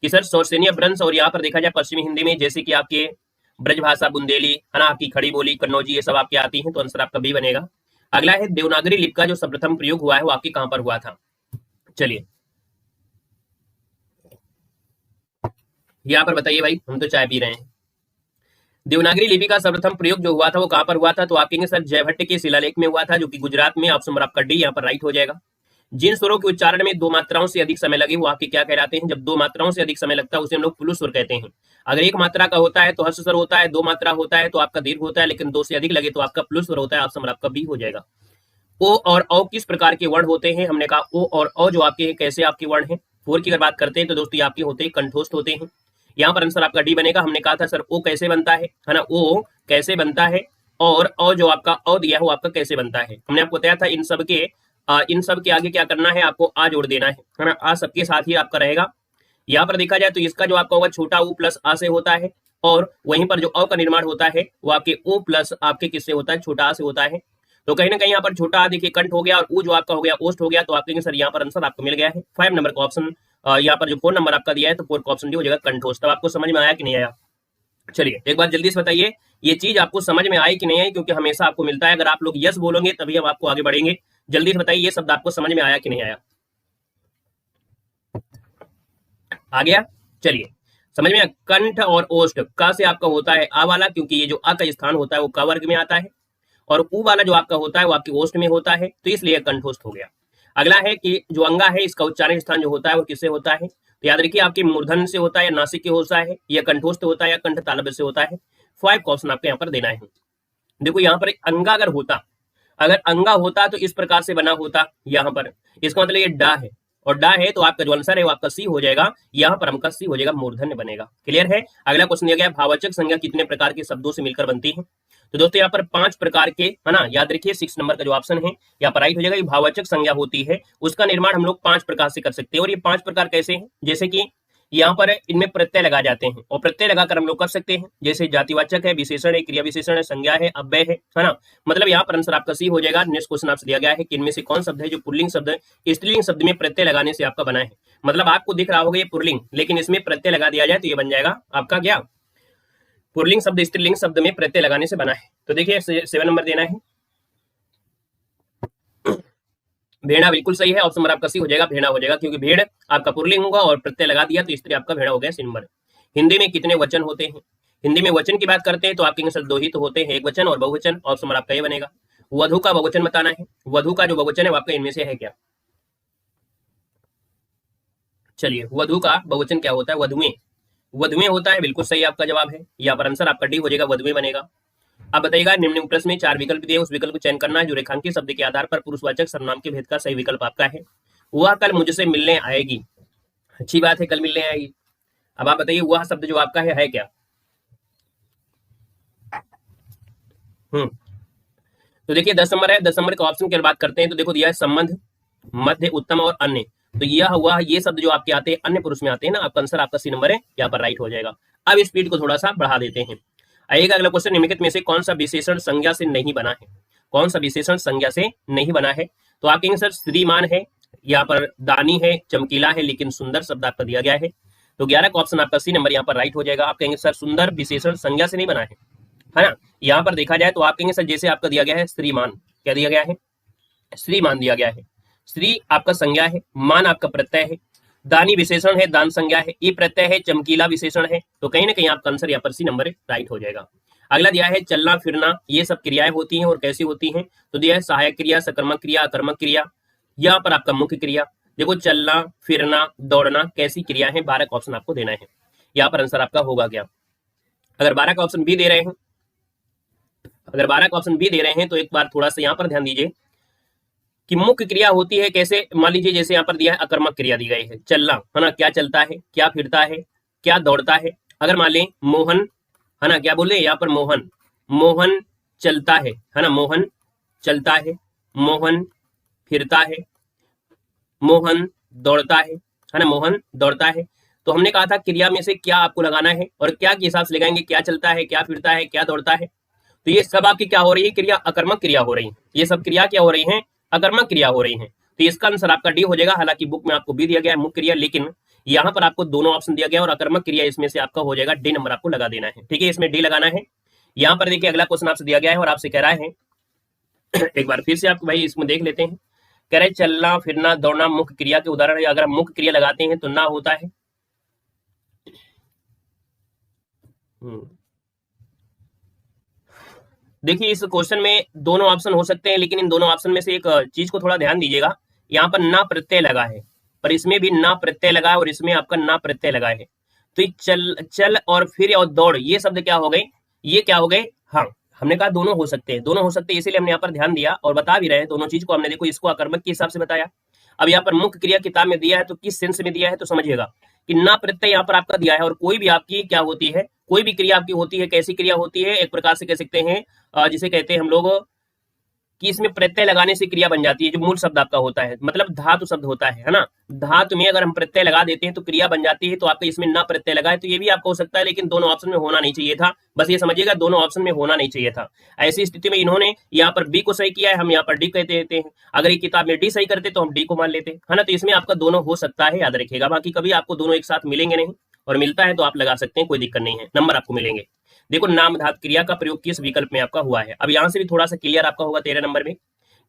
कि सर शौरसेनी अपभ्रंश। और यहाँ पर देखा जाए पश्चिमी हिंदी में जैसे कि आपके ब्रजभाषा, बुंदेली, है ना, आपकी खड़ी बोली, कन्नौजी, ये सब आपके आती हैं, तो आंसर आपका बी बनेगा। अगला है देवनागरी लिपि का जो सर्वप्रथम प्रयोग हुआ है वो आपके कहां पर हुआ था? चलिए यहाँ पर बताइए भाई, हम तो चाय पी रहे हैं। देवनागरी लिपि का सर्वप्रथम प्रयोग जो हुआ था वो कहां पर हुआ था? तो आप कहेंगे सर जयभट्ट के शिलालेख में हुआ था, जो कि गुजरात में। ऑप्शन नंबर आपका डी यहाँ पर राइट हो जाएगा। जिन स्वरों के उच्चारण में दो मात्राओं से अधिक समय लगे वो आपके क्या कहलाते हैं? जब दो मात्राओं से अधिक समय लगता है उसे हम लोग पुलुस स्वर कहते हैं। अगर एक मात्रा का होता है तो हर्ष स्वर होता है, दो मात्रा होता है तो आपका दीर्घ होता है, लेकिन दो से अधिक लगे तो आपका प्लुस स्वर होता है। ऑप्शन नंबर आपका बी हो जाएगा। ओ और औ किस प्रकार के वर्ण होते हैं? हमने कहा ओ और औ जो आपके कैसे आपके वर्ण हैं। फोर की अगर बात करते हैं तो दोस्तों आपके होते हैं कंठोष्ठ होते हैं। यहाँ पर आंसर आपका डी बनेगा। हमने कहा था सर ओ कैसे बनता है ना, ओ कैसे बनता है, और औ जो आपका औ दिया है वो आपका कैसे बनता है। हमने आपको बताया था इन सब के आगे क्या करना है, आपको आ जोड़ देना है ना, आ सबके साथ ही आपका रहेगा। यहाँ पर देखा जाए तो इसका जो आपका होगा छोटा ऊ प्लस आ से होता है, और वहीं पर जो अ का निर्माण होता है वो आपके ओ प्लस आपके किससे होता है? छोटा आ से होता है। तो कहीं ना कहीं यहाँ पर छोटा आ देखिए कंठ हो गया और ऊ जो आपका हो गया ओष्ठ हो गया। तो आप कहेंगे सर यहाँ पर आंसर आपको मिल गया है 5 नंबर का ऑप्शन। यहाँ पर जो 4 नंबर आपका दिया है तो 4 का ऑप्शन डी हो जाएगा कंठोष्ठ। तब आपको समझ में आया कि नहीं आया? चलिए एक बार जल्दी से बताइए ये चीज आपको समझ में आई कि नहीं आई, क्योंकि हमेशा आपको मिलता है अगर आप लोग यस बोलोगे तभी हम आपको आगे बढ़ेंगे। जल्दी से बताइए ये शब्द आपको समझ में आया कि नहीं आया? आ गया। चलिए समझ में आया? कंठ और ओष्ठ, क से आपका होता है आ वाला, क्योंकि ये जो अ का स्थान होता है वो क वर्ग में आता है, और उ वाला जो आपका होता है वो आपके ओष्ठ में होता है, तो इसलिए कंठोष्ठ हो गया। अगला है कि जो अंगा है इसका उच्चारण स्थान जो होता है वो किससे होता है? तो याद रखिए आपके मूर्धन से होता है या नासिक के होता है या कंठोष्ठ होता है या कंठ तालव्य से होता है। 5 का ऑप्शन आपको यहाँ पर देना है। देखो यहाँ पर अंगा अगर अंगा होता तो इस प्रकार से बना होता यहाँ पर, इसका मतलब ये डा है, और डा है तो आपका जो आंसर है वो आपका सी हो जाएगा, यहाँ पर हमका सी हो जाएगा, मूर्धन्य बनेगा। क्लियर है? अगला क्वेश्चन दिया गया भाववाचक संज्ञा कितने प्रकार के शब्दों से मिलकर बनती है? तो दोस्तों यहाँ पर 5 प्रकार के, है ना, याद रखिए 6 नंबर का जो ऑप्शन है यहाँ पर राइट हो जाएगा। भाववाचक संज्ञा होती है उसका निर्माण हम लोग 5 प्रकार से कर सकते हैं, और ये 5 प्रकार कैसे हैं? जैसे कि यहाँ पर इनमें प्रत्यय लगा जाते हैं, और प्रत्यय लगाकर हम लोग कर सकते हैं, जैसे जातिवाचक है, विशेषण है, क्रिया विशेषण है, संज्ञा है, अव्यय है ना। मतलब यहाँ पर आंसर आपका सी हो जाएगा। नेक्स्ट क्वेश्चन आपसे दिया गया है कि इनमें से कौन शब्द है जो पुल्लिंग शब्द है स्त्रीलिंग शब्द में प्रत्यय लगाने से आपका बना है। मतलब आपको दिख रहा होगा ये पुल्लिंग, लेकिन इसमें प्रत्यय लगा दिया जाए तो ये बन जाएगा आपका क्या? पुल्लिंग शब्द स्त्रीलिंग शब्द में प्रत्यय लगाने से बना है। तो देखिए 7 नंबर देना है। भेड़ा बिल्कुल सही है, ऑप्शन नंबर आपका सी हो जाएगा, भेड़ा हो जाएगा, क्योंकि भेड़ आपका पुल्लिंग होगा और प्रत्यय लगा दिया तो स्त्री आपका भेड़ा हो गया। सी नंबर। हिंदी में कितने वचन होते हैं? हिंदी में वचन की बात करते हैं तो आपके आंसर 2 ही तो होते हैं, एक वचन और बहुवचन। ऑप्शन नंबर आपका ये बनेगा। वधु का बहुवचन बताना है, वधु का जो बहुवचन है वो आपका इनमें से है क्या? चलिए वधु का बहुवचन क्या होता है? वधुएं, वधुएं होता है, बिल्कुल सही आपका जवाब है। यहाँ पर आंसर आपका डी हो जाएगा, वधुएं बनेगा। अब बताइएगा निम्न प्रश्न में 4 विकल्प दिए, उस विकल्प को चयन करना है जो रेखांकित शब्द के आधार पर पुरुषवाचक सर्वनाम के भेद का सही विकल्प आपका है। वह कल मुझसे मिलने आएगी, अच्छी बात है, कल मिलने आएगी। अब आप बताइए वह शब्द जो आपका है क्या? तो देखिए 10 नंबर है, 10 नंबर का ऑप्शन की बात करते हैं तो देखो दिया है संबंध, मध्य, उत्तम और अन्य। तो यह हुआ ये शब्द जो आपके आते हैं अन्य पुरुष में आते हैं ना, आपका आंसर आपका सी नंबर है, यहाँ पर राइट हो जाएगा। अब स्पीड को थोड़ा सा बढ़ा देते हैं। आइएगा अगला क्वेश्चन, निम्नलिखित में से कौन सा विशेषण संज्ञा से नहीं बना है? कौन सा विशेषण संज्ञा से नहीं बना है? तो आपके आंसर श्रीमान है, यहाँ पर दानी है, चमकीला है, लेकिन सुंदर शब्द आपका दिया गया है। तो 11 का ऑप्शन आपका सी नंबर यहाँ पर राइट हो जाएगा। आप कहेंगे सर सुंदर विशेषण संज्ञा से नहीं बना है ना। यहाँ पर देखा जाए तो आप कहेंगे सर जैसे आपका दिया गया है श्रीमान, क्या दिया गया है? श्रीमान दिया गया है। श्री आपका संज्ञा है, मान आपका प्रत्यय है, दानी विशेषण है, दान संज्ञा है, ये प्रत्यय है, चमकीला विशेषण है। तो कहीं ना कहीं आपका आंसर यहाँ पर सी नंबर राइट हो जाएगा। अगला दिया है चलना फिरना, ये सब क्रियाएं होती हैं और कैसी होती हैं? तो दिया है सहायक क्रिया, सकर्मक क्रिया, अकर्मक क्रिया, यहाँ पर आपका मुख्य क्रिया। देखो चलना फिरना दौड़ना कैसी क्रिया है? 12 का ऑप्शन आपको देना है, यहाँ पर आंसर आपका होगा क्या? अगर 12 का ऑप्शन बी दे रहे हैं, अगर 12 का ऑप्शन बी दे रहे हैं तो एक बार थोड़ा सा यहाँ पर ध्यान दीजिए कि मुख्य क्रिया होती है कैसे। मान लीजिए जैसे यहाँ पर दिया है अकर्मक क्रिया दी गई है, चलना, है ना, क्या चलता है, क्या फिरता है, क्या दौड़ता है। अगर मान लें मोहन, है ना, क्या बोले यहाँ पर मोहन, मोहन चलता है ना, मोहन चलता है, मोहन फिरता है, मोहन दौड़ता है ना, मोहन दौड़ता है। तो हमने कहा था क्रिया में से क्या आपको लगाना है, और क्या के हिसाब से लगाएंगे, क्या चलता है, क्या फिरता है, क्या दौड़ता है। तो ये सब आपकी क्या हो रही है? क्रिया अकर्मक क्रिया हो रही है। ये सब क्रिया क्या हो रही है? अकर्मक क्रिया हो रही है। तो इसका आंसर आपका डी हो जाएगा। हालांकि बुक में आपको भी दिया गया है मुख्य क्रिया, लेकिन यहाँ पर आपको दोनों ऑप्शन दिया गया और अकर्मक क्रिया इसमें से आपका हो जाएगा, डी नंबर आपको लगा देना है। ठीक है, इसमें डी लगाना है। यहाँ पर देखिए अगला क्वेश्चन आपसे दिया गया है और आपसे कह रहा है एक बार फिर से आप भाई इसमें देख लेते हैं। कह रहे चलना फिरना दौड़ना मुख्य क्रिया के उदाहरण है। अगर हम मुख्य क्रिया लगाते हैं तो ना होता है। देखिए इस क्वेश्चन में दोनों ऑप्शन हो सकते हैं, लेकिन इन दोनों ऑप्शन में से एक चीज को थोड़ा ध्यान दीजिएगा। यहाँ पर ना प्रत्यय लगा है, पर इसमें भी ना प्रत्यय लगा है और इसमें आपका ना प्रत्यय लगा है। तो चल और फिर और दौड़ ये शब्द क्या हो गए? ये क्या हो गए? हाँ, हमने कहा दोनों हो सकते हैं, दोनों हो सकते हैं, इसीलिए हमने यहाँ पर ध्यान दिया और बता भी रहे हैं दोनों चीज को। हमने देखो इसको अकर्मक के हिसाब से बताया। अब यहाँ पर मुख्य क्रिया किताब में दिया है तो किस सेंस में दिया है? तो समझिएगा कि ना प्रत्यय यहाँ पर आपका दिया है, और कोई भी आपकी क्या होती है, कोई भी क्रिया आपकी होती है, कैसी क्रिया होती है? एक प्रकार से कह सकते हैं जिसे कहते हैं हम लोग कि इसमें प्रत्यय लगाने से क्रिया बन जाती है। जो मूल शब्द आपका होता है, मतलब धातु शब्द होता है ना, धातु में अगर हम प्रत्यय लगा देते हैं तो क्रिया बन जाती है। तो आपका इसमें ना प्रत्यय लगा है, तो ये भी आपका हो सकता है, लेकिन दोनों ऑप्शन में होना नहीं चाहिए था। बस ये समझिएगा दोनों ऑप्शन में होना नहीं चाहिए था। ऐसी स्थिति में इन्होंने यहाँ पर बी को सही किया है, हम यहाँ पर डी कहते देते हैं। अगर ये किताब में डी सही करते तो हम डी को मान लेते, है ना। तो इसमें आपका दोनों हो सकता है, याद रखिएगा। बाकी कभी आपको दोनों एक साथ मिलेंगे नहीं, और मिलता है तो आप लगा सकते हैं, कोई दिक्कत नहीं है, नंबर आपको मिलेंगे। देखो नाम धातु क्रिया का प्रयोग किस विकल्प में आपका हुआ है? अब यहाँ से भी थोड़ा सा क्लियर आपका होगा। 13 नंबर में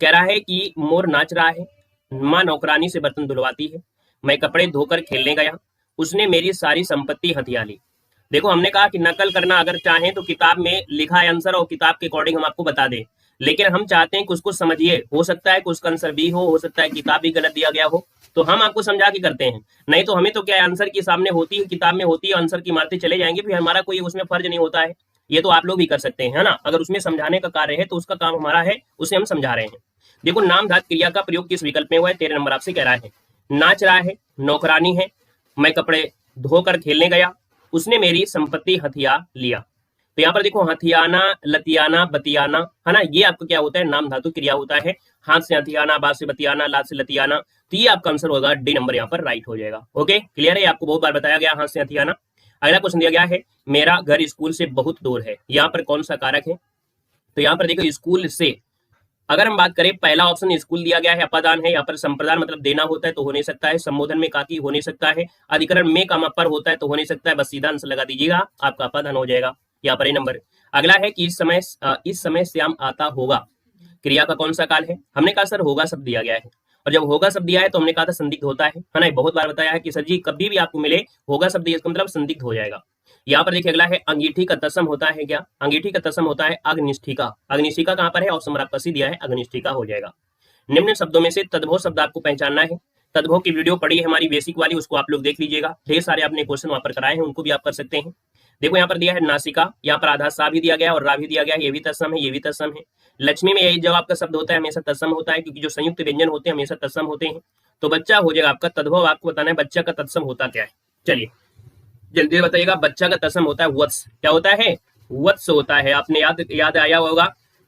कह रहा है कि मोर नाच रहा है, माँ नौकरानी से बर्तन धुलवाती है, मैं कपड़े धोकर खेलने गया, उसने मेरी सारी संपत्ति हथिया ली। देखो हमने कहा कि नकल करना अगर चाहें तो किताब में लिखा है आंसर और किताब के अकॉर्डिंग हम आपको बता दें, लेकिन हम चाहते हैं कि उसको समझिए। हो सकता है कि उसका आंसर बी हो सकता है किताब भी गलत दिया गया हो, तो हम आपको समझा के करते हैं। नहीं तो हमें तो क्या है, आंसर की सामने होती है, किताब में होती है, आंसर की मारते चले जाएंगे, फिर हमारा कोई उसमें फर्ज नहीं होता है। ये तो आप लोग भी कर सकते हैं, है ना। अगर उसमें समझाने का कार्य है तो उसका काम हमारा है, उसे हम समझा रहे हैं। देखो नाम धातु क्रिया का प्रयोग किस विकल्प में हुआ है, 13 नंबर आपसे कह रहा है। नाच रहा है, नौकरानी है, मैं कपड़े धोकर खेलने गया, उसने मेरी संपत्ति हथिया लिया। तो यहाँ पर देखो हथियाना, लतियाना, बतियाना, है ना, ये आपका क्या होता है, नाम धातु क्रिया होता है। हाथ से हथियाना, बात से बतियाना, लात से लतियाना, तो ये आपका आंसर होगा डी नंबर यहाँ पर राइट हो जाएगा। ओके क्लियर है, आपको बहुत बार बताया गया हाथ से हथियाना। अगला क्वेश्चन दिया गया है, मेरा घर स्कूल से बहुत दूर है, यहाँ पर कौन सा कारक है। तो यहाँ पर देखो स्कूल से, अगर हम बात करें पहला ऑप्शन स्कूल दिया गया है, अपादान है, यहाँ पर संप्रदान मतलब देना होता है तो हो नहीं सकता है, संबोधन में काकी हो नहीं सकता है, अधिकरण में काम पर होता है तो हो नहीं सकता है, बस सीधा आंसर लगा दीजिएगा, आपका अपादान हो जाएगा यहाँ पर। नंबर अगला है कि इस समय श्याम आता होगा, क्रिया का कौन सा काल है। हमने कहा सर होगा शब्द दिया गया है, और जब होगा शब्द दिया है तो हमने कहा था संदिग्ध होता है ना। बहुत बार बताया है कि सर जी कभी भी आपको मिले होगा शब्द इसका मतलब संदिग्ध हो जाएगा। यहाँ पर देखिए अगला है अंगीठी का तत्सम होता है क्या, अंगीठी का तत्सम होता है अग्निष्ठिका। अग्निष्ठिका कहाँ पर है, ऑप्शन आपका सी दिया है, अग्निष्ठिका हो जाएगा। निम्न शब्दों में से तद्भव शब्द आपको पहचानना है। तद्भव की वीडियो पड़ी है हमारी बेसिक वाली, उसको आप लोग देख लीजिएगा, ढेर सारे आपने क्वेश्चन वहां पर कराए हैं, उनको भी आप कर सकते हैं। देखो यहाँ पर दिया है नासिका, यहाँ पर आधा सा भी दिया गया और रा भी दिया गया, ये भी तत्सम है, ये भी तत्सम है। लक्ष्मी में यही जवाब का शब्द होता है, हमेशा तत्सम होता है, क्योंकि जो संयुक्त व्यंजन होते हैं हमेशा तत्सम होते हैं। तो बच्चा हो जाएगा आपका तद्भव, आपको बताना है बच्चा का तत्सम होता क्या है। चलिए जल्दी बताइएगा, बच्चा का तत्सम होता है वत्स। क्या होता है, वत्स होता है। आपने याद आया होगा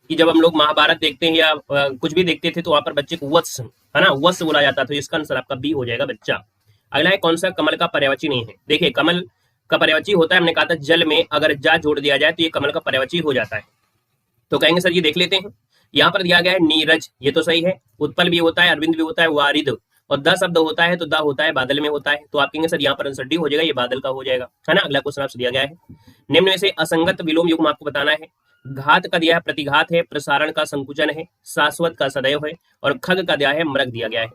कि जब हम लोग महाभारत देखते हैं या कुछ भी देखते थे तो वहां पर बच्चे को वत्स, है ना, वत्स बोला जाता। तो इसका आंसर आपका बी हो जाएगा बच्चा। अगला है कौन सा कमल का पर्यायवाची नहीं है। देखिए कमल का पर्यायवाची होता है, हमने कहा था जल में अगर जा जोड़ दिया जाए तो ये कमल का पर्यायवाची हो जाता है। तो कहेंगे सर ये देख लेते हैं, यहाँ पर दिया गया है नीरज, ये तो सही है। उत्पल भी होता है, अरविंद भी होता है, वारिद, और द शब्द होता है तो द होता है बादल में होता है। तो आप कहेंगे सर यहाँ पर आंसर डी हो जाएगा, ये बादल का हो जाएगा, है ना। अगला क्वेश्चन आपसे दिया गया है, निम्न में से असंगत विलोम युग्म आपको बताना है। घात का दिया है प्रतिघात है, प्रसारण का संकुचन है, शाश्वत का सदैव है, और खग का दिया है मृग दिया गया है।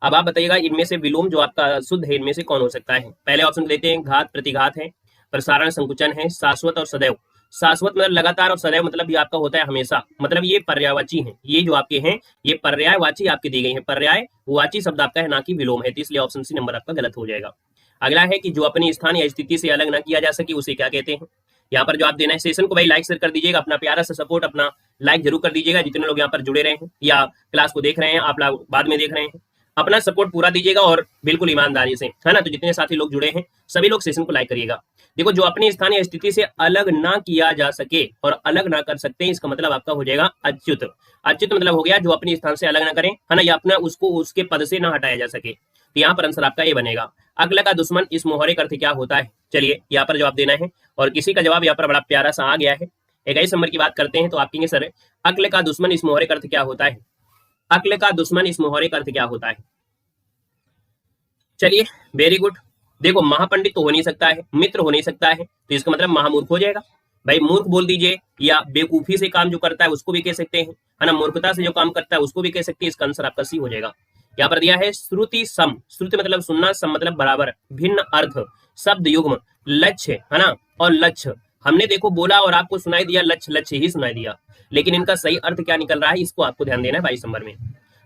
अब आप बताइएगा इनमें से विलोम जो आपका शुद्ध है इनमें से कौन हो सकता है। पहले ऑप्शन देते हैं, घात प्रतिघात है, प्रसारण संकुचन है, शाश्वत और सदैव। शाश्वत मतलब लगातार और सदैव मतलब ये आपका होता है हमेशा, मतलब ये पर्यायवाची है। ये जो आपके हैं ये पर्यायवाची आपकी दी गई है, पर्यायवाची शब्द आपका है ना कि विलोम है, तो इसलिए ऑप्शन सी नंबर आपका गलत हो जाएगा। अगला है कि जो अपनी स्थान या स्थिति से अलग ना किया जा सके उसे क्या कहते हैं। यहाँ पर जो आप देना है, सेशन को भाई लाइक शेयर कर दीजिएगा, अपना प्यारा सा सपोर्ट अपना लाइक जरूर कर दीजिएगा। जितने लोग यहाँ पर जुड़े रहे हैं या क्लास को देख रहे हैं, आप लोग बाद में देख रहे हैं, अपना सपोर्ट पूरा दीजिएगा और बिल्कुल ईमानदारी से, है ना। तो जितने साथी लोग जुड़े हैं सभी लोग सेशन को लाइक करिएगा। देखो जो अपनी स्थानीय स्थिति से अलग ना किया जा सके और अलग ना कर सकते हैं, इसका मतलब आपका हो जाएगा अच्युत। अच्युत मतलब हो गया जो अपनी स्थान से अलग ना करें, है ना, या अपना उसको उसके पद से ना हटाया जा सके। तो यहाँ पर आंसर आपका ये बनेगा। अक्ल का दुश्मन इस मोहरे का अर्थ क्या होता है। चलिए यहाँ पर जवाब देना है, और किसी का जवाब यहाँ पर बड़ा प्यारा सा आ गया है। 21 नंबर की बात करते हैं तो आप कहेंगे सर अक्ल का दुश्मन इस मोहरे का अर्थ क्या होता है। अक्ल का दुश्मन इस मोहरे का अर्थ क्या होता है। चलिए वेरी गुड। देखो महापंडित तो हो नहीं सकता है, मित्र हो नहीं सकता है, तो इसका मतलब महामूर्ख हो जाएगा। भाई मूर्ख बोल दीजिए, या बेवकूफी से काम जो करता है उसको भी कह सकते हैं, है ना, मूर्खता से जो काम करता है उसको भी कह सकते हैं। इसका आंसर आपका सी हो जाएगा। यहाँ पर दिया है श्रुति सम, श्रुति मतलब सुनना, सम मतलब बराबर, भिन्न अर्थ, शब्द युग्म, लक्ष्य, है ना, और लक्ष्य। हमने देखो बोला और आपको सुनाई दिया लक्ष्य, लक्ष्य ही सुनाई दिया, लेकिन इनका सही अर्थ क्या निकल रहा है इसको आपको ध्यान देना है 22 नंबर में।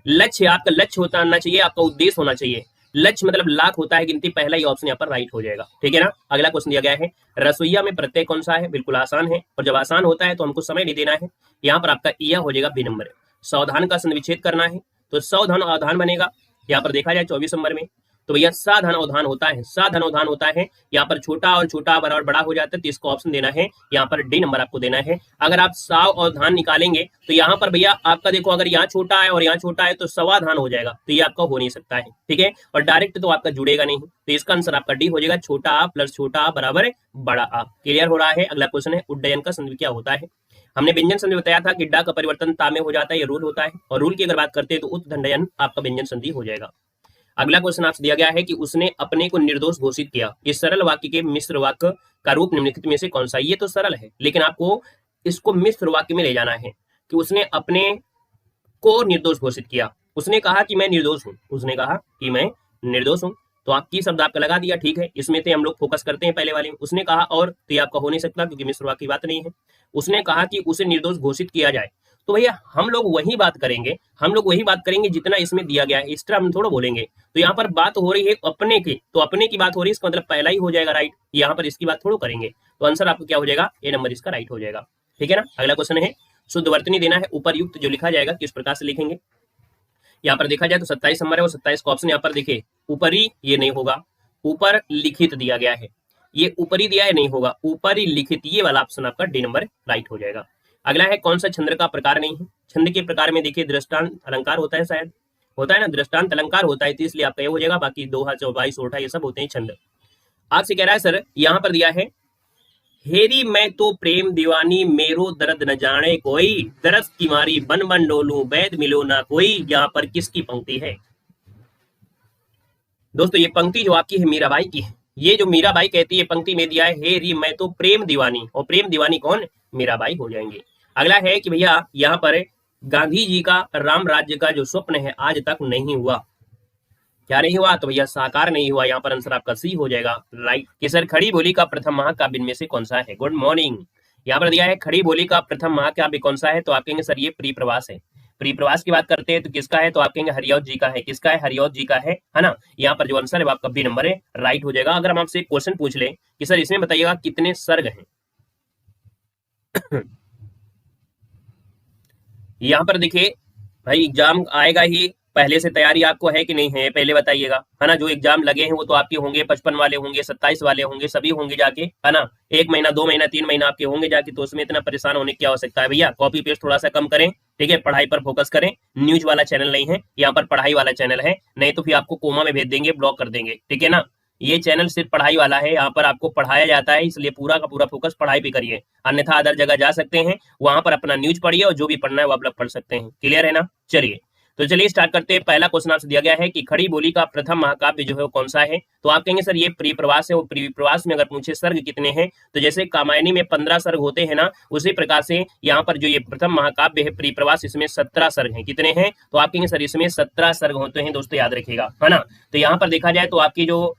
लक्ष्य आपका लक्ष्य होना चाहिए, आपका उद्देश्य होना चाहिए। लक्ष्य मतलब लाख होता है गिनती, पहला ही ऑप्शन यहाँ पर राइट हो जाएगा, ठीक है ना। अगला क्वेश्चन दिया गया है रसोईया में प्रत्यय कौन सा है। बिल्कुल आसान है, और जब आसान होता है तो हमको समय नहीं देना है। यहाँ पर आपका ईया हो जाएगा बी नंबर। सावधान का संविच्छेद करना है तो सावधान अवधान बनेगा। यहाँ पर देखा जाए 24 नंबर में तो भैया साधन अवधान होता है, साधन अवधान होता है। यहाँ पर छोटा और छोटा बराबर बड़ा हो जाता है, तो इसको ऑप्शन देना है, यहाँ पर डी नंबर आपको देना है। अगर आप साव अवधान निकालेंगे तो यहाँ पर भैया आपका देखो अगर यहाँ छोटा है और यहाँ छोटा है तो सवाधान हो जाएगा, तो ये आपका हो नहीं सकता है, ठीक है। और डायरेक्ट तो आपका जुड़ेगा नहीं, तो इसका आंसर आपका डी हो जाएगा, छोटा आ प्लस छोटा आ बराबर बड़ा आ। क्लियर हो रहा है। अगला क्वेश्चन है उड्डयन का संधि क्या होता है। हमने व्यंजन संधि बताया था कि डा का परिवर्तन ता में हो जाता है, ये रूल होता है, और रूल की अगर बात करते हैं तो उत्दंडयन आपका व्यंजन संधि हो जाएगा। अगला क्वेश्चन आपसे दिया गया है कि उसने अपने को निर्दोष घोषित किया। इस सरल वाक्य के मिश्र वाक्य का रूप निम्नलिखित में से कौन सा। ये तो सरल है, लेकिन आपको इसको मिश्र वाक्य में ले जाना है कि उसने अपने को निर्दोष घोषित किया। उसने कहा कि मैं निर्दोष हूं, उसने कहा कि मैं निर्दोष हूं, तो आप की शब्द आपका लगा दिया, ठीक है। इसमें से हम लोग फोकस करते हैं पहले वाले में। उसने कहा और, तो ये आपका हो नहीं सकता क्योंकि मिश्र वाक्य की बात नहीं है। उसने कहा कि उसे निर्दोष घोषित किया जाए, तो भैया हम लोग वही बात करेंगे, हम लोग वही बात करेंगे जितना इसमें दिया गया है, एक्स्ट्रा हम थोड़ा बोलेंगे। तो यहाँ पर बात हो रही है अपने की, तो अपने की बात हो रही है, इसका मतलब पहला ही हो जाएगा राइट। यहाँ पर इसकी बात थोड़ा करेंगे, तो आंसर आपको क्या हो जाएगा, ए नंबर इसका राइट हो जाएगा, ठीक है ना। अगला क्वेश्चन है, शुद्ध वर्तनी देना है, उपरयुक्त जो लिखा जाएगा किस प्रकार से लिखेंगे। यहाँ पर देखा जाए तो 27 नंबर है, और 27 का ऑप्शन यहाँ पर देखिए, ऊपरी ये नहीं होगा, ऊपर लिखित दिया गया है, ये ऊपरी दिया है नहीं होगा, ऊपरी लिखित, ये वाला ऑप्शन आपका डी नंबर राइट हो जाएगा। अगला है, कौन सा छंद का प्रकार नहीं है। छंद के प्रकार में देखिए दृष्टांत अलंकार होता है, शायद होता है ना, दृष्टांत अलंकार होता है, तो इसलिए आपका ये हो जाएगा। बाकी दोहा, चौपाई, सोठा ये सब होते हैं छंद। आपसे कह रहा है सर, यहाँ पर दिया है, हेरी मैं तो प्रेम दीवानी, मेरो दर्द न जाने कोई, दरस की मारी बन बन डोलूं, वैद मिलो ना कोई। यहाँ पर किसकी पंक्ति है दोस्तों, ये पंक्ति जो आपकी है मीराबाई की है। ये जो मीराबाई कहती है पंक्ति में दिया है, हेरी मैं तो प्रेम दीवानी, और प्रेम दीवानी कौन, मीराबाई हो जाएंगे। अगला है कि भैया यहाँ पर गांधी जी का राम राज्य का जो स्वप्न है आज तक नहीं हुआ, क्या नहीं हुआ, तो भैया साकार नहीं हुआ। यहाँ पर आंसर आपका सी हो जाएगा राइट। कि सर खड़ी बोली का प्रथम महाकाव्य में से कौन सा है। Good morning. यहाँ पर दिया है खड़ी बोली का प्रथम महाकाव्य कौन सा है, तो आप कहेंगे सर ये प्रियप्रवास है। प्रियप्रवास की बात करते हैं तो किसका है, तो आप कहेंगे हरिऔध जी का है। किसका है, हरिऔध जी का है ना। यहाँ पर जो आंसर है आपका बी नंबर है राइट हो जाएगा। अगर हम आपसे क्वेश्चन पूछ ले कि सर इसमें बताइएगा कितने सर्ग हैं, यहाँ पर देखिए भाई एग्जाम आएगा ही, पहले से तैयारी आपको है कि नहीं है पहले बताइएगा, है ना। जो एग्जाम लगे हैं वो तो आपके होंगे, 55 वाले होंगे, 27 वाले होंगे, सभी होंगे जाके, है ना। 1 महीना 2 महीना 3 महीना आपके होंगे जाके, तो उसमें इतना परेशान होने की क्या आवश्यकता है भैया। कॉपी पेस्ट थोड़ा सा कम करें, ठीक है, पढ़ाई पर फोकस करें। न्यूज वाला चैनल नहीं है, यहाँ पर पढ़ाई वाला चैनल है, नहीं तो फिर आपको कोमा में भेज देंगे, ब्लॉक कर देंगे, ठीक है ना। ये चैनल सिर्फ पढ़ाई वाला है, यहाँ पर आपको पढ़ाया जाता है, इसलिए पूरा का पूरा फोकस पढ़ाई पे करिए। अन्यथा अदर जगह जा सकते हैं, वहां पर अपना न्यूज पढ़िए और जो भी पढ़ना है वो आप लोग पढ़ सकते हैं। क्लियर है ना। चलिए तो चलिए स्टार्ट करते हैं। पहला क्वेश्चन आपसे दिया गया है कि खड़ी बोली का प्रथम महाकाव्य जो है वो कौन सा है, तो आप कहेंगे सर ये प्रियप्रवास है। वो प्रियप्रवास में अगर पूछे सर्ग कितने हैं, तो जैसे कामायनी में 15 सर्ग होते हैं ना, उसी प्रकार से यहाँ पर जो ये प्रथम महाकाव्य है प्रियप्रवास, इसमें 17 सर्ग हैं। कितने हैं, तो आप कहेंगे सर इसमें 17 सर्ग होते हैं, दोस्तों याद रखिएगा, है ना। तो यहाँ पर देखा जाए तो आपकी जो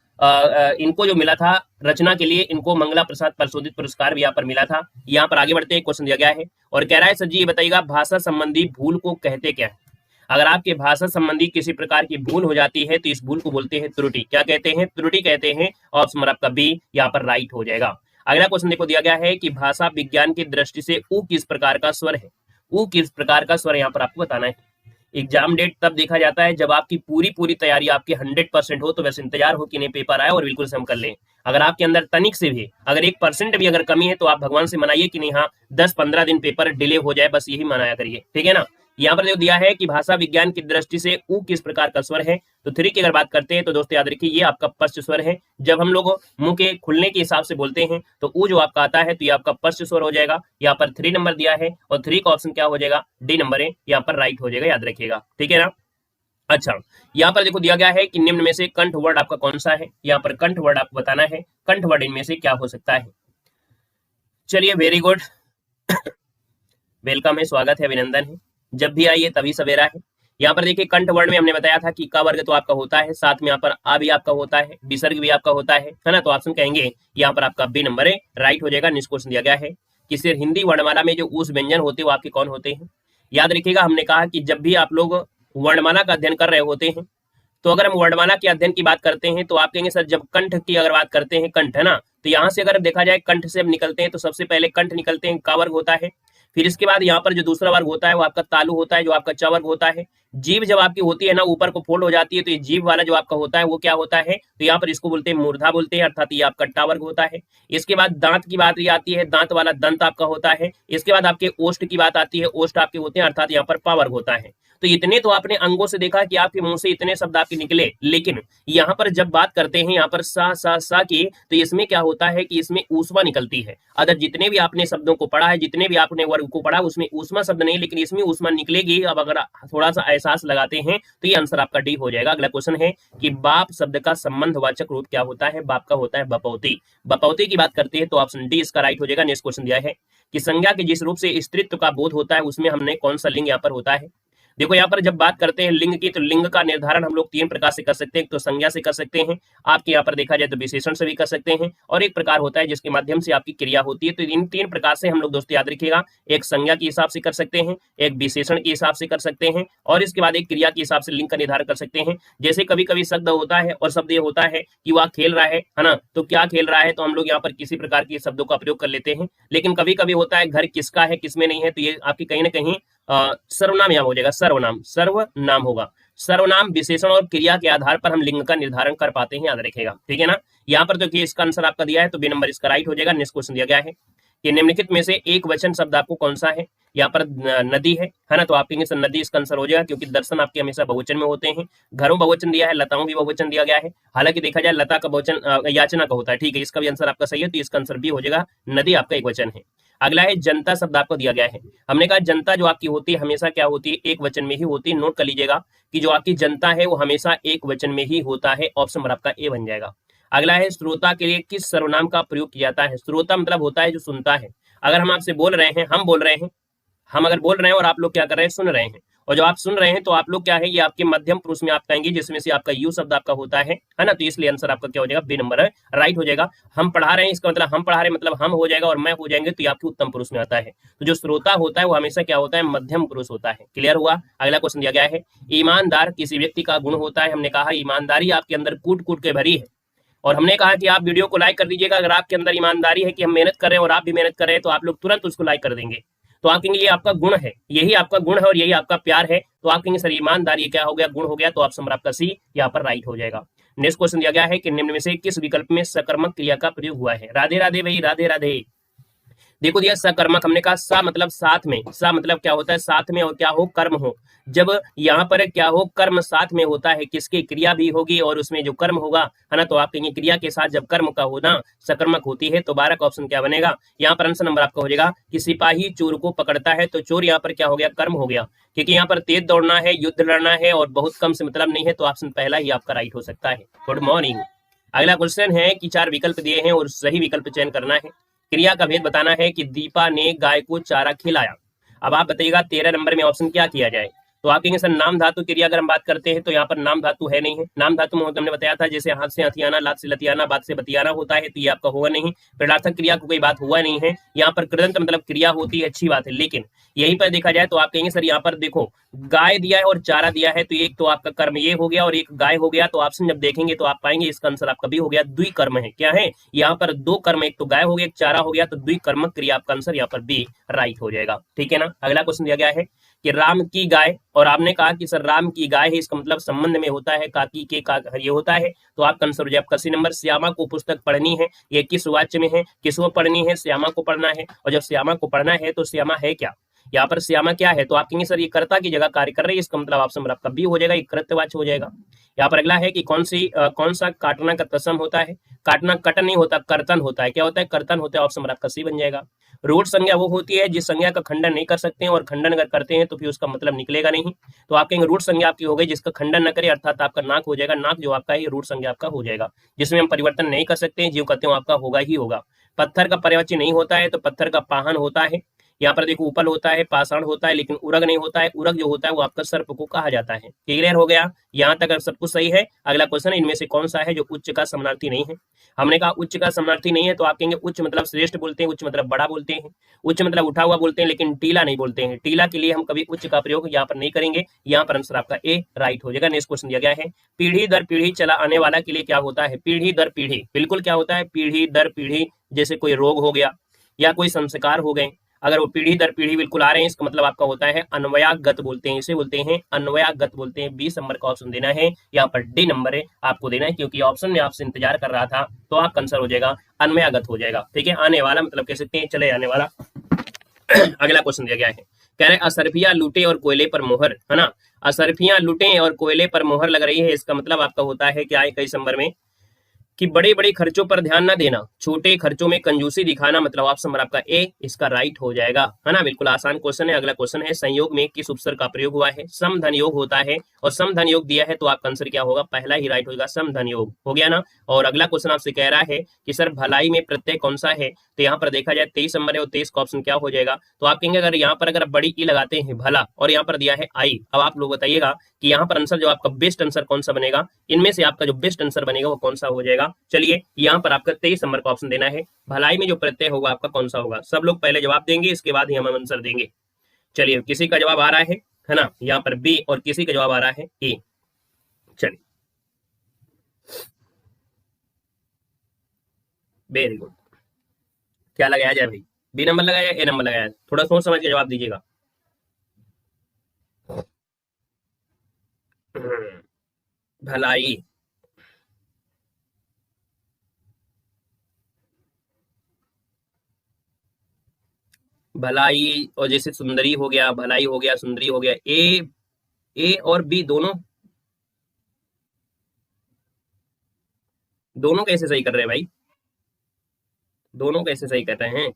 इनको जो मिला था रचना के लिए, इनको मंगला प्रसाद परिशोधित पुरस्कार भी यहाँ पर मिला था। यहाँ पर आगे बढ़ते हैं, क्वेश्चन दिया गया है और कह रहा है सर जी ये बताइएगा भाषा संबंधी भूल को कहते क्या है। अगर आपके भाषा संबंधी किसी प्रकार की भूल हो जाती है तो इस भूल को बोलते हैं त्रुटि। क्या कहते हैं, त्रुटि कहते हैं। ऑप्शन आपका बी यहाँ पर राइट हो जाएगा। अगला क्वेश्चन देखो दिया गया है कि भाषा विज्ञान की दृष्टि से ऊ किस प्रकार का स्वर है। ऊ किस प्रकार का स्वर यहाँ पर आपको बताना है। एग्जाम डेट तब देखा जाता है जब आपकी पूरी तैयारी आपकी 100% हो, तो वैसे इंतजार हो कि नहीं पेपर आए और बिल्कुल से हम कर लें। अगर आपके अंदर तनिक से भी अगर 1% भी अगर कमी है तो आप भगवान से मनाइए कि नहीं, हाँ 10-15 दिन पेपर डिले हो जाए, बस यही मनाया करिए, ठीक है ना। यहाँ पर जो दिया है कि भाषा विज्ञान की दृष्टि से ऊ किस प्रकार का स्वर है, तो 3 की अगर बात करते हैं तो दोस्तों याद रखिए ये आपका पश्च स्वर है। जब हम लोग मुंह के खुलने के हिसाब से बोलते हैं तो ऊ जो आपका आता है तो ये आपका पश्च स्वर हो जाएगा। यहाँ पर 3 नंबर दिया है और 3 का ऑप्शन क्या हो जाएगा, डी नंबर है, यहाँ पर राइट हो जाएगा, याद रखिएगा, ठीक है ना। अच्छा यहाँ पर देखो दिया गया है कि निम्न में से कंठ वर्ड आपका कौन सा है। यहाँ पर कंठ वर्ड आपको बताना है, कंठ वर्ड इनमें से क्या हो सकता है। चलिए वेरी गुड, वेलकम है, स्वागत है, अभिनंदन है। जब भी आइए तभी सवेरा है। यहाँ पर देखिए कंठ वर्ण में हमने बताया था कि का वर्ग तो आपका होता है, साथ में यहाँ पर आ भी आपका होता है, विसर्ग भी आपका होता है ना। तो ऑप्शन कहेंगे यहाँ पर आपका बी नंबर है, राइट हो जाएगा। नेक्स्ट क्वेश्चन दिया गया है कि सिर्फ हिंदी वर्णमाला में जो उस व्यंजन होते हैं वो आपके कौन होते हैं। याद रखिएगा हमने कहा कि जब भी आप लोग वर्णमाला का अध्ययन कर रहे होते हैं, तो अगर हम वर्णमाला के अध्ययन की बात करते हैं तो आप कहेंगे सर जब कंठ की अगर बात करते हैं, कंठ है ना, तो यहाँ से अगर देखा जाए कंठ से हम निकलते हैं तो सबसे पहले कंठ निकलते हैं, का वर्ग होता है। फिर इसके बाद यहाँ पर जो दूसरा वर्ग होता है वो आपका तालु होता है, जो आपका च वर्ग होता है। जीभ जब आपकी होती है ना ऊपर को फोल्ड हो जाती है, तो ये जीभ वाला जो आपका होता है वो क्या होता है, तो यहाँ पर इसको बोलते हैं मूर्धा बोलते हैं, अर्थात ये आपका टा वर्ग होता है। इसके बाद दांत की बात आती है, दांत वाला दंत आपका होता है। इसके बाद आपके ओष्ठ की बात आती है, ओष्ठ आपके होते हैं, अर्थात यहाँ पर पा वर्ग होता है। तो इतने तो आपने अंगों से देखा कि आपके मुंह से इतने शब्द आपके निकले, लेकिन यहाँ पर जब बात करते हैं यहाँ पर सा की, तो इसमें क्या होता है कि इसमें ऊष्मा निकलती है। अगर जितने भी आपने शब्दों को पढ़ा है, जितने भी आपने वर्ग को पढ़ा, उसमें ऊष्मा शब्द नहीं, लेकिन इसमें ऊष्मा निकलेगी। अब अगर थोड़ा सा एहसास लगाते हैं तो ये आंसर आपका डी हो जाएगा। अगला क्वेश्चन है कि बाप शब्द का संबंधवाचक रूप क्या होता है। बाप का होता है बपौती। बपौती की बात करते हैं तो ऑप्शन डी इसका राइट हो जाएगा। नेक्स्ट क्वेश्चन दिया है कि संज्ञा के जिस रूप से स्त्रीत्व का बोध होता है उसमें हमने कौन सा लिंग यहाँ पर होता है। देखो यहाँ पर जब बात करते हैं लिंग की, तो लिंग का निर्धारण हम लोग 3 प्रकार से कर सकते हैं। तो संज्ञा से कर सकते हैं, आपके यहाँ पर देखा जाए तो विशेषण से भी कर सकते हैं, और एक प्रकार होता है जिसके माध्यम से आपकी क्रिया होती है। तो इन 3 प्रकार से हम लोग दोस्तों याद रखिएगा, एक संज्ञा के हिसाब से कर सकते हैं, एक विशेषण के हिसाब से कर सकते हैं, और इसके बाद एक क्रिया के हिसाब से लिंग का निर्धारण कर सकते हैं। जैसे कभी कभी शब्द होता है और शब्द ये होता है कि वह खेल रहा है ना, तो क्या खेल रहा है, तो हम लोग यहाँ पर किसी प्रकार के शब्दों का प्रयोग कर लेते हैं। लेकिन कभी कभी होता है घर किसका है किसमें नहीं है, तो ये आपकी कहीं ना कहीं सर्वनाम यहाँ हो जाएगा, सर्वनाम होगा। सर्वनाम, विशेषण और क्रिया के आधार पर हम लिंग का निर्धारण कर पाते हैं, याद रखेगा, ठीक है ना। यहाँ पर तो इसका आंसर आपका दिया है, तो बी नंबर इसका राइट हो जाएगा। नेक्स्ट क्वेश्चन दिया गया है कि निम्नलिखित में से एक वचन शब्द आपको कौन सा है। यहाँ पर नदी है ना, तो आप कहेंगे सर नदी इसका आंसर हो जाएगा, क्योंकि दर्शन आपके हमेशा बहुवचन में होते हैं। घरों बहुवचन दिया है, लताओं भी बहुवचन दिया गया है। हालांकि देखा जाए लता का बहुवचन याचना का होता है, ठीक है, इसका भी आंसर आपका सही है, तो इसका आंसर बी हो जाएगा, नदी आपका एक वचन है। अगला है जनता शब्द आपको दिया गया है। हमने कहा जनता जो आपकी होती है हमेशा क्या होती है, एक वचन में ही होती है। नोट कर लीजिएगा कि जो आपकी जनता है वो हमेशा एक वचन में ही होता है। ऑप्शन नंबर आपका ए बन जाएगा। अगला है श्रोता के लिए किस सर्वनाम का प्रयोग किया जाता है। श्रोता मतलब होता है जो सुनता है। अगर हम आपसे बोल रहे हैं, हम बोल रहे हैं, हम अगर बोल रहे हैं और आप लोग क्या कर रहे हैं, सुन रहे हैं, और जो आप सुन रहे हैं तो आप लोग क्या है, ये आपके मध्यम पुरुष में आप कहेंगे, जिसमें से आपका यू शब्द आपका होता है ना, तो इसलिए आंसर आपका क्या हो जाएगा, बी नंबर राइट हो जाएगा। हम पढ़ा रहे हैं, इसका मतलब हम पढ़ा रहे हैं मतलब हम हो जाएगा, और मैं हो जाएंगे, तो ये आपके उत्तम पुरुष में आता है। तो जो श्रोता होता है वो हमेशा क्या होता है, मध्यम पुरुष होता है। क्लियर हुआ। अगला क्वेश्चन दिया गया है, ईमानदार किसी व्यक्ति का गुण होता है। हमने कहा ईमानदारी आपके अंदर कूट कूट के भरी है, और हमने कहा कि आप वीडियो को लाइक कर दीजिएगा अगर आपके अंदर ईमानदारी है कि हम मेहनत कर रहे हैं और आप भी मेहनत कर रहे हैं, तो आप लोग तुरंत उसको लाइक कर देंगे। तो आप कहेंगे ये आपका गुण है, यही आपका गुण है और यही आपका प्यार है, तो आप कहेंगे सर ईमानदारी क्या हो गया, गुण हो गया, तो ऑप्शन नंबर आपका सी यहाँ पर राइट हो जाएगा। नेक्स्ट क्वेश्चन दिया गया है कि निम्न में से किस विकल्प में सकर्मक क्रिया का प्रयोग हुआ है। राधे राधे भाई, राधे राधे। देखो दिया सकर्मक, हमने कहा सा मतलब साथ में, सा मतलब क्या होता है, साथ में, और क्या हो, कर्म हो। जब यहाँ पर क्या हो, कर्म साथ में होता है, किसकी क्रिया भी होगी और उसमें जो कर्म होगा है ना, तो आप कहेंगे क्रिया के साथ जब कर्म का होना सकर्मक होती है, तो 12 का ऑप्शन क्या बनेगा, यहाँ पर आंसर नंबर आपका हो जाएगा कि सिपाही चोर को पकड़ता है। तो चोर यहाँ पर क्या हो गया, कर्म हो गया, क्योंकि यहाँ पर तेज दौड़ना है, युद्ध लड़ना है और बहुत कम से मतलब नहीं है, तो ऑप्शन पहला ही आपका राइट हो सकता है। Good morning. अगला क्वेश्चन है कि 4 विकल्प दिए हैं और सही विकल्प चयन करना है। क्रिया का भेद बताना है कि दीपा ने गाय को चारा खिलाया। अब आप बताइएगा 13 नंबर में ऑप्शन क्या किया जाए। तो आप कहेंगे सर नाम धातु क्रिया अगर हम बात करते हैं तो यहाँ पर नाम धातु है नहीं है। नाम धातु में हमने बताया था जैसे हाथ से हथियाना, लात से लतियाना, बात से बतियाना होता है, तो ये आपका होगा नहीं। प्रणार्थक क्रिया को कोई बात हुआ नहीं है। यहाँ पर कृदंत मतलब क्रिया होती है, अच्छी बात है, लेकिन यहीं पर देखा जाए तो आप कहेंगे सर यहाँ पर देखो गाय दिया है और चारा दिया है, तो एक तो आपका कर्म ये हो गया और एक गाय हो गया, तो ऑप्शन जब देखेंगे तो आप पाएंगे इसका आंसर आपका भी हो गया, द्विकर्म है। क्या है यहाँ पर, 2 कर्म, एक तो गाय हो गया, एक चारा हो गया, तो द्विकर्मक क्रिया आपका आंसर यहाँ पर बी राइट हो जाएगा। ठीक है ना। अगला क्वेश्चन दिया गया है कि राम की गाय, और आपने कहा कि सर राम की गाय है, इसका मतलब संबंध में होता है, काकी के का ये होता है, तो आपका आंसर हो जाए आपका सी नंबर। श्यामा को पुस्तक पढ़नी है, ये किस वाच्य में है, किसको पढ़नी है, श्यामा को पढ़ना है, और जब श्यामा को पढ़ना है तो श्यामा है क्या, यहाँ पर श्यामा क्या है, तो आप कहेंगे सर ये कर्ता की जगह कार्य कर रही है, इसका मतलब ऑप्शन नंबर आपका बी हो जाएगा, ये कृत्यवाच्य हो जाएगा। यहाँ पर अगला है कि कौन सा काटना का तत्सम होता है। काटना कटन नहीं होता, कर्तन होता है। क्या होता है, कर्तन होता है। ऑप्शन नंबर आपका सी बन जाएगा। रूढ़ संज्ञा वो होती है जिस संज्ञा का खंडन नहीं कर सकते हैं, और खंडन अगर करते हैं तो फिर उसका मतलब निकलेगा नहीं, तो आप कहेंगे रूढ़ संज्ञा आपकी हो गई जिसका खंडन न करे, अर्थात आपका नाक हो जाएगा। नाक जो आपका है रूढ़ संज्ञा आपका हो जाएगा, जिसमें हम परिवर्तन नहीं कर सकते हैं, जीव कहते हो आपका होगा ही होगा। पत्थर का पर्यायवाची नहीं होता है, तो पत्थर का पाहन होता है। यहाँ पर देखो उपल होता है, पाषाण होता है, लेकिन उरग नहीं होता है। उरग जो होता है वो आपका सर्प को कहा जाता है। क्लियर हो गया, यहाँ तक सब कुछ सही है। अगला क्वेश्चन, इनमें से कौन सा है जो उच्च का समानार्थी नहीं है। हमने कहा उच्च का समानार्थी नहीं है, तो आप कहेंगे उच्च मतलब श्रेष्ठ बोलते हैं, उच्च मतलब बड़ा बोलते हैं, उच्च मतलब उठा हुआ बोलते हैं, लेकिन टीला नहीं बोलते हैं। टीला के लिए हम कभी उच्च का प्रयोग यहाँ पर नहीं करेंगे। यहाँ पर आंसर आपका ए राइट हो जाएगा। नेक्स्ट क्वेश्चन दिया गया है, पीढ़ी दर पीढ़ी चला आने वाला के लिए क्या होता है। पीढ़ी दर पीढ़ी बिल्कुल क्या होता है, पीढ़ी दर पीढ़ी, जैसे कोई रोग हो गया या कोई संस्कार हो गए, अगर वो पीढ़ी दर पीढ़ी बिल्कुल आ रहे हैं, इसका मतलब आपका होता है अन्वयागत बोलते हैं, इसे बोलते हैं अन्वयागत बोलते हैं। 20 नंबर का ऑप्शन देना है, यहाँ पर डी नंबर है आपको देना है, क्योंकि ऑप्शन में आपसे इंतजार कर रहा था, तो आपका आंसर हो जाएगा अन्वयागत हो जाएगा। ठीक है, आने वाला मतलब कह सकते हैं चले आने वाला। अगला क्वेश्चन दिया गया है, कह रहे असरफियां लूटे और कोयले पर मोहर, है ना। असरफियां लूटे और कोयले पर मोहर लग रही है, इसका मतलब आपका होता है क्या है, 21 नंबर में कि बड़े बड़े खर्चों पर ध्यान ना देना, छोटे खर्चों में कंजूसी दिखाना, मतलब ऑप्शन नंबर आपका ए इसका राइट हो जाएगा, है ना। बिल्कुल आसान क्वेश्चन है। अगला क्वेश्चन है, संयोग में किस उपसर्ग का प्रयोग हुआ है? सम धन योग होता है, और सम धन योग दिया है तो आपका आंसर क्या होगा? पहला ही राइट होगा, सम धन योग हो गया ना। और अगला क्वेश्चन आपसे कह रहा है कि सर भलाई में प्रत्यय कौन सा है? तो यहाँ पर देखा जाए 23 नंबर है, और 23 का ऑप्शन क्या हो जाएगा? तो आप कहेंगे अगर यहाँ पर अगर बड़ी ई लगाते हैं भला, और यहाँ पर दिया है आई, अब आप लोग बताइएगा कि यहाँ पर आंसर जो आपका बेस्ट आंसर कौन सा बनेगा? इनमें से आपका जो बेस्ट आंसर बनेगा वो कौन सा हो जाएगा? चलिए यहाँ पर आपका 23 नंबर का ऑप्शन देना है, भलाई में जो प्रत्यय होगा आपका कौन सा होगा? सब लोग पहले जवाब देंगे, इसके बाद ही हम आंसर देंगे। चलिए किसी का जवाब आ रहा है ना, यहाँ पर बी, और किसी का जवाब आ रहा है ए। चलिए वेरी गुड। क्या लगाया जाए भाई? बी नंबर लगाया, ए नंबर लगाया? थोड़ा सोच समझ के जवाब दीजिएगा। भलाई, भलाई, और जैसे सुंदरी हो गया, भलाई हो गया, सुंदरी हो गया, ए और बी दोनों, दोनों कैसे सही कर रहे हैं भाई? दोनों कैसे सही कर रहे हैं?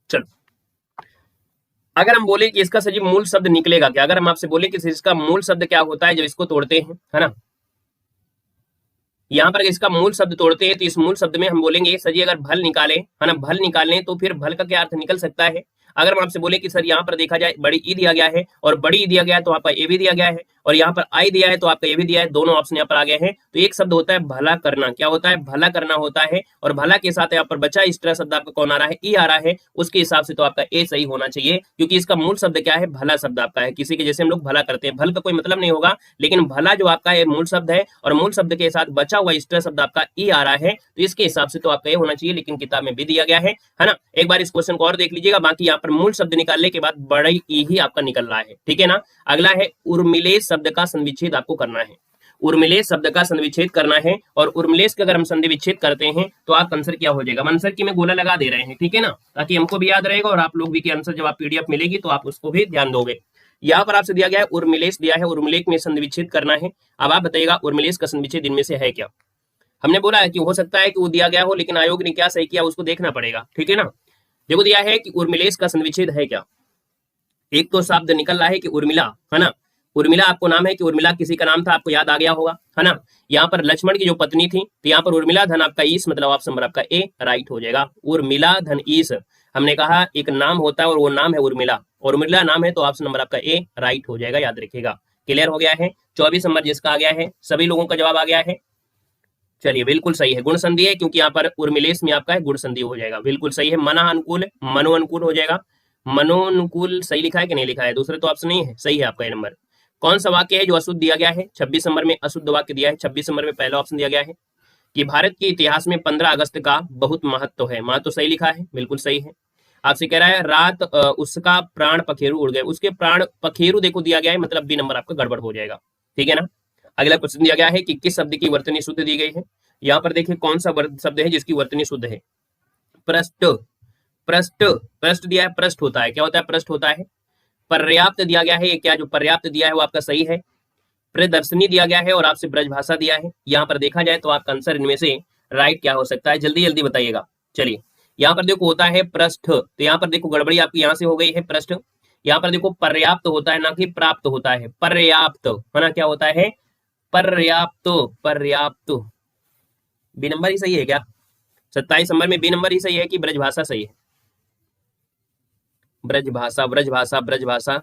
चलो अगर हम बोले कि इसका सजीव मूल शब्द निकलेगा क्या, अगर हम आपसे बोले कि इसका मूल शब्द क्या होता है जब इसको तोड़ते हैं, है ना, यहाँ पर इसका मूल शब्द तोड़ते हैं तो इस मूल शब्द में हम बोलेंगे सर अगर भल निकाले, है ना, भल निकालें तो फिर भल का क्या अर्थ निकल सकता है? अगर हम आपसे बोले कि सर यहाँ पर देखा जाए बड़ी ई दिया गया है और बड़ी ई दिया गया है तो आपका ए भी दिया गया है, और यहाँ पर आई दिया है तो आपका ए भी दिया है, दोनों ऑप्शन यहाँ पर आ गए हैं, तो एक शब्द होता है भला करना। क्या होता है? भला करना होता है, और भला के साथ यहाँ पर बचा इस तरह शब्द आपका कौन आ रहा है? ई आ रहा है, उसके हिसाब से तो आपका ए सही होना चाहिए, क्योंकि इसका मूल शब्द क्या है? भला शब्द आपका है। किसी के जैसे हम लोग भला करते हैं, भल का कोई मतलब नहीं होगा, लेकिन भला जो आपका है मूल शब्द है, और मूल शब्द के साथ बचा हुआ इस तरह शब्द आपका ई आ रहा है, तो इसके हिसाब से तो आपका ये होना चाहिए, लेकिन किताब में भी दिया गया है ना। एक बार इस क्वेश्चन को और देख लीजिएगा, बाकी यहाँ पर मूल शब्द निकालने के बाद बड़ा ई ही आपका निकल रहा है, ठीक है ना। अगला है उर्मिलेश शब्द का संविच्छेद आपको करना है। उर्मिलेश शब्द का संविच्छेद करना है, और उर्मिलेश का अगर हम संधि विच्छेद करते हैं तो आपका आंसर क्या हो जाएगा? आंसर की मैं गोला लगा दे रहे हैं, ठीक है ना, ताकि हमको भी याद रहेगा और आप लोग भी के आंसर जब आप पीडीएफ मिलेगी तो आप उसको भी ध्यान दोगे। यहाँ पर आपसे दिया गया है उर्मिलेश दिया है, उर्मिलेश में संधि विच्छेद करना है। अब आप बताइएगा उर्मिलेश का संविच्छेद इनमें से है क्या? हमने बोला है कि हो सकता है कि वो दिया गया हो, लेकिन आयोग ने क्या सही किया उसको देखना पड़ेगा, ठीक है ना। देखो दिया है कि उर्मिलेश का संविच्छेद है क्या? एक तो शब्द निकल रहा है कि उर्मिला, है ना, उर्मिला आपको नाम है कि उर्मिला किसी का नाम था, आपको याद आ गया होगा, है ना। यहाँ पर लक्ष्मण की जो पत्नी थी, तो यहाँ पर उर्मिला धन आपका ईस, मतलब ऑप्शन नंबर आपका ए राइट हो जाएगा। उर्मिला धन ईस, हमने कहा एक नाम होता है और वो नाम है उर्मिला, और उर्मिला नाम है तो ऑप्शन नंबर आपका ए राइट हो जाएगा, याद रखिएगा। क्लियर हो गया है? 24 नंबर जिसका आ गया है, सभी लोगों का जवाब आ गया है। चलिए बिल्कुल सही है, गुण संधि है, क्योंकि यहाँ पर उर्मिलेश में आपका है गुण संधि हो जाएगा, बिल्कुल सही है। मना अनुकूल, मनो अनुकूल हो जाएगा। मनोनुकूल सही लिखा है कि नहीं लिखा है? दूसरे तो ऑप्शन नहीं है, सही है आपका ये नंबर। कौन सा वाक्य है जो अशुद्ध दिया गया है? 26 नंबर में अशुद्ध वाक्य दिया है। 26 नंबर में पहला ऑप्शन दिया गया है कि भारत के इतिहास में 15 अगस्त का बहुत महत्व है। महत्व सही लिखा है, बिल्कुल सही है। आपसे कह रहा है रात उसका प्राण पखेरु उड़ गए, उसके प्राण पखेरु देखो दिया गया है, मतलब बी नंबर आपका गड़बड़ हो जाएगा, ठीक है ना। अगला क्वेश्चन दिया गया है कि किस शब्द की वर्तनी शुद्ध दी गई है। यहाँ पर देखिए कौन सा शब्द है जिसकी वर्तनी शुद्ध है? पृष्ठ, पृष्ठ, पृष्ठ दिया है, पृष्ठ होता है, क्या होता है? पृष्ठ होता है। पर्याप्त दिया गया है, ये क्या जो पर्याप्त दिया है वो आपका सही है। प्रदर्शनी दिया गया है, और आपसे ब्रजभाषा दिया है। यहाँ पर देखा जाए तो आपका आंसर इनमें से राइट क्या हो सकता है? जल्दी जल्दी बताइएगा। चलिए यहाँ पर देखो होता है पृष्ठ, तो यहाँ पर देखो गड़बड़ी आपकी यहाँ से हो गई है, पृष्ठ। यहाँ पर देखो पर्याप्त होता है, ना कि प्राप्त होता है, पर्याप्त, है ना, क्या होता है? पर्याप्त, पर्याप्त। बी नंबर ही सही है क्या? 27 नंबर में बी नंबर ही सही है कि ब्रजभाषा सही है? ब्रजभाषा, ब्रजभाषा, ब्रजभाषा,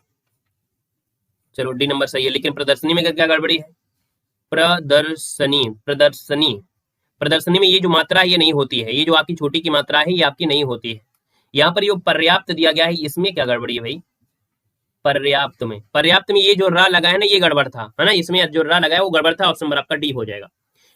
चलो डी नंबर सही है, लेकिन प्रदर्शनी में क्या गड़बड़ी है? प्रदर्शनी, प्रदर्शनी, प्रदर्शनी में ये जो मात्रा है ये नहीं होती है, ये जो आपकी छोटी की मात्रा है ये आपकी नहीं होती है। यहाँ पर ये पर्याप्त दिया गया है, इसमें क्या गड़बड़ी है भाई? पर्याप्त में, पर्याप्त में ये जो रा लगा है ना ये गड़बड़ था, है ना, इसमें जो रा लगा है वो गड़बड़ था, ऑप्शन नंबर आपका डी हो जाएगा।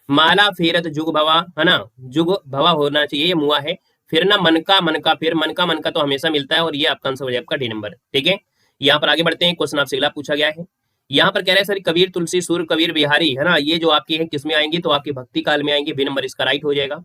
माला फेरत जुग भवा, है ना, जुग भवा होना चाहिए, ये मुआ है। फिर ना मन का, मन का फिर, मन का तो हमेशा मिलता है, और ये आपका आंसर हो जाएगा आपका डी नंबर, ठीक है। यहाँ पर आगे बढ़ते हैं, क्वेश्चन आपसे अगला पूछा गया है। यहाँ पर कह रहे हैं सर कबीर तुलसी सूर कबीर बिहारी, है ना, ये जो आपकी है किसमें आएंगी? तो आपकी भक्ति काल में आएंगी, बी नंबर इसका राइट हो जाएगा।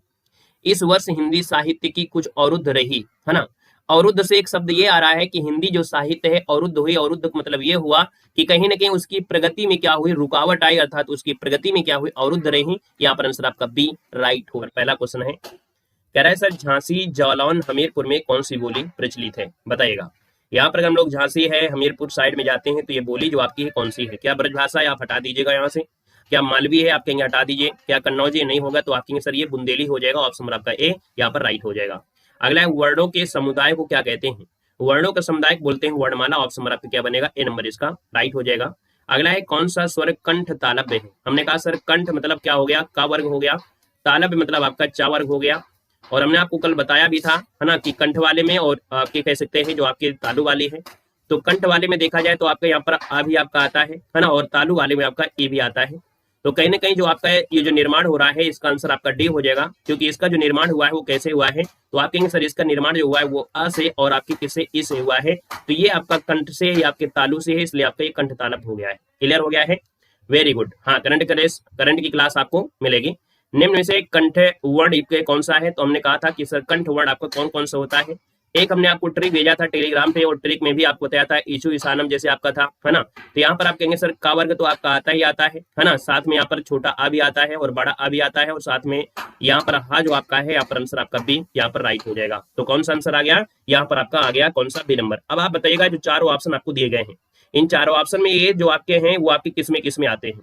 इस वर्ष हिंदी साहित्य की कुछ अवरुद्ध रही, है ना, अवरुद्ध से एक शब्द ये आ रहा है कि हिंदी जो साहित्य है अवरुद्ध हुई। अवरुद्ध का मतलब ये हुआ कि कहीं ना कहीं उसकी प्रगति में क्या हुई, रुकावट आई, अर्थात उसकी प्रगति में क्या हुई, अवरुद्ध रही। यहाँ पर आंसर आपका बी राइट होगा। पहला क्वेश्चन है, कह रहा है सर झांसी, जालौन, हमीरपुर में कौन सी बोली प्रचलित है, बताइएगा। यहाँ पर हम लोग झांसी है, हमीरपुर साइड में जाते हैं तो ये बोली जो आपकी है कौन सी है? क्या ब्रजभाषा है? आप हटा दीजिएगा यहाँ से। क्या मालवी है? आप कहेंगे हटा दीजिए। क्या कन्नौजी? नहीं होगा तो आप कहेंगे सर ये बुंदेली हो जाएगा। ऑप्शन नंबर आपका ए यहाँ पर राइट हो जाएगा। अगला है, वर्णों के समुदाय को क्या कहते हैं? वर्णों का समुदाय बोलते हैं वर्णमाला। ऑप्शन नंबर आपका क्या बनेगा? ए नंबर इसका राइट हो जाएगा। अगला है, कौन सा स्वर कंठ तालव्य है? हमने कहा सर कंठ मतलब क्या हो गया? का वर्ग हो गया। तालव्य मतलब आपका चा वर्ग हो गया। और हमने आपको कल बताया भी था है ना कि कंठ वाले में और आपके कह सकते हैं जो आपके तालु वाले हैं, तो कंठ वाले में देखा जाए तो आपका यहाँ पर आ भी आपका आता है ना, और तालु वाले में आपका ए भी आता है। तो कहीं ना कहीं जो आपका ये जो निर्माण हो रहा है इसका आंसर आपका डी हो जाएगा, क्योंकि इसका जो निर्माण हुआ है वो कैसे हुआ है? तो आप कहेंगे सर इसका निर्माण जो हुआ है वो अ से और आपके किससे? ई से हुआ है। तो ये आपका कंठ से या आपके तालु से है, इसलिए आपका ये कंठ तालव्य हो गया है। क्लियर हो गया है? Very good. हाँ, करंट की क्लास आपको मिलेगी। निम्न में से कंठ वर्ण कौन सा है? तो हमने कहा था कि सर कंठ वर्ण आपका कौन कौन सा होता है। एक हमने आपको ट्रिक भेजा था टेलीग्राम पे, और ट्रिक में भी आपको बताया था ईशु ईशानम जैसे आपका था, है ना। तो यहाँ पर आप कहेंगे सर का वर्ग तो आपका आता ही आता है ना, साथ में यहाँ पर छोटा आ भी आता है और बड़ा आ भी आता है, और साथ में यहाँ पर हा जो आपका है, यहाँ पर आंसर आपका बी यहाँ पर राइट हो जाएगा। तो कौन सा आंसर आ गया? यहाँ पर आपका आ गया कौन सा? B number. अब आप बताइएगा जो चारों ऑप्शन आपको दिए गए हैं, इन चारों ऑप्शन में ये जो आपके हैं वो आपके किस में आते हैं?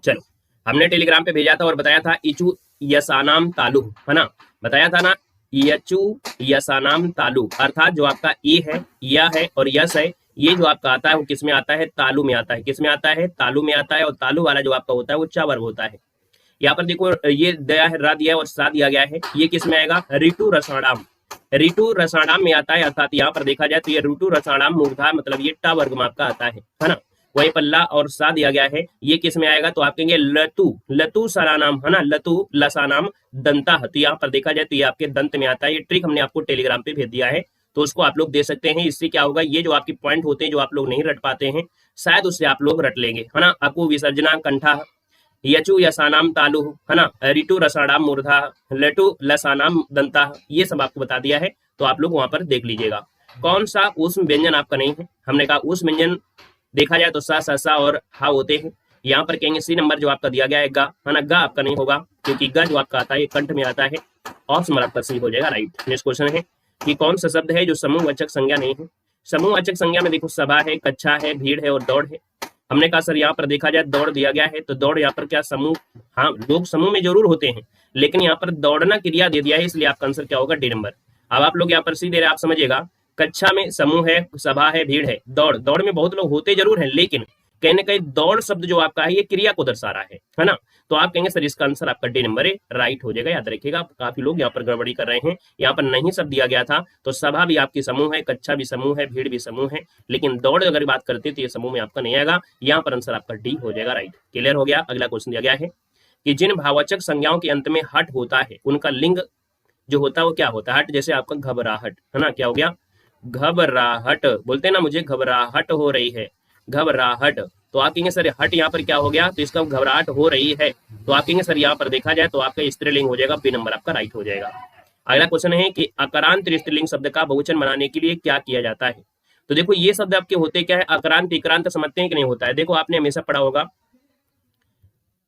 चलो, हमने टेलीग्राम पे भेजा था और बताया था इचू यसानाम तालु, है ना, बताया था ना, यचु यसानाम तालु, अर्थात जो आपका ई है, या है और यस है, ये जो आपका आता है वो किस में आता है? तालु में आता है। किस में आता है? तालु में आता है। और तालु वाला जो आपका होता है वो चा वर्ग होता है। यहाँ पर देखो ये दया है, रा दिया है और सा दिया गया है, ये किस में आएगा? ऋतु रसाणाम। ऋतु रसाणाम में आता है, अर्थात यहाँ पर देखा जाए तो ये ऋतु रसाणाम मूर्धा मतलब ये टा वर्ग में आपका आता है ना। वही पल्ला और सा दिया गया है, ये किस में आएगा? तो आप कहेंगे लतु सरानाम, है ना, लतु लसानाम दंता। तो यहाँ पर देखा जाए तो ये आपके दंत में आता है। ये ट्रिक हमने आपको टेलीग्राम पे भेज दिया है, तो उसको आप लोग दे सकते हैं। इससे क्या होगा, ये जो आपके पॉइंट होते हैं जो आप लोग नहीं रट पाते हैं, शायद उससे आप लोग रट लेंगे, है ना। आपको विसर्जना कंठा, यचु यसानाम तालु, है ना, ऋतु रसाणाम मूर्धा, लटु लसानाम दंता, ये सब आपको बता दिया है। तो आप लोग वहां पर देख लीजिएगा। कौन सा ऊष्म व्यंजन आपका नहीं है? हमने कहा ऊष्म व्यंजन देखा जाए तो सा और हा होते हैं। यहाँ पर कहेंगे सी नंबर जो आपका दिया गया है गा, है ना, गा आपका नहीं होगा, क्योंकि गा जो आपका आता है कंठ में आता है। ऑप्शन नंबर आपका सी हो जाएगा राइट। नेक्स्ट क्वेश्चन है कि कौन सा शब्द है जो समूहवाचक संज्ञा नहीं है? समूहवाचक संज्ञा में देखो सभा है, कक्षा है, भीड़ है और दौड़ है। हमने कहा सर यहाँ पर देखा जाए दौड़ दिया गया है, तो दौड़ यहाँ पर क्या समूह? हाँ, लोग समूह में जरूर होते हैं, लेकिन यहाँ पर दौड़ना क्रिया दे दिया है, इसलिए आपका आंसर क्या होगा? D number. अब आप लोग यहाँ पर सी दे रहे, आप समझिएगा, कक्षा में समूह है, सभा है, भीड़ है, दौड़ में बहुत लोग होते जरूर हैं, लेकिन कहीं ना कहीं दौड़ शब्द जो आपका है ये क्रिया को दर्शा रहा है ना। तो आप कहेंगे सर इसका आंसर आपका डी नंबर है राइट हो जाएगा। याद रखिएगा, काफी लोग यहाँ पर गड़बड़ी कर रहे हैं, यहाँ पर नहीं शब्द दिया गया था। तो सभा भी आपकी समूह है, कक्षा भी समूह है, भीड़ भी समूह है, लेकिन दौड़ अगर बात करते तो ये समूह में आपका नहीं आएगा। यहाँ पर आंसर आपका डी हो जाएगा राइट। क्लियर हो गया। अगला क्वेश्चन दिया गया है कि जिन भाववाचक संज्ञाओं के अंत में हट होता है उनका लिंग जो होता है वो क्या होता है? हट, जैसे आपका घबराहट, है ना, क्या हो गया? घबराहट। बोलते हैं ना मुझे घबराहट हो रही है, घबराहट। तो आप कहेंगे सर हट यहाँ पर क्या हो गया? तो इसका घबराहट हो रही है, तो आप कहेंगे सर यहाँ पर देखा जाए तो आपका स्त्रीलिंग हो जाएगा, बी नंबर आपका राइट हो जाएगा। अगला क्वेश्चन है कि अकारांत स्त्रीलिंग शब्द का बहुवचन बनाने के लिए क्या किया जाता है? तो देखो ये शब्द आपके होते क्या है? अकारांत इक्रांत समझते हैं कि नहीं होता है? देखो आपने हमेशा पढ़ा होगा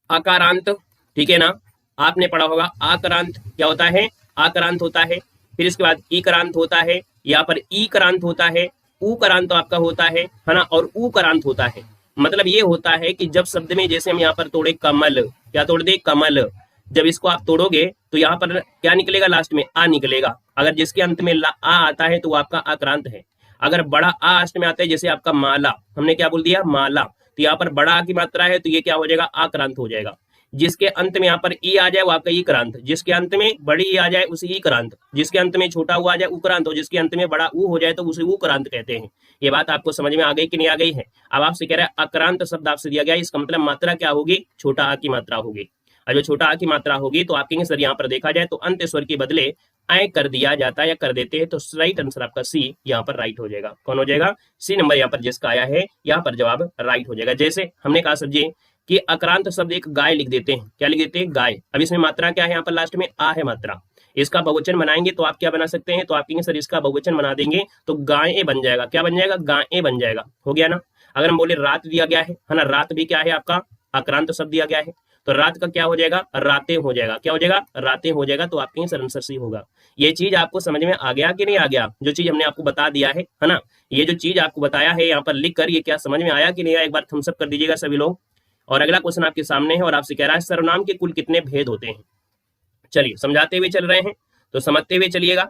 अकारांत, ठीक है ना, आपने पढ़ा होगा आक्रांत क्या होता है? आक्रांत होता है। फिर इसके बाद ईक्रांत होता है, यहाँ पर ई करांत होता है, ऊ करांत आपका होता है ना, और ऊ करांत होता है। मतलब ये होता है कि जब शब्द में, जैसे हम यहाँ पर तोड़े कमल, क्या तोड़ दे? कमल। जब इसको आप तोड़ोगे तो यहाँ पर क्या निकलेगा? लास्ट में आ निकलेगा। अगर जिसके अंत में आ आता है तो वो आपका आक्रांत है। अगर बड़ा आ लास्ट में आता है, जैसे आपका माला, हमने क्या बोल दिया? माला। तो यहाँ पर बड़ा आ की मात्रा है तो ये क्या हो जाएगा? आक्रांत हो जाएगा। जिसके अंत में यहाँ पर ई आ जाए वो आपका ई क्रांत, जिसके अंत में बड़ी ई आ जाए उसे ई क्रांत, जिसके अंत में छोटा ऊ आ जाए उक्रांत, और जिसके अंत में बड़ा ऊ हो जाए तो उसे ऊ क्रांत कहते हैं। ये बात आपको समझ में आ गई कि नहीं आ गई है? अब आपसे कह रहा है अक्रांत शब्द आपसे दिया गया, इसका मतलब मात्रा क्या होगी? छोटा आ की मात्रा होगी। और जो छोटा आ की मात्रा होगी तो आप कहेंगे सर यहाँ पर देखा जाए तो अंत स्वर के बदले आय कर दिया जाता है या कर देते हैं, तो राइट आंसर आपका सी यहाँ पर राइट हो जाएगा। कौन हो जाएगा? सी नंबर यहाँ पर जिसका आया है यहाँ पर जवाब राइट हो जाएगा। जैसे हमने कहा सर जी कि अक्रांत शब्द एक गाय लिख देते हैं। क्या लिख देते हैं? गाय। अब इसमें मात्रा क्या है? यहाँ पर लास्ट में आ है मात्रा। इसका बहुवचन बनाएंगे तो आप क्या बना सकते हैं? तो आप कहेंगे सर इसका बहुवचन बना देंगे तो गायें बन जाएगा। क्या बन जाएगा? गायें बन जाएगा। हो गया ना। अगर हम बोले रात दिया गया है ना, रात भी क्या है आपका? आक्रांत शब्द दिया गया है, तो रात का क्या हो जाएगा? रातें हो जाएगा। क्या हो जाएगा? रातें हो जाएगा। तो आपके सर आंसर सी होगा। ये चीज आपको समझ में आ गया कि नहीं आ गया? जो चीज हमने आपको बता दिया है ना, ये जो चीज आपको बताया है यहाँ पर लिख कर, ये क्या समझ में आया कि नहीं आया? एक बार थम्स अप कर दीजिएगा सभी लोग। और अगला क्वेश्चन आपके सामने है और आपसे कह रहा है सर्वनाम के कुल कितने भेद होते हैं? चलिए समझाते हुए चल रहे हैं तो समझते हुए चलिएगा,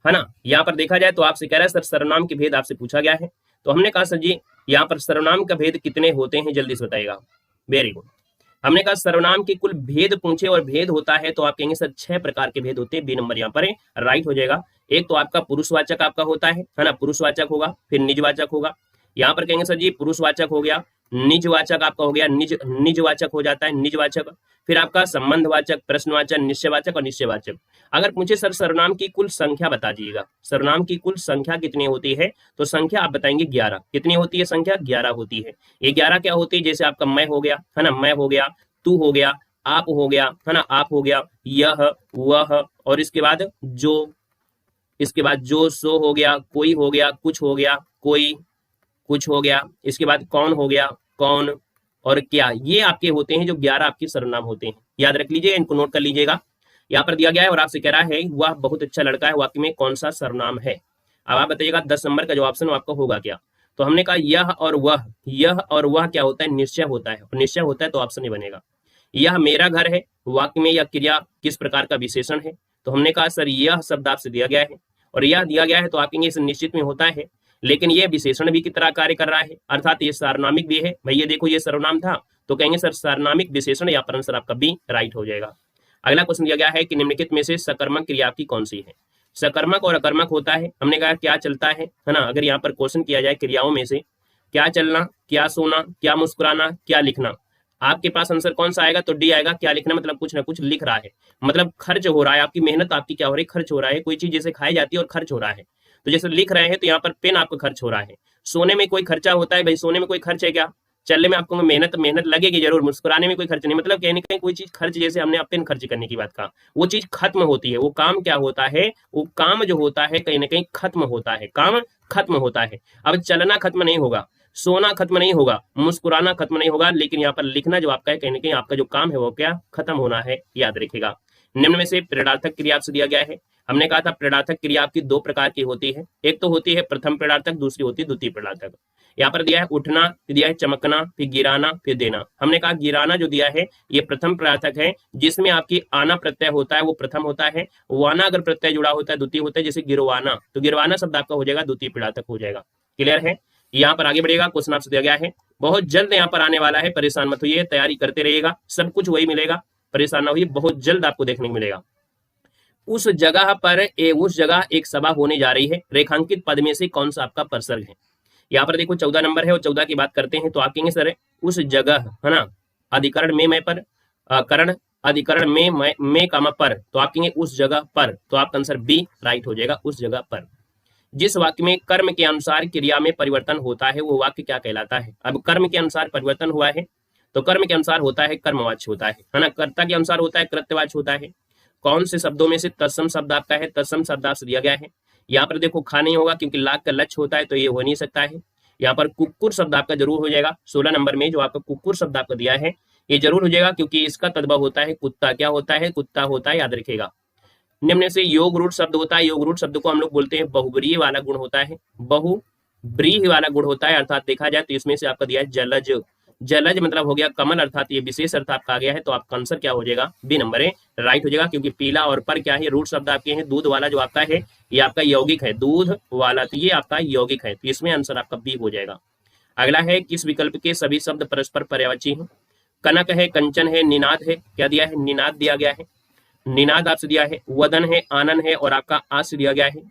है ना। यहाँ पर देखा जाए तो आपसे कह रहा है सर सर्वनाम के भेद आपसे पूछा गया है, तो हमने कहा सर जी यहाँ पर सर्वनाम का भेद कितने होते हैं, जल्दी से बताइएगा। Very good. हमने कहा सर्वनाम के कुल भेद पूछे और भेद होता है तो आप कहेंगे सर 6 प्रकार के भेद होते हैं। बी नंबर यहाँ पर राइट हो जाएगा। एक तो आपका पुरुषवाचक आपका होता है ना, पुरुषवाचक होगा, फिर निजवाचक होगा। यहाँ पर कहेंगे सर जी पुरुषवाचक हो गया, निजवाचक आपका हो गया, निजवाचक हो जाता है, निजवाचक। फिर आपका संबंधवाचक, प्रश्नवाचक, निश्चयवाचक और निश्चयवाचक। अगर पूछे सर सर्वनाम की कुल संख्या बता दीजिएगा, सर्वनाम की कुल संख्या कितनी होती है, तो संख्या आप बताएंगे 11। कितनी होती है संख्या? 11 होती है। ये 11 क्या होती है? जैसे आपका मैं हो गया, है ना, मैं हो गया, तू हो गया, आप हो गया, है ना, आप हो गया, यह, वह, और इसके बाद जो, इसके बाद जो, सो हो गया, कोई हो गया, कुछ हो गया, कोई, कुछ हो गया, इसके बाद कौन हो गया, कौन, और क्या। ये आपके होते हैं जो 11 आपके सर्वनाम होते हैं। याद रख लीजिएगा, इनको नोट कर लीजिएगा। यहाँ पर दिया गया है और आपसे कह रहा है वह बहुत अच्छा लड़का है, वाक्य में कौन सा सर्वनाम है? अब आप बताइएगा 10 नंबर का जो ऑप्शन आपका होगा क्या? तो हमने कहा यह और वह, यह और वह क्या होता है? निश्चय होता है, और निश्चय होता है तो ऑप्शन ही बनेगा। यह मेरा घर है, वाक्य में यह क्रिया किस प्रकार का विशेषण है? तो हमने कहा सर यह शब्द आपसे दिया गया है और यह दिया गया है तो आप कहेंगे इस निश्चित में होता है, लेकिन यह विशेषण भी की तरह कार्य कर रहा है, अर्थात ये सार्वनामिक भी है। भैया देखो ये सर्वनाम था, तो कहेंगे सर सार्वनामिक विशेषण, या पर आंसर आपका बी राइट हो जाएगा। अगला क्वेश्चन दिया गया है कि निम्नलिखित में से सकर्मक क्रिया आपकी कौन सी है? सकर्मक और अकर्मक होता है। हमने कहा क्या चलता है ना। अगर यहाँ पर क्वेश्चन किया जाए क्रियाओं में से क्या चलना, क्या सोना, क्या मुस्कुराना, क्या लिखना, आपके पास आंसर कौन सा आएगा? तो डी आएगा। क्या लिखना मतलब कुछ ना कुछ लिख रहा है, मतलब खर्च हो रहा है, आपकी मेहनत आपकी क्या हो रही है? खर्च हो रहा है। कोई चीज जैसे खाई जाती है और खर्च हो रहा है, तो जैसे लिख रहे हैं तो यहाँ पर पेन आपका खर्च हो रहा है। सोने में कोई खर्चा होता है? भाई सोने में कोई खर्च है क्या? चलने में आपको मेहनत लगेगी जरूर, मुस्कुराने में कोई खर्च नहीं। मतलब कहीं ना कहीं कोई चीज खर्च, जैसे हमने पेन खर्च करने की बात कहा, वो चीज खत्म होती है। वो काम क्या होता है? वो काम जो होता है कहीं ना कहीं खत्म होता है, काम खत्म होता है। अब चलना खत्म नहीं होगा, सोना खत्म नहीं होगा, मुस्कुराना खत्म नहीं होगा, लेकिन यहाँ पर लिखना जो आपका है कहीं ना कहीं आपका जो काम है वो क्या खत्म होना है, याद रखिएगा। निम्न में से प्रेरणार्थक क्रिया आपसे दिया गया है। हमने कहा था प्रेरणार्थक क्रिया आपकी 2 प्रकार की होती है, एक तो होती है प्रथम प्रेरणार्थक, दूसरी होती है द्वितीय प्रेरणार्थक। यहाँ पर दिया है उठना, फिर दिया है चमकना, फिर गिराना, फिर देना। हमने कहा गिराना जो दिया है ये प्रथम प्रेरणार्थक है, जिसमें आपकी आना प्रत्यय होता है वो प्रथम होता है, वाना अगर प्रत्यय जुड़ा होता है द्वितीय होता है, जैसे गिरवाना, तो गिरवाना शब्द आपका हो जाएगा द्वितीय प्रेरणार्थक हो जाएगा। क्लियर है? यहाँ पर आगे बढ़ेगा, क्वेश्चन आपसे दिया गया है, बहुत जल्द यहाँ पर आने वाला है, परेशान मत होइए, तैयारी करते रहिएगा, सब कुछ वही मिलेगा, परेशान ना होइए, बहुत जल्द आपको देखने को मिलेगा। उस जगह एक सभा होने जा रही है, रेखांकित पद में से कौन सा आपका प्रसर्ग है? यहाँ पर देखो 14 नंबर है और 14 की बात करते हैं तो आप कहेंगे सर उस जगह, है ना, अधिकरण में मैं पर, करण अधिकरण में मैं कामा पर, तो आप कहेंगे उस जगह पर, तो आपका आंसर बी राइट हो जाएगा, उस जगह पर। जिस वाक्य में कर्म के अनुसार क्रिया में परिवर्तन होता है वो वाक्य क्या कहलाता है? अब कर्म के अनुसार परिवर्तन हुआ है तो कर्म के अनुसार होता है कर्मवाच्य होता है ना, कर्ता के अनुसार होता है कृत्यवाच्य होता है। कौन से शब्दों में से तत्सम शब्द आपका है? तत्सम शब्द आपसे दिया गया है। यहाँ पर देखो खा नहीं होगा क्योंकि लाख का लक्ष्य होता है तो ये हो नहीं सकता है। यहाँ पर कुक्कुर शब्द आपका जरूर हो जाएगा, 16 नंबर में जो आपका कुक्कुर शब्द आपको दिया है ये जरूर हो जाएगा, क्योंकि इसका तद्भव होता है कुत्ता। क्या होता है? कुत्ता होता है, याद रखिएगा। निम्न से योग रूढ़ शब्द होता है, योग रूढ़ शब्द को हम लोग बोलते हैं बहुब्रीहि वाला गुण होता है, बहुब्रीहि वाला गुण होता है, अर्थात देखा जाए तो इसमें से आपका दिया है जलज। जलज मतलब हो गया कमल, अर्थात ये विशेष अर्थ आपका आ गया है, तो आपका आंसर क्या हो जाएगा? बी नंबर है राइट हो जाएगा, क्योंकि पीला और पर क्या है? रूढ़ शब्द आपके हैं। दूध वाला जो आपका है ये आपका यौगिक है, दूध वाला, तो ये आपका यौगिक है, तो इसमें आंसर आपका बी हो जाएगा। अगला है किस विकल्प के सभी शब्द परस्पर पर्यायवाची हैं? कनक है, कंचन है, निनाद है। क्या दिया है? निनाद दिया गया है, निनाद आपसे दिया है। वदन है, आनन है और आपका आस दिया गया है।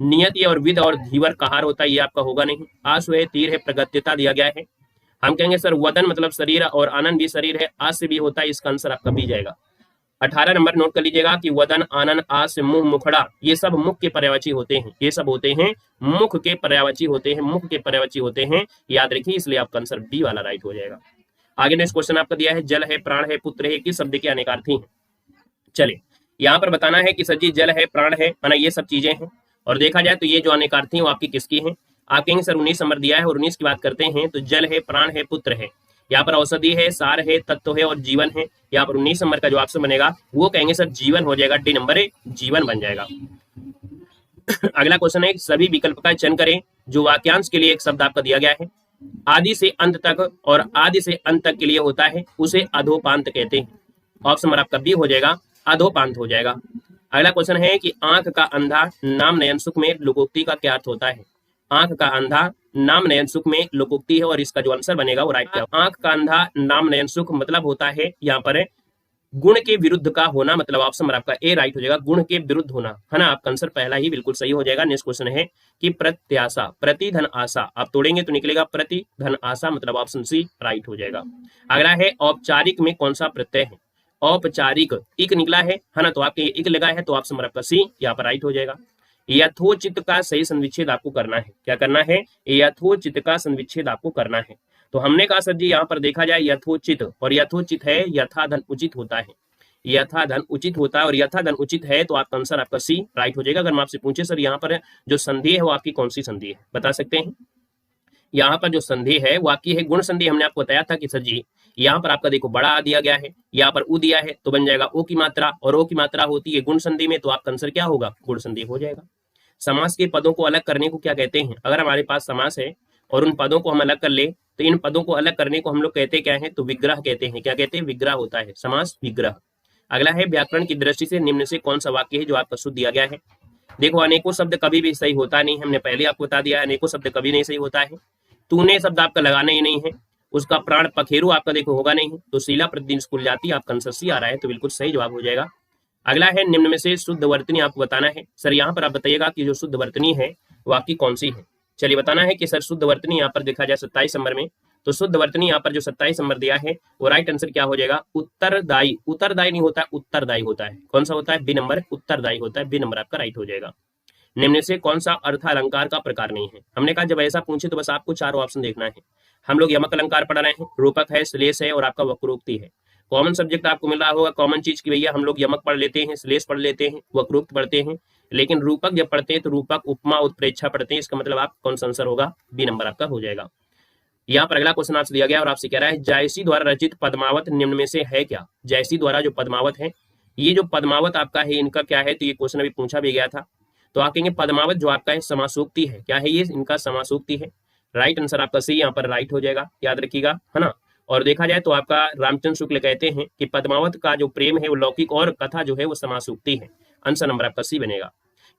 नियति और विद और धीवर कहार होता है, ये आपका होगा नहीं। आस है, तीर है, प्रगत्यता दिया गया है। हम कहेंगे सर वदन मतलब शरीर और आनन भी शरीर है, आस से भी होता है, इसका आंसर आपका बी जाएगा। 18 नंबर नोट कर लीजिएगा कि वदन, आनन, आस, मुंह, मुखड़ा, ये सब मुख के पर्यायवाची होते हैं, ये सब होते हैं मुख के पर्यायवाची होते हैं, मुख के पर्यायवाची होते हैं, याद रखिए, इसलिए आपका आंसर बी वाला राइट हो जाएगा। आगे नेक्स्ट क्वेश्चन आपका दिया है जल है, प्राण है, पुत्र है, किस शब्द के अनेकार्थी हैं। चलिए यहाँ पर बताना है कि सर जी जल है, प्राण है ना, ये सब चीजें हैं। और देखा जाए तो ये जो अनेकार्थी हैं वो आपकी किसकी हैं। आप कहेंगे सर 19 नंबर दिया है और 19 की बात करते हैं तो जल है, प्राण है, पुत्र है, यहाँ पर औषधि है, सार है, तत्व है और जीवन है। यहाँ पर 19 नंबर का जो ऑप्शन बनेगा वो कहेंगे सर जीवन हो जाएगा, डी नंबर है, जीवन बन जाएगा। अगला क्वेश्चन है सभी विकल्प का चयन करें जो वाक्यांश के लिए एक शब्द आपका दिया गया है, आदि से अंत तक और आदि से अंत तक के लिए होता है, उसे अधोपांत कहते हैं। ऑप्शन नंबर आपका बी हो जाएगा, अधोपांत हो जाएगा। अगला क्वेश्चन है कि आंख का अंधा नाम नयन सुख में लोकोक्ति का क्या अर्थ होता है। आंख का अंधा नाम नयन सुख में लोकोक्ति है और इसका जो आंसर बनेगा वो राइट है। आंख का अंधा नाम नयन सुख मतलब होता है यहाँ पर गुण के विरुद्ध का होना, मतलब ऑप्शन नंबर आपका ए राइट हो जाएगा, गुण के विरुद्ध होना, है ना। आपका आंसर पहला ही बिल्कुल सही हो जाएगा। नेक्स्ट क्वेश्चन है कि प्रत्याशा, प्रति धन आशा, आप तोड़ेंगे तो निकलेगा प्रति धन आशा, मतलब ऑप्शन सी राइट हो जाएगा। अगला है औपचारिक में कौन सा प्रत्यय है। औपचारिक इक निकला है ना, तो आपके इक लगा है तो ऑप्शन नंबर आपका सी यहाँ पर राइट हो जाएगा। यथोचित का सही संविच्छेद आपको करना है, क्या करना है, यथोचित का संविच्छेद आपको करना है। तो हमने कहा सर जी यहाँ पर देखा जाए यथोचित, और यथोचित है यथा धन उचित होता है, यथा धन उचित होता है और यथा धन उचित है तो आपका आंसर आपका सी राइट हो जाएगा। अगर मैं आपसे पूछे सर यहाँ पर जो संधि है वो आपकी कौन सी संधि है, बता सकते हैं। यहाँ पर जो संधि है वो आपकी है गुण संधि। हमने आपको बताया था कि सर जी यहाँ पर आपका देखो बड़ा आ दिया गया है, यहाँ पर उ दिया है तो बन जाएगा ओ की मात्रा, और ओ की मात्रा होती है गुण संधि में, तो आपका आंसर क्या होगा, गुण संधि हो जाएगा। समास के पदों को अलग करने को क्या कहते हैं। अगर हमारे पास समास है और उन पदों को हम अलग कर ले तो इन पदों को अलग करने को हम लोग कहते क्या है, तो विग्रह कहते हैं। क्या कहते हैं, विग्रह होता है, समास विग्रह। अगला है व्याकरण की दृष्टि से निम्न से कौन सा वाक्य है जो आपका शुद्ध दिया गया है। देखो अनेकों शब्द कभी भी सही होता नहीं, हमने पहले आपको बता दिया है अनेकों शब्द कभी नहीं सही होता है। तूने शब्द आपका लगाना ही नहीं है, उसका प्राण पखेरु आपका देखो होगा नहीं, तो शीला प्रतिदिन स्कूल जाती, आपका आंसर सी आ रहा है, तो बिल्कुल सही जवाब हो जाएगा। अगला है निम्न में से शुद्ध वर्तनी आपको बताना है। सर यहाँ पर आप बताइएगा कि जो शुद्ध वर्तनी है वो आपकी कौन सी है। चलिए बताना है कि सर शुद्ध वर्तनी यहाँ पर देखा जाए 27 नंबर में, तो शुद्ध वर्तनी यहाँ पर जो 27 नंबर दिया है वो राइट आंसर क्या हो जाएगा, उत्तरदायी। उत्तरदायी नहीं होता, उत्तरदायी होता है। कौन सा होता है, बी नंबर, उत्तरदायी होता है, बी नंबर आपका राइट हो जाएगा। निम्न से कौन सा अर्थ अलंकार का प्रकार नहीं है। हमने कहा जब ऐसा पूछे तो बस आपको चारों ऑप्शन देखना है। हम लोग यमक अलंकार पढ़ रहे हैं, रूपक है, श्लेष है और आपका वक्रोक्ति है। कॉमन सब्जेक्ट आपको मिल रहा होगा, कॉमन चीज की भैया हम लोग यमक पढ़ लेते हैं, श्लेष पढ़ लेते हैं, वक्रोक्त पढ़ते हैं, लेकिन रूपक जब पढ़ते हैं तो रूपक, उपमा, उत्प्रेक्षा पढ़ते हैं। इसका मतलब आप कौन सा आंसर होगा, बी नंबर आपका हो जाएगा। यहाँ पर अगला क्वेश्चन आपसे दिया गया और आपसे कह रहा है जायसी द्वारा रचित पद्मावत निम्न में से है क्या। जायसी द्वारा जो पद्मावत है, ये जो पद्मावत आपका है इनका क्या है, तो ये क्वेश्चन अभी पूछा भी गया था। तो आप कहेंगे पद्मावत जो आपका है समासोक्ति है। क्या है ये, इनका समासोक्ति है। राइट आंसर आपका सी यहाँ पर राइट हो जाएगा, याद रखिएगा, है ना। और देखा जाए तो आपका रामचंद्र शुक्ल कहते हैं कि पद्मावत का जो प्रेम है वो लौकिक और कथा जो है वो समासोक्ति है। आंसर नंबर आपका सी बनेगा।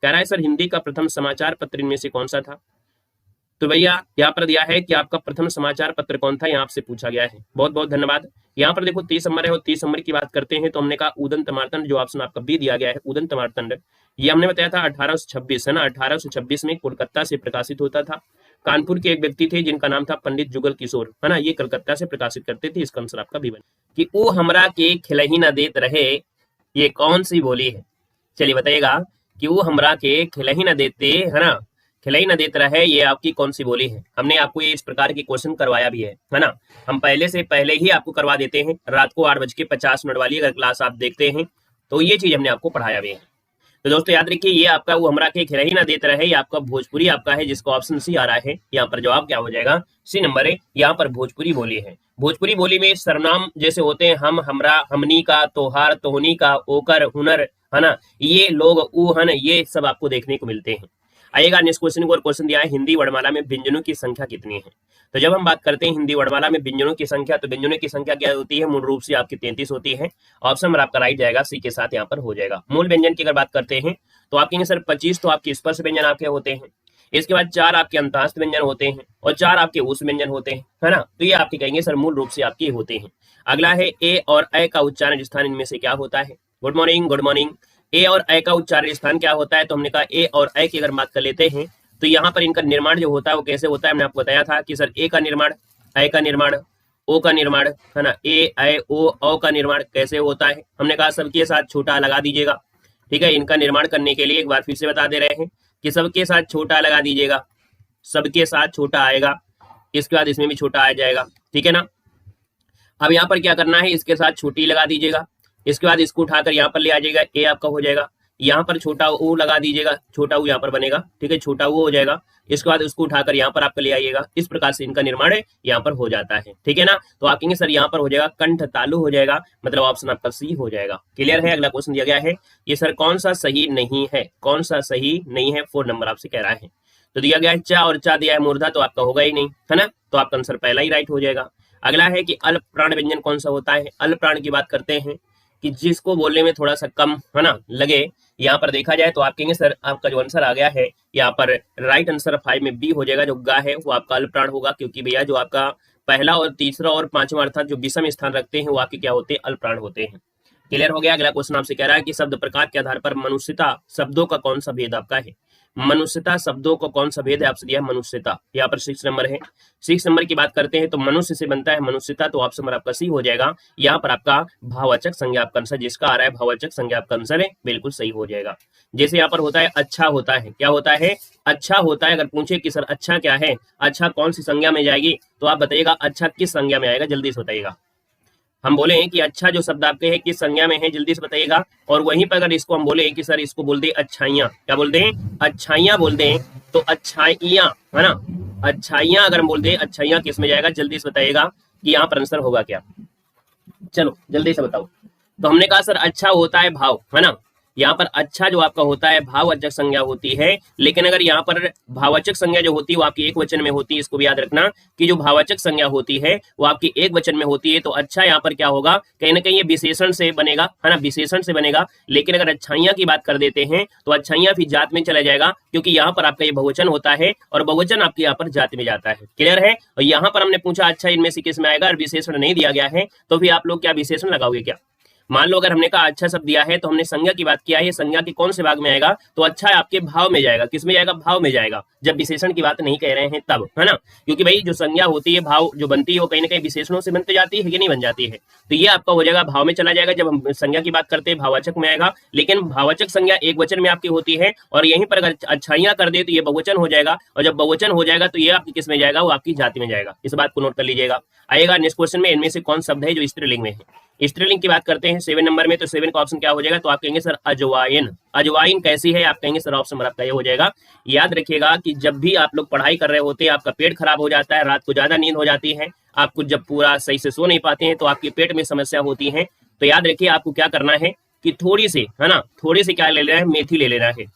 कह रहा है सर हिंदी का प्रथम समाचार पत्र इनमें से कौन सा था। तो भैया यहाँ पर दिया है कि आपका प्रथम समाचार पत्र कौन था, यहाँ आपसे पूछा गया है। बहुत बहुत धन्यवाद। यहाँ पर देखो 30 नंबर है और 30 नंबर की बात करते हैं तो हमने कहा उदंत मार्तंड, जो ऑप्शन आपका बी दिया गया है उदंत मार्तंड, ये हमने बताया था 1826 है ना, 1826 में कोलकाता से प्रकाशित होता था। कानपुर के एक व्यक्ति थे जिनका नाम था पंडित जुगल किशोर, है ना, ये कलकत्ता से प्रकाशित करते थे। इसका आंसर आपका बी बने कि वो हमरा के खिलही न देत रहे, ये कौन सी बोली है। चलिए बताइएगा कि वो हमरा के खिलही न देते, है ना, खिलाई न देता है, ये आपकी कौन सी बोली है। हमने आपको ये इस प्रकार के क्वेश्चन करवाया भी है ना। हम पहले ही आपको करवा देते हैं रात को 8:50 वाली अगर क्लास आप देखते हैं तो ये चीज हमने आपको पढ़ाया भी है। तो दोस्तों याद रखिए ये आपका वो हमरा के खिलाई न देता है, ये आपका भोजपुरी आपका है जिसका ऑप्शन सी आ रहा है। यहाँ पर जवाब क्या हो जाएगा, सी नंबर है। यहाँ पर भोजपुरी बोली है। भोजपुरी बोली में सर्वनाम जैसे होते हैं हम, हमरा, हमनी का, तोहार, तोहनी का, ओकर, हुनर, है ना, ये लोग, ऊहन, ये सब आपको देखने को मिलते हैं। आइएगा नेक्स्ट क्वेश्चन को, और क्वेश्चन दिया है हिंदी वर्णमाला में व्यंजनों की संख्या कितनी है। तो जब हम बात करते हैं हिंदी वर्णमाला में व्यंजनों की संख्या, तो व्यंजनों की संख्या क्या होती है, मूल रूप से आपकी 33 होती है। ऑप्शन नंबर आपका राइट जाएगा, सी के साथ यहाँ पर हो जाएगा। मूल व्यंजन की अगर बात करते हैं तो आप कहेंगे सर 25 तो आपके स्पर्श व्यंजन आपके होते हैं, इसके बाद 4 आपके अंतःस्थ व्यंजन होते हैं और 4 आपके उस व्यंजन होते हैं, है ना। तो ये आपके कहेंगे सर मूल रूप से आपके होते हैं। अगला है ए और ए का उच्चारण स्थान इनमें से क्या होता है। Good morning, good morning. ए और ए का उच्चारण स्थान क्या होता है, तो हमने कहा ए और ए की अगर बात कर लेते हैं तो यहाँ पर इनका निर्माण जो होता है वो कैसे होता है, हमने आपको बताया था कि सर ए का निर्माण, ए का निर्माण, ओ का निर्माण, है ना, ए, ओ का निर्माण कैसे होता है। हमने कहा सबके साथ छोटा लगा दीजिएगा, ठीक है। इनका निर्माण करने के लिए एक बार फिर से बता दे रहे हैं कि सबके साथ छोटा लगा दीजिएगा, सबके साथ छोटा आएगा, इसके बाद इसमें भी छोटा आ जाएगा, ठीक है ना। अब यहाँ पर क्या करना है, इसके साथ छोटी लगा दीजिएगा, इसके बाद इसको उठाकर यहाँ पर ले आ जाएगा, ए आपका हो जाएगा। यहाँ पर छोटा ऊ लगा दीजिएगा, छोटा ऊ यहाँ पर बनेगा, ठीक है, छोटा ऊ हो जाएगा। इसके बाद उसको उठाकर यहाँ पर आपका ले आइएगा। इस प्रकार से इनका निर्माण यहाँ पर हो जाता है, ठीक है ना। तो आप कहेंगे सर यहाँ पर हो जाएगा कंठ तालु हो जाएगा, मतलब ऑप्शन आपका सी हो जाएगा। क्लियर है। अगला क्वेश्चन दिया गया है, ये सर कौन सा सही नहीं है, कौन सा सही नहीं है, 4 नंबर आपसे कह रहा है। तो दिया गया है चा और चा दिया है मूर्धा, तो आपका होगा ही नहीं, है ना। तो आपका आंसर पहला ही राइट हो जाएगा। अगला है कि अल्प प्राण व्यंजन कौन सा होता है। अल्प प्राण की बात करते हैं कि जिसको बोलने में थोड़ा सा कम, है ना, लगे। यहाँ पर देखा जाए तो आप कहेंगे सर आपका जो आंसर आ गया है यहाँ पर राइट आंसर 5 में बी हो जाएगा, जो गा है वो आपका अल्प प्राण होगा, क्योंकि भैया जो आपका पहला और तीसरा और पांचवा अर्थात जो विषम स्थान रखते हैं वो आपके क्या होते हैं, अल्प प्राण होते हैं। क्लियर हो गया। अगला क्वेश्चन आपसे कह रहा है कि शब्द प्रकार के आधार पर मनुष्यता शब्दों का कौन सा भेद आपका है। मनुष्यता शब्दों को कौन सा भेद है, आपसे दिया है मनुष्यता, यहाँ पर 6 नंबर है। 6 नंबर की बात करते हैं तो मनुष्य से बनता है मनुष्यता, तो ऑप्शन नंबर आपका सी हो जाएगा। यहाँ पर आपका भाववाचक संज्ञा आपका आंसर जिसका आ रहा है भाववाचक संज्ञा आपका आंसर है, बिल्कुल सही हो जाएगा। जैसे यहाँ पर होता है अच्छा होता है, क्या होता है, अच्छा होता है। अगर पूछे कि सर अच्छा क्या है, अच्छा कौन सी संज्ञा में जाएगी, तो आप बताइएगा अच्छा किस संज्ञा में आएगा, जल्दी से बताइएगा। हम बोले हैं कि अच्छा जो शब्द आपके है किस संज्ञा में है, जल्दी से बताइएगा। और वहीं पर अगर इसको हम बोले कि सर इसको बोल दे अच्छाइयाँ, क्या बोल दे, अच्छाइयाँ बोल दे, तो अच्छाइयाँ, है ना, अच्छाइयाँ अगर हम बोल दे अच्छाइयाँ किस में जाएगा, जल्दी से बताइएगा कि यहाँ पर आंसर होगा क्या। चलो जल्दी से बताओ। तो हमने कहा सर अच्छा होता है भाव, है ना, यहाँ पर अच्छा जो आपका होता है भाववाचक संज्ञा होती है। लेकिन अगर यहाँ पर भाववाचक संज्ञा जो होती है वो आपकी एक वचन में होती है, इसको भी याद रखना कि जो भाववाचक संज्ञा होती है वो आपकी एक वचन में होती है। तो अच्छा यहाँ पर क्या होगा, कहीं ना कहीं ये विशेषण से बनेगा, है ना, विशेषण से बनेगा। लेकिन अगर अच्छाइयाँ की बात कर देते हैं तो अच्छाइयाँ भी जात में चला जाएगा, क्योंकि यहाँ पर आपका ये बहुवचन होता है और बहुवचन आपके यहाँ पर जात में जाता है। क्लियर है। और यहाँ पर हमने पूछा अच्छा इनमें से किस में आएगा, और विशेषण नहीं दिया गया है, तो फिर आप लोग क्या विशेषण लगाओगे क्या। मान लो अगर हमने कहा अच्छा शब्द दिया है तो हमने संज्ञा की बात किया है, संज्ञा के कौन से भाग में आएगा, तो अच्छा आपके भाव में जाएगा, किस में जाएगा, भाव में जाएगा, जब विशेषण की बात नहीं कह रहे हैं तब, है ना। क्योंकि भाई जो संज्ञा होती है भाव जो बनती है वो कहीं ना कहीं विशेषणों से बनती जाती है कि नहीं बन जाती है, तो ये आपका हो जाएगा भाव में चला जाएगा। जब हम संज्ञा की बात करते हैं भाववाचक में आएगा, लेकिन भाववाचक संज्ञा एक वचन में आपकी होती है, और यहीं पर अगर अच्छाइयाँ कर दे तो ये बहुवचन हो जाएगा, और जब बहुवचन हो जाएगा तो ये आपकी किस में जाएगा, वो आपकी जाति में जाएगा। इस बात को नोट कर लीजिएगा। आएगा नेक्स्ट क्वेश्चन में, इनमें से कौन शब्द है जो स्त्रीलिंग में है। स्त्रीलिंग की बात करते हैं 7 नंबर में, तो 7 का ऑप्शन क्या हो जाएगा, तो आप कहेंगे सर अजवाइन। अजवाइन कैसी है, आप कहेंगे सर ऑप्शन नंबर आपका ये हो जाएगा। याद रखिएगा कि जब भी आप लोग पढ़ाई कर रहे होते हैं आपका पेट खराब हो जाता है, रात को ज्यादा नींद हो जाती है, आपको जब पूरा सही से सो नहीं पाते हैं तो आपके पेट में समस्या होती है, तो याद रखिए आपको क्या करना है कि थोड़ी सी, है ना, थोड़ी सी क्या ले लेना है, मेथी ले लेना है,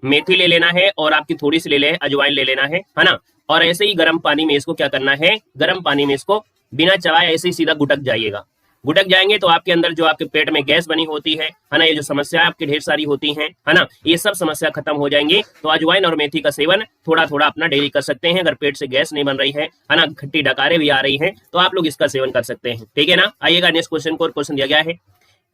मेथी ले लेना है, और आपकी थोड़ी सी ले ले अजवाइन ले लेना है ना। और ऐसे ही गर्म पानी में इसको क्या करना है, गर्म पानी में इसको बिना चबाए ऐसे ही सीधा गुटक जाइएगा। गुटक जाएंगे तो आपके अंदर जो आपके पेट में गैस बनी होती है ना, ये जो समस्या आपकी ढेर सारी होती है ना, ये सब समस्या खत्म हो जाएंगी। तो अजवाइन और मेथी का सेवन थोड़ा थोड़ा अपना डेली कर सकते हैं। अगर पेट से गैस नहीं बन रही है ना, खट्टी डकारें भी आ रही हैं, तो आप लोग इसका सेवन कर सकते हैं, ठीक है ना। आइएगा नेक्स्ट क्वेश्चन को। क्वेश्चन दिया गया है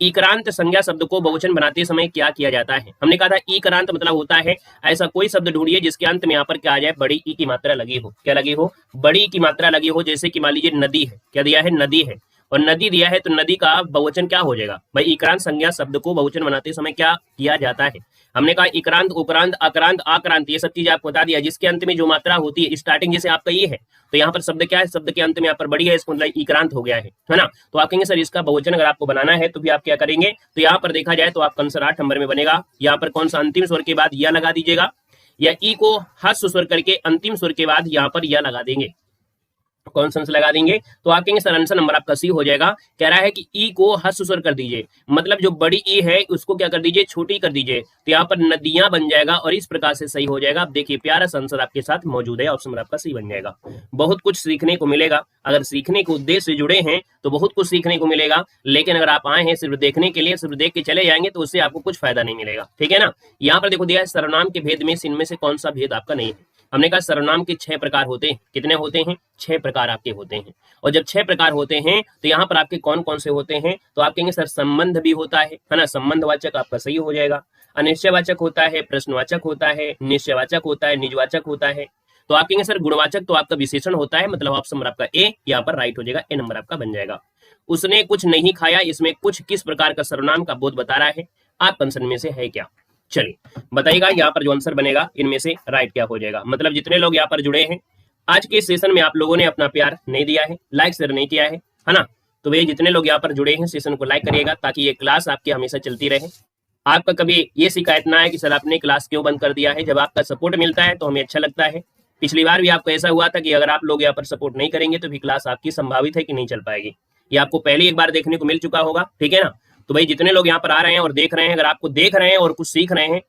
इक्रांत संज्ञा शब्द को बहुवचन बनाते समय क्या किया जाता है। हमने कहा था इक्रांत मतलब होता है ऐसा कोई शब्द ढूंढिए जिसके अंत में यहाँ पर क्या आ जाए, बड़ी ई की मात्रा लगी हो। क्या लगी हो, बड़ी ई की मात्रा लगी हो। जैसे कि मान लीजिए नदी है, क्या दिया है, नदी है, और नदी दिया है, तो नदी का बहुवचन क्या हो जाएगा भाई, इक्रांत संज्ञा शब्द को बहुवचन बनाते समय क्या किया जाता है। हमने कहा इक्रांत, उपरांत, अक्रांत, आक्रांत, ये सब चीज आपको बता दिया। जिसके अंत में जो मात्रा होती है, स्टार्टिंग जैसे आपका ये है, तो यहाँ पर शब्द क्या है, शब्द के अंत में यहाँ पर बड़ी है, इसको मतलब इक्रांत हो गया है ना। तो आप कहेंगे सर इसका बहुवचन अगर आपको बनाना है तो भी आप क्या करेंगे, तो यहाँ पर देखा जाए तो आपका आंसर 8 नंबर में बनेगा। यहाँ पर कौन सा अंतिम स्वर के बाद या लगा दीजिएगा, या ई को ह्रस्व स्वर करके अंतिम स्वर के बाद यहाँ पर या लगा देंगे, कौन सा लगा देंगे, तो आप कहेंगे सर आंसर नंबर आपका सी हो जाएगा। कह रहा है कि ई को ह्रस्व स्वर कर दीजिए, मतलब जो बड़ी ई है उसको क्या कर दीजिए, छोटी कर दीजिए, तो यहाँ पर नदियां बन जाएगा, और इस प्रकार से सही हो जाएगा। आप देखिए प्यारा सा आंसर आपके साथ मौजूद है, ऑप्शन नंबर आपका सी बन जाएगा। बहुत कुछ सीखने को मिलेगा, अगर सीखने के उद्देश्य से जुड़े हैं तो बहुत कुछ सीखने को मिलेगा, लेकिन अगर आप आए हैं सिर्फ देखने के लिए, सिर्फ देख के चले जाएंगे तो उससे आपको कुछ फायदा नहीं मिलेगा, ठीक है ना। यहाँ पर देखो दिया है सर्वनाम के भेद में इनमें से कौन सा भेद आपका नहीं है। हमने कहा सर्वनाम के 6 प्रकार होते हैं। कितने होते हैं, 6 प्रकार आपके होते हैं। और जब 6 प्रकार होते हैं तो यहाँ पर आपके कौन कौन से होते हैं, तो आप कहेंगे सर संबंध भी होता है ना, संबंधवाचक आपका सही हो जाएगा। अनिश्चयवाचक होता है, प्रश्नवाचक होता है, निश्चयवाचक होता है, निजवाचक होता है। तो आप कहेंगे सर गुणवाचक तो आपका विशेषण होता है, मतलब ऑप्शन नंबर आपका ए यहाँ पर राइट हो जाएगा, ए नंबर आपका बन जाएगा। उसने कुछ नहीं खाया, इसमें कुछ किस प्रकार का सर्वनाम का बोध बता रहा है, आप आंसर में से है क्या, चलिए बताइएगा। यहाँ पर जो आंसर बनेगा इनमें से राइट क्या हो जाएगा। मतलब जितने लोग यहाँ पर जुड़े हैं आज के सेशन में, आप लोगों ने अपना प्यार नहीं दिया है, लाइक शेयर नहीं किया है ना, तो भैया जितने लोग यहाँ पर जुड़े हैं सेशन को लाइक करिएगा ताकि ये क्लास आपकी हमेशा चलती रहे। आपका कभी ये शिकायत ना है कि सर आपने क्लास क्यों बंद कर दिया है। जब आपका सपोर्ट मिलता है तो हमें अच्छा लगता है। पिछली बार भी आपको ऐसा हुआ था कि अगर आप लोग यहाँ पर सपोर्ट नहीं करेंगे तो भी क्लास आपकी संभावित है कि नहीं चल पाएगी। ये आपको पहले एक बार देखने को मिल चुका होगा, ठीक है ना। तो भाई जितने लोग यहाँ पर आ रहे हैं और देख रहे हैं, अगर आपको देख रहे हैं और कुछ सीख रहे हैं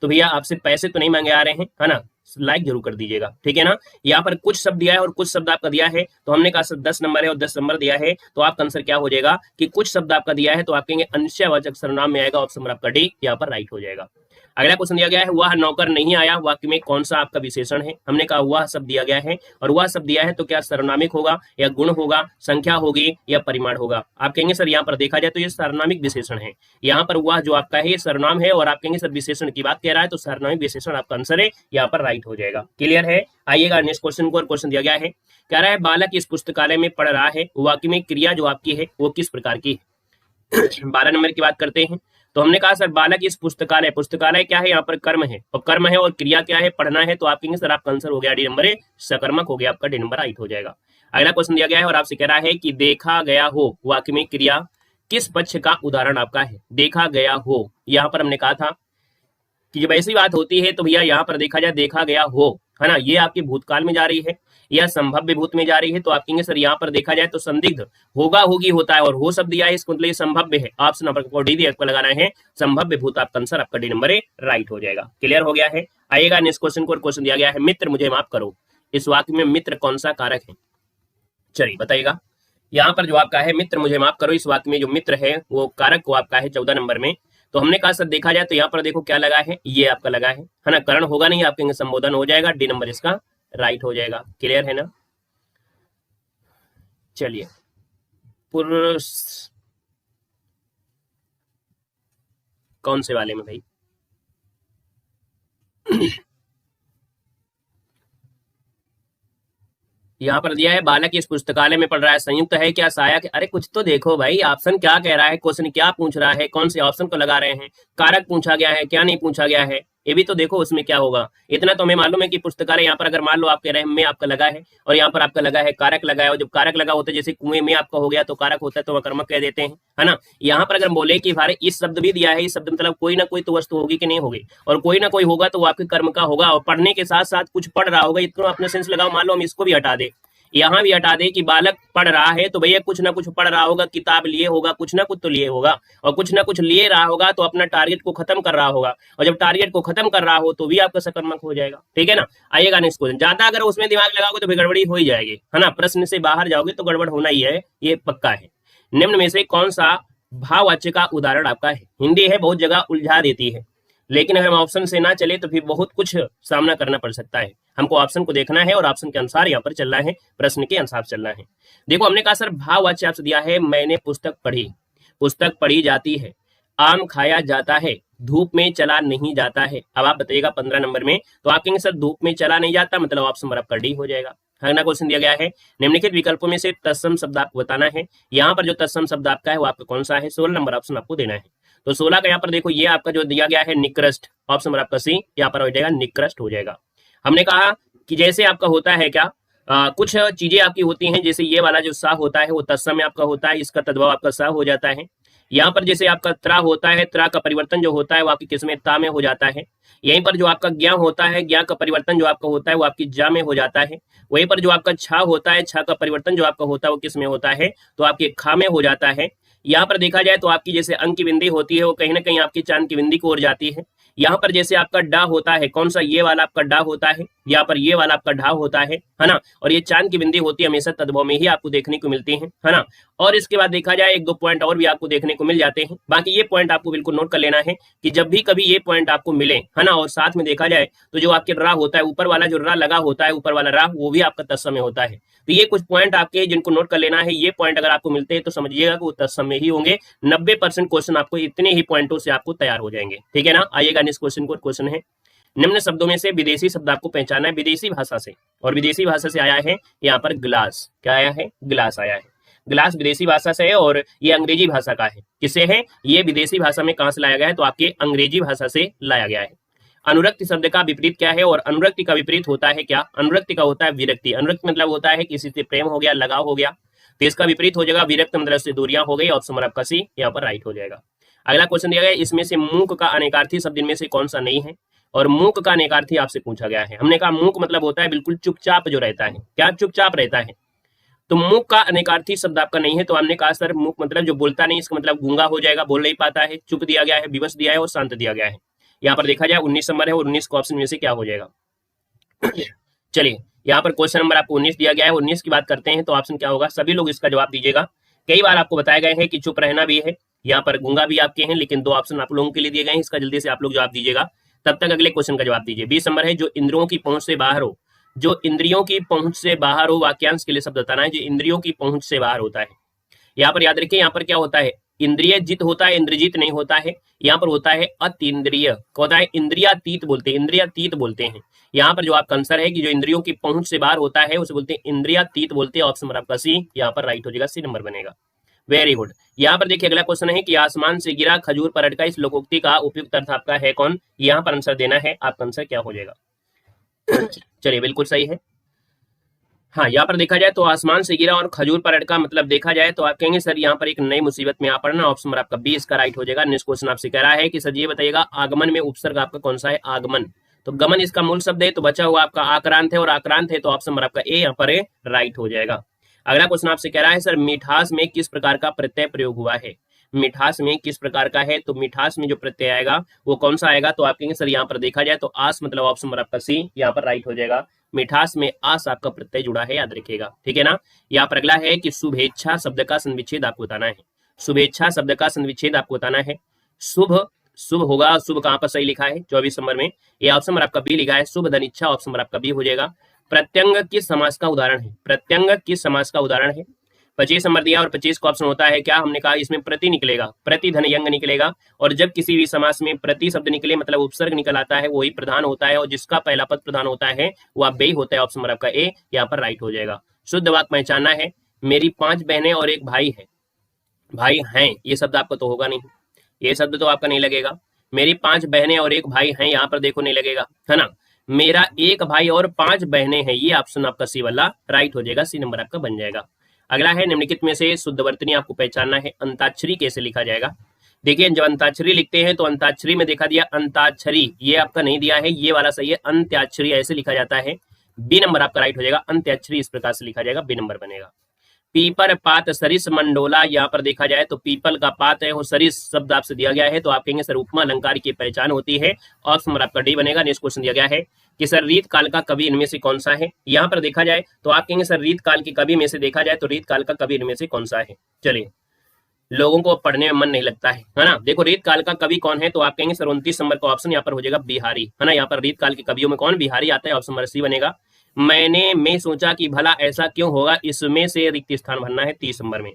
तो भैया आपसे पैसे तो नहीं मांगे आ रहे हैं, है ना। लाइक जरूर कर दीजिएगा, ठीक है ना। यहाँ पर कुछ शब्द दिया है और कुछ शब्द आपका दिया है, तो हमने कहा सर 10 नंबर है और 10 नंबर दिया है, तो आपका आंसर क्या हो जाएगा कि कुछ शब्द आपका दिया है तो आप कहेंगे अनिश्चयवाचक सर्वनाम में आएगा, ऑप्शन नंबर आपका डी यहाँ पर राइट हो जाएगा। अगला क्वेश्चन दिया गया है वह नौकर नहीं आया वाक्य में कौन सा आपका विशेषण है। हमने कहा वह शब्द दिया गया है और वह शब्द दिया है तो क्या सर्वनामिक होगा या गुण होगा, संख्या होगी या परिमाण होगा। आप कहेंगे सर यहाँ पर देखा जाए तो ये सर्वनामिक विशेषण है। यहाँ पर वह जो आपका है ये सर्वनाम है और आप कहेंगे सर विशेषण की बात कह रहा है तो सर्वनामिक विशेषण आपका आंसर है, यहाँ पर राइट हो जाएगा। क्लियर है। आइएगा नेक्स्ट क्वेश्चन को। क्वेश्चन दिया गया है कह रहा है बालक इस पुस्तकालय में पढ़ रहा है, वाक्य में क्रिया जो आपकी है वो किस प्रकार की है। 12 नंबर की बात करते हैं। तो हमने कहा सर बालक इस पुस्तकालय, पुस्तकालय क्या है यहाँ पर कर्म है और कर्म है और क्रिया क्या है पढ़ना है, तो आप कहेंगे सर आपका आंसर हो गया डी नंबर है, सकर्मक हो गया आपका, डी नंबर राइट हो जाएगा। अगला क्वेश्चन दिया गया है और आपसे कह रहा है कि देखा गया हो वाक्य में क्रिया किस पक्ष का उदाहरण आपका है। देखा गया हो, यहाँ पर हमने कहा था कि जब ऐसी बात होती है तो भैया यहाँ पर देखा जाए देखा गया हो, है ना, ये आपकी भूतकाल में जा रही है या संभव्य भूत में जा रही है, तो आप कहेंगे सर यहाँ पर देखा जाए तो संदिग्ध होगा होगी होता है और हो शब्द दिया है इसको मतलब ये संभव्य है। ऑप्शन नंबर डी आपको लगाना है संभव्य भूत, आपका आंसर आपका डी नंबर राइट हो जाएगा। क्लियर हो गया है। आइएगा नेक्स्ट क्वेश्चन को। क्वेश्चन दिया गया है मित्र मुझे माफ करो, इस वाक्य में मित्र कौन सा कारक है, चलिए बताइएगा। यहाँ पर जो आपका है मित्र मुझे माफ करो, इस वाक्य में जो मित्र है वो कारक को आपका है 14 नंबर में। तो हमने कहा सर देखा जाए तो यहाँ पर देखो क्या लगा है, ये आपका लगा है ना, करण होगा नहीं, आप कहेंगे संबोधन हो जाएगा, डी नंबर इसका राइट हो जाएगा। क्लियर है ना। चलिए पुरुष कौन से वाले में भाई यहाँ पर दिया है बालक इस पुस्तकालय में पढ़ रहा है, संयुक्त है क्या सहायक है। अरे कुछ तो देखो भाई, ऑप्शन क्या कह रहा है, क्वेश्चन क्या पूछ रहा है, कौन से ऑप्शन को लगा रहे हैं, कारक पूछा गया है क्या नहीं पूछा गया है, ये भी तो देखो उसमें क्या होगा। इतना तो हमें मालूम है कि पुस्तकालय यहाँ पर अगर मान लो आप कह रहे हैं में आपका लगा है और यहाँ पर आपका लगा है कारक लगा है, और जब कारक लगा होता है जैसे कुएं में आपका हो गया तो कारक होता है तो कर्मक कह देते हैं, है ना। यहाँ पर अगर बोले कि भाई इस शब्द भी दिया है, इस शब्द मतलब कोई ना कोई तो वस्तु होगी कि नहीं होगी, और कोई ना कोई होगा तो वो आपके कर्म का होगा और पढ़ने के साथ साथ कुछ पढ़ रहा होगा, इतना अपने सेंस लगाओ। मान लो हम इसको भी हटा दे, यहाँ भी हटा दे कि बालक पढ़ रहा है तो भैया कुछ ना कुछ पढ़ रहा होगा, किताब लिए होगा, कुछ ना कुछ तो लिए होगा, और कुछ ना कुछ लिए रहा होगा तो अपना टारगेट को खत्म कर रहा होगा, और जब टारगेट को खत्म कर रहा हो तो भी आपका सकर्मक हो जाएगा, ठीक है ना। आइएगा नेक्स्ट क्वेश्चन। ज्यादा अगर उसमें दिमाग लगाओगे तो गड़बड़ी हो ही जाएगी, है ना, प्रश्न से बाहर जाओगे तो गड़बड़ होना ही है, ये पक्का है। निम्न में से कौन सा भाववाच्य का उदाहरण आपका है। हिंदी है बहुत जगह उलझा देती है, लेकिन अगर हम ऑप्शन से ना चले तो फिर बहुत कुछ सामना करना पड़ सकता है। हमको ऑप्शन को देखना है और ऑप्शन के अनुसार यहाँ पर चलना है, प्रश्न के अनुसार चलना है। देखो हमने कहा सर भाववाच्य आपसे दिया है, मैंने पुस्तक पढ़ी, पुस्तक पढ़ी जाती है, आम खाया जाता है, धूप में चला नहीं जाता है। अब आप बताइएगा 15 नंबर में, तो आप कहेंगे सर धूप में चला नहीं जाता, मतलब ऑप्शन नंबर आपका डी हो जाएगा। अगला क्वेश्चन दिया गया है निम्नलिखित विकल्पों में से तत्सम शब्द आपको बताना है। यहाँ पर जो तत्सम शब्द आपका है वो आपका कौन सा है, 16 नंबर ऑप्शन आपको देना है। तो 16 का यहाँ पर देखो ये आपका जो दिया गया है निकृष्ट, ऑप्शन नंबर आपका सी यहाँ पर हो जाएगा, निकृष्ट हो जाएगा। हमने कहा कि जैसे आपका होता है क्या, कुछ चीजें आपकी होती हैं, जैसे ये वाला जो सा होता है वो तत्सम में आपका होता है, इसका तद्भव आपका सा हो जाता है। यहाँ पर जैसे आपका त्रा होता है, त्रा का परिवर्तन जो होता है वो आपकी किस में, ता में हो जाता है। यहीं पर जो आपका ज्ञा होता है, ज्ञा का परिवर्तन जो आपका होता है वो आपकी जा में हो जाता है। वहीं पर जो आपका छा होता है, छा का परिवर्तन जो आपका होता है वो किस में होता है, तो आपके खा में हो जाता है। यहाँ पर देखा जाए तो आपकी जैसे अंक की बिंदी होती है वो कहीं ना कहीं आपकी चांद की बिंदी की ओर जाती है। यहाँ पर जैसे आपका डा होता है, कौन सा, ये वाला आपका डा होता है, यहाँ पर ये वाला आपका ढा होता है ना, और ये चांद की बिंदी होती है हमेशा तद्भव में ही आपको देखने को मिलती है ना। और इसके बाद देखा जाए 1-2 पॉइंट और भी आपको देखने को मिल जाते हैं। बाकी ये पॉइंट आपको बिल्कुल नोट कर लेना है कि जब भी कभी ये पॉइंट आपको मिले, है ना, और साथ में देखा जाए तो जो आपके रा होता है, ऊपर वाला जो रा लगा होता है, ऊपर वाला रा, वो भी आपका तत्सम में होता है। तो ये कुछ पॉइंट आपके जिनको नोट कर लेना है, ये पॉइंट अगर आपको मिलते हैं तो समझिएगा कि वो तत्सम में ही होंगे। 90% क्वेश्चन आपको इतने ही पॉइंटों से आपको तैयार हो जाएंगे, ठीक है ना। आइएगा नेक्स्ट क्वेश्चन को। क्वेश्चन है निम्न शब्दों में से विदेशी शब्द आपको पहचाना है विदेशी भाषा से, और विदेशी भाषा से आया है यहाँ पर ग्लास, क्या आया है, ग्लास आया है। ग्लास विदेशी भाषा से है और ये अंग्रेजी भाषा का है। किससे है, ये विदेशी भाषा में कहां से लाया गया है, तो आपके अंग्रेजी भाषा से लाया गया है। अनुरक्ति शब्द का विपरीत क्या है, और अनुरक्ति का विपरीत होता है क्या, अनुरक्ति का होता है विरक्ति। अनुरक्ति मतलब होता है किसी से प्रेम हो गया, लगाव हो गया, तो इसका विपरीत हो जाएगा विरक्त मतलब से दूरियां हो गई, ऑप्शन नंबर आपका सी यहाँ पर राइट हो जाएगा। अगला क्वेश्चन दिया गया इसमें से मूक का अनेकार्थी शब्द इनमें से कौन सा नहीं है, और मूक का अनेकार्थी आपसे पूछा गया है। हमने कहा मूक मतलब होता है बिल्कुल चुपचाप जो रहता है, क्या चुपचाप रहता है, तो मूक का अनेकार्थी शब्द आपका नहीं है। तो हमने कहा सर मूक मतलब जो बोलता नहीं, इसका मतलब गूंगा हो जाएगा, बोल नहीं पाता है, चुप दिया गया है, विवश दिया है और शांत दिया गया है। यहाँ पर देखा जाए 19 नंबर है और 19 का ऑप्शन में से क्या हो जाएगा। चलिए यहाँ पर क्वेश्चन नंबर आपको 19 दिया गया है, 19 की बात करते हैं तो ऑप्शन क्या होगा, सभी लोग इसका जवाब दीजिएगा। कई बार आपको बताए गए हैं कि चुप रहना भी है, यहाँ पर गूंगा भी आपके हैं, लेकिन 2 ऑप्शन आप लोगों के लिए दिए गए हैं, इसका जल्दी से आप लोग जवाब दीजिएगा, तब तक अगले क्वेश्चन का जवाब दीजिए। 20 नंबर है जो इंद्रियों की पहुंच से बाहर हो, जो इंद्रियों की पहुंच से बाहर हो, वाक्यांश के लिए शब्द बताना है जो इंद्रियों की पहुंच से बाहर होता है। यहाँ पर याद रखिए यहाँ पर क्या होता है, इंद्रिय जित होता है, इंद्रजीत नहीं होता है। यहाँ पर होता है अतीन्द्रिय, होता है इंद्रियातीत बोलते हैं, इंद्रियातीत बोलते हैं। यहाँ पर जो आपका आंसर है कि जो इंद्रियों की पहुंच से बाहर होता है उसे बोलते हैं इंद्रियातीत बोलते हैं, ऑप्शन नंबर आपका सी यहाँ पर राइट हो जाएगा, सी नंबर बनेगा। Very good. यहाँ पर देखिए अगला क्वेश्चन है कि आसमान से गिरा खजूर पर अटका, इस लोकोक्ति का उपयुक्त अर्थ आपका है कौन, यहाँ पर आंसर देना है, आपका आंसर क्या हो जाएगा। चलिए बिल्कुल सही है। हाँ यहाँ पर देखा जाए तो आसमान से गिरा और खजूर पर अटका मतलब देखा जाए तो आप कहेंगे सर यहाँ पर एक नई मुसीबत में आ पड़ना, ऑप्शन नंबर आपका 20 का राइट हो जाएगा। नेक्स्ट क्वेश्चन आपसे कह रहा है कि सर ये बताइएगा आगमन में उपसर्ग आपका कौन सा है, आगमन, तो गमन इसका मूल शब्द है, तो बचा हुआ आपका आक्रांत है, और आक्रांत है तो ऑप्शन नंबर आपका ए यहाँ पर राइट हो जाएगा। अगला क्वेश्चन आपसे कह रहा है सर मिठास में किस प्रकार का प्रत्यय प्रयोग हुआ है, मिठास में किस प्रकार का है, तो मिठास में जो प्रत्यय आएगा वो कौन सा आएगा, तो आप कहेंगे सर यहाँ पर देखा जाए तो आस मतलब ऑप्शन नंबर आपका सी यहाँ पर राइट हो जाएगा। मिठास में आस आपका प्रत्यय जुड़ा है, याद रखिएगा, ठीक है ना। यहाँ पर अगला है कि शुभेच्छा शब्द का संविच्छेद आपको बताना है, शुभेच्छा शब्द का संविच्छेद आपको बताना है। शुभ शुभ होगा, शुभ कहाँ पर सही लिखा है 24 नंबर में, ये ऑप्शन नंबर आपका बी लिखा है, शुभ धनिच्छा ऑप्शन नंबर आपका बी हो जाएगा। प्रत्यंग किस समास का उदाहरण है, प्रत्यंग किस समास का उदाहरण है, 25 नंबर दिया और 25 का ऑप्शन होता है क्या, हमने कहा इसमें प्रति निकलेगा, प्रति धन यंग निकलेगा, और जब किसी भी समास में प्रति शब्द निकले मतलब उपसर्ग निकल आता है वही प्रधान होता है, और जिसका पहला पद प्रधान होता है वह बेई होता है, ऑप्शन नंबर आपका ए यहाँ पर राइट हो जाएगा। शुद्ध वाक्य पहचानना है, मेरी 5 बहनें और एक भाई है, भाई हैं ये शब्द आपका तो होगा नहीं, ये शब्द तो आपका नहीं लगेगा। मेरी 5 बहनें और एक भाई हैं, यहाँ पर देखो नहीं लगेगा, है ना। मेरा एक भाई और 5 बहनें हैं, ये ऑप्शन आपका सी वाला राइट हो जाएगा, सी नंबर आपका बन जाएगा। अगला है निम्नलिखित में से शुद्ध वर्तनी आपको पहचानना है, अंताक्षरी कैसे लिखा जाएगा। देखिए जब अंताक्षरी लिखते हैं तो अंताक्षरी में देखा दिया अंताक्षरी, ये आपका नहीं दिया है, ये वाला सही है, अंत्याक्षरी ऐसे लिखा जाता है, बी नंबर आपका राइट हो जाएगा। अंत्याक्षरी इस प्रकार से लिखा जाएगा, बी नंबर बनेगा। पीपर पात सरिस मंडोला, यहाँ पर देखा जाए तो पीपल का पात है और सरिस शब्द आपसे दिया गया है, तो आप कहेंगे सर उपमा अलंकार की पहचान होती है, ऑप्शन नंबर आपका डी बनेगा। नेक्स्ट क्वेश्चन दिया गया है कि सर रीत काल का कवि इनमें से कौन सा है, यहाँ पर देखा जाए तो आप कहेंगे सर रीत काल के कवि में से देखा जाए तो रीत काल का कवि इनमें से कौन सा है। चलिए लोगों को पढ़ने में मन नहीं लगता है ना, देखो रीत काल का कवि कौन है, तो आप कहेंगे सर 29 नंबर का ऑप्शन यहाँ पर हो जाएगा बिहारी, है ना। यहाँ पर रीत काल के कवियों में कौन, बिहारी आता है, ऑप्शन नंबर सी बनेगा। मैं सोचा कि भला ऐसा क्यों होगा, इसमें से रिक्त स्थान भरना है 30 नंबर में।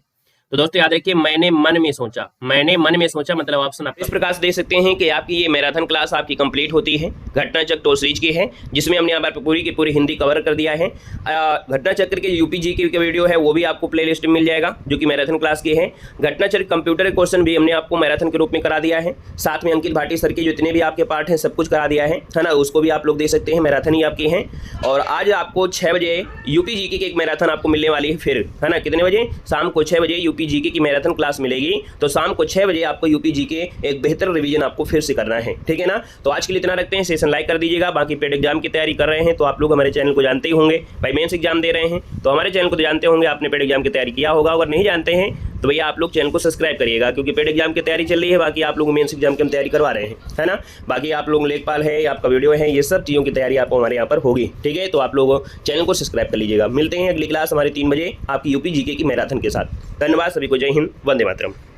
तो दोस्तों याद रखिए मैंने मन में सोचा, मैंने मन में सोचा मतलब ऑप्शन आप इस प्रकार से देख सकते हैं कि आपकी ये मैराथन क्लास आपकी कंप्लीट होती है। घटना चक्र टॉप सीरीज की है जिसमें हमने यहाँ पर पूरी की पूरी हिंदी कवर कर दिया है। घटना चक्र के यूपी जीके का वीडियो है वो भी आपको प्लेलिस्ट में मिल जाएगा जो कि मैराथन क्लास की है। घटना चक्र कंप्यूटर के क्वेश्चन भी हमने आपको मैराथन के रूप में करा दिया है, साथ में अंकित भाटी सर के जितने भी आपके पार्ट हैं सब कुछ करा दिया है ना, उसको भी आप लोग देख सकते हैं, मैराथन ही आपकी है। और आज आपको 6 बजे यूपी जीके की एक मैराथन आपको मिलने वाली है फिर, है ना। कितने बजे, शाम को 6 बजे यूपी जीके की मैराथन क्लास मिलेगी, तो शाम को 6 बजे आपको यूपी जीके एक बेहतर रिवीजन आपको फिर से करना है, ठीक है ना। तो आज के लिए इतना रखते हैं, सेशन लाइक कर दीजिएगा। बाकी पेड एग्जाम की तैयारी कर रहे हैं तो आप लोग हमारे चैनल को जानते ही होंगे, भाई मेंस एग्जाम दे रहे हैं तो हमारे चैनल को तो जानते होंगे, आपने पेड एग्जाम की तैयारी किया होगा। अगर नहीं जानते हैं तो भैया आप लोग चैनल को सब्सक्राइब करिएगा क्योंकि पेड एग्जाम की तैयारी चल रही है, बाकी आप लोग मेंस एग्जाम की हम तैयारी करवा रहे हैं, है ना। बाकी आप लोग लेखपाल है, आपका वीडियो है, ये सब चीज़ों की तैयारी आपको हमारे यहाँ पर होगी, ठीक है। तो आप लोग चैनल को सब्सक्राइब कर लीजिएगा। मिलते हैं अगली क्लास हमारी 3 बजे आपकी यूपी जीके की मैराथन के साथ। धन्यवाद सभी को, जय हिंद, वंदे मातरम।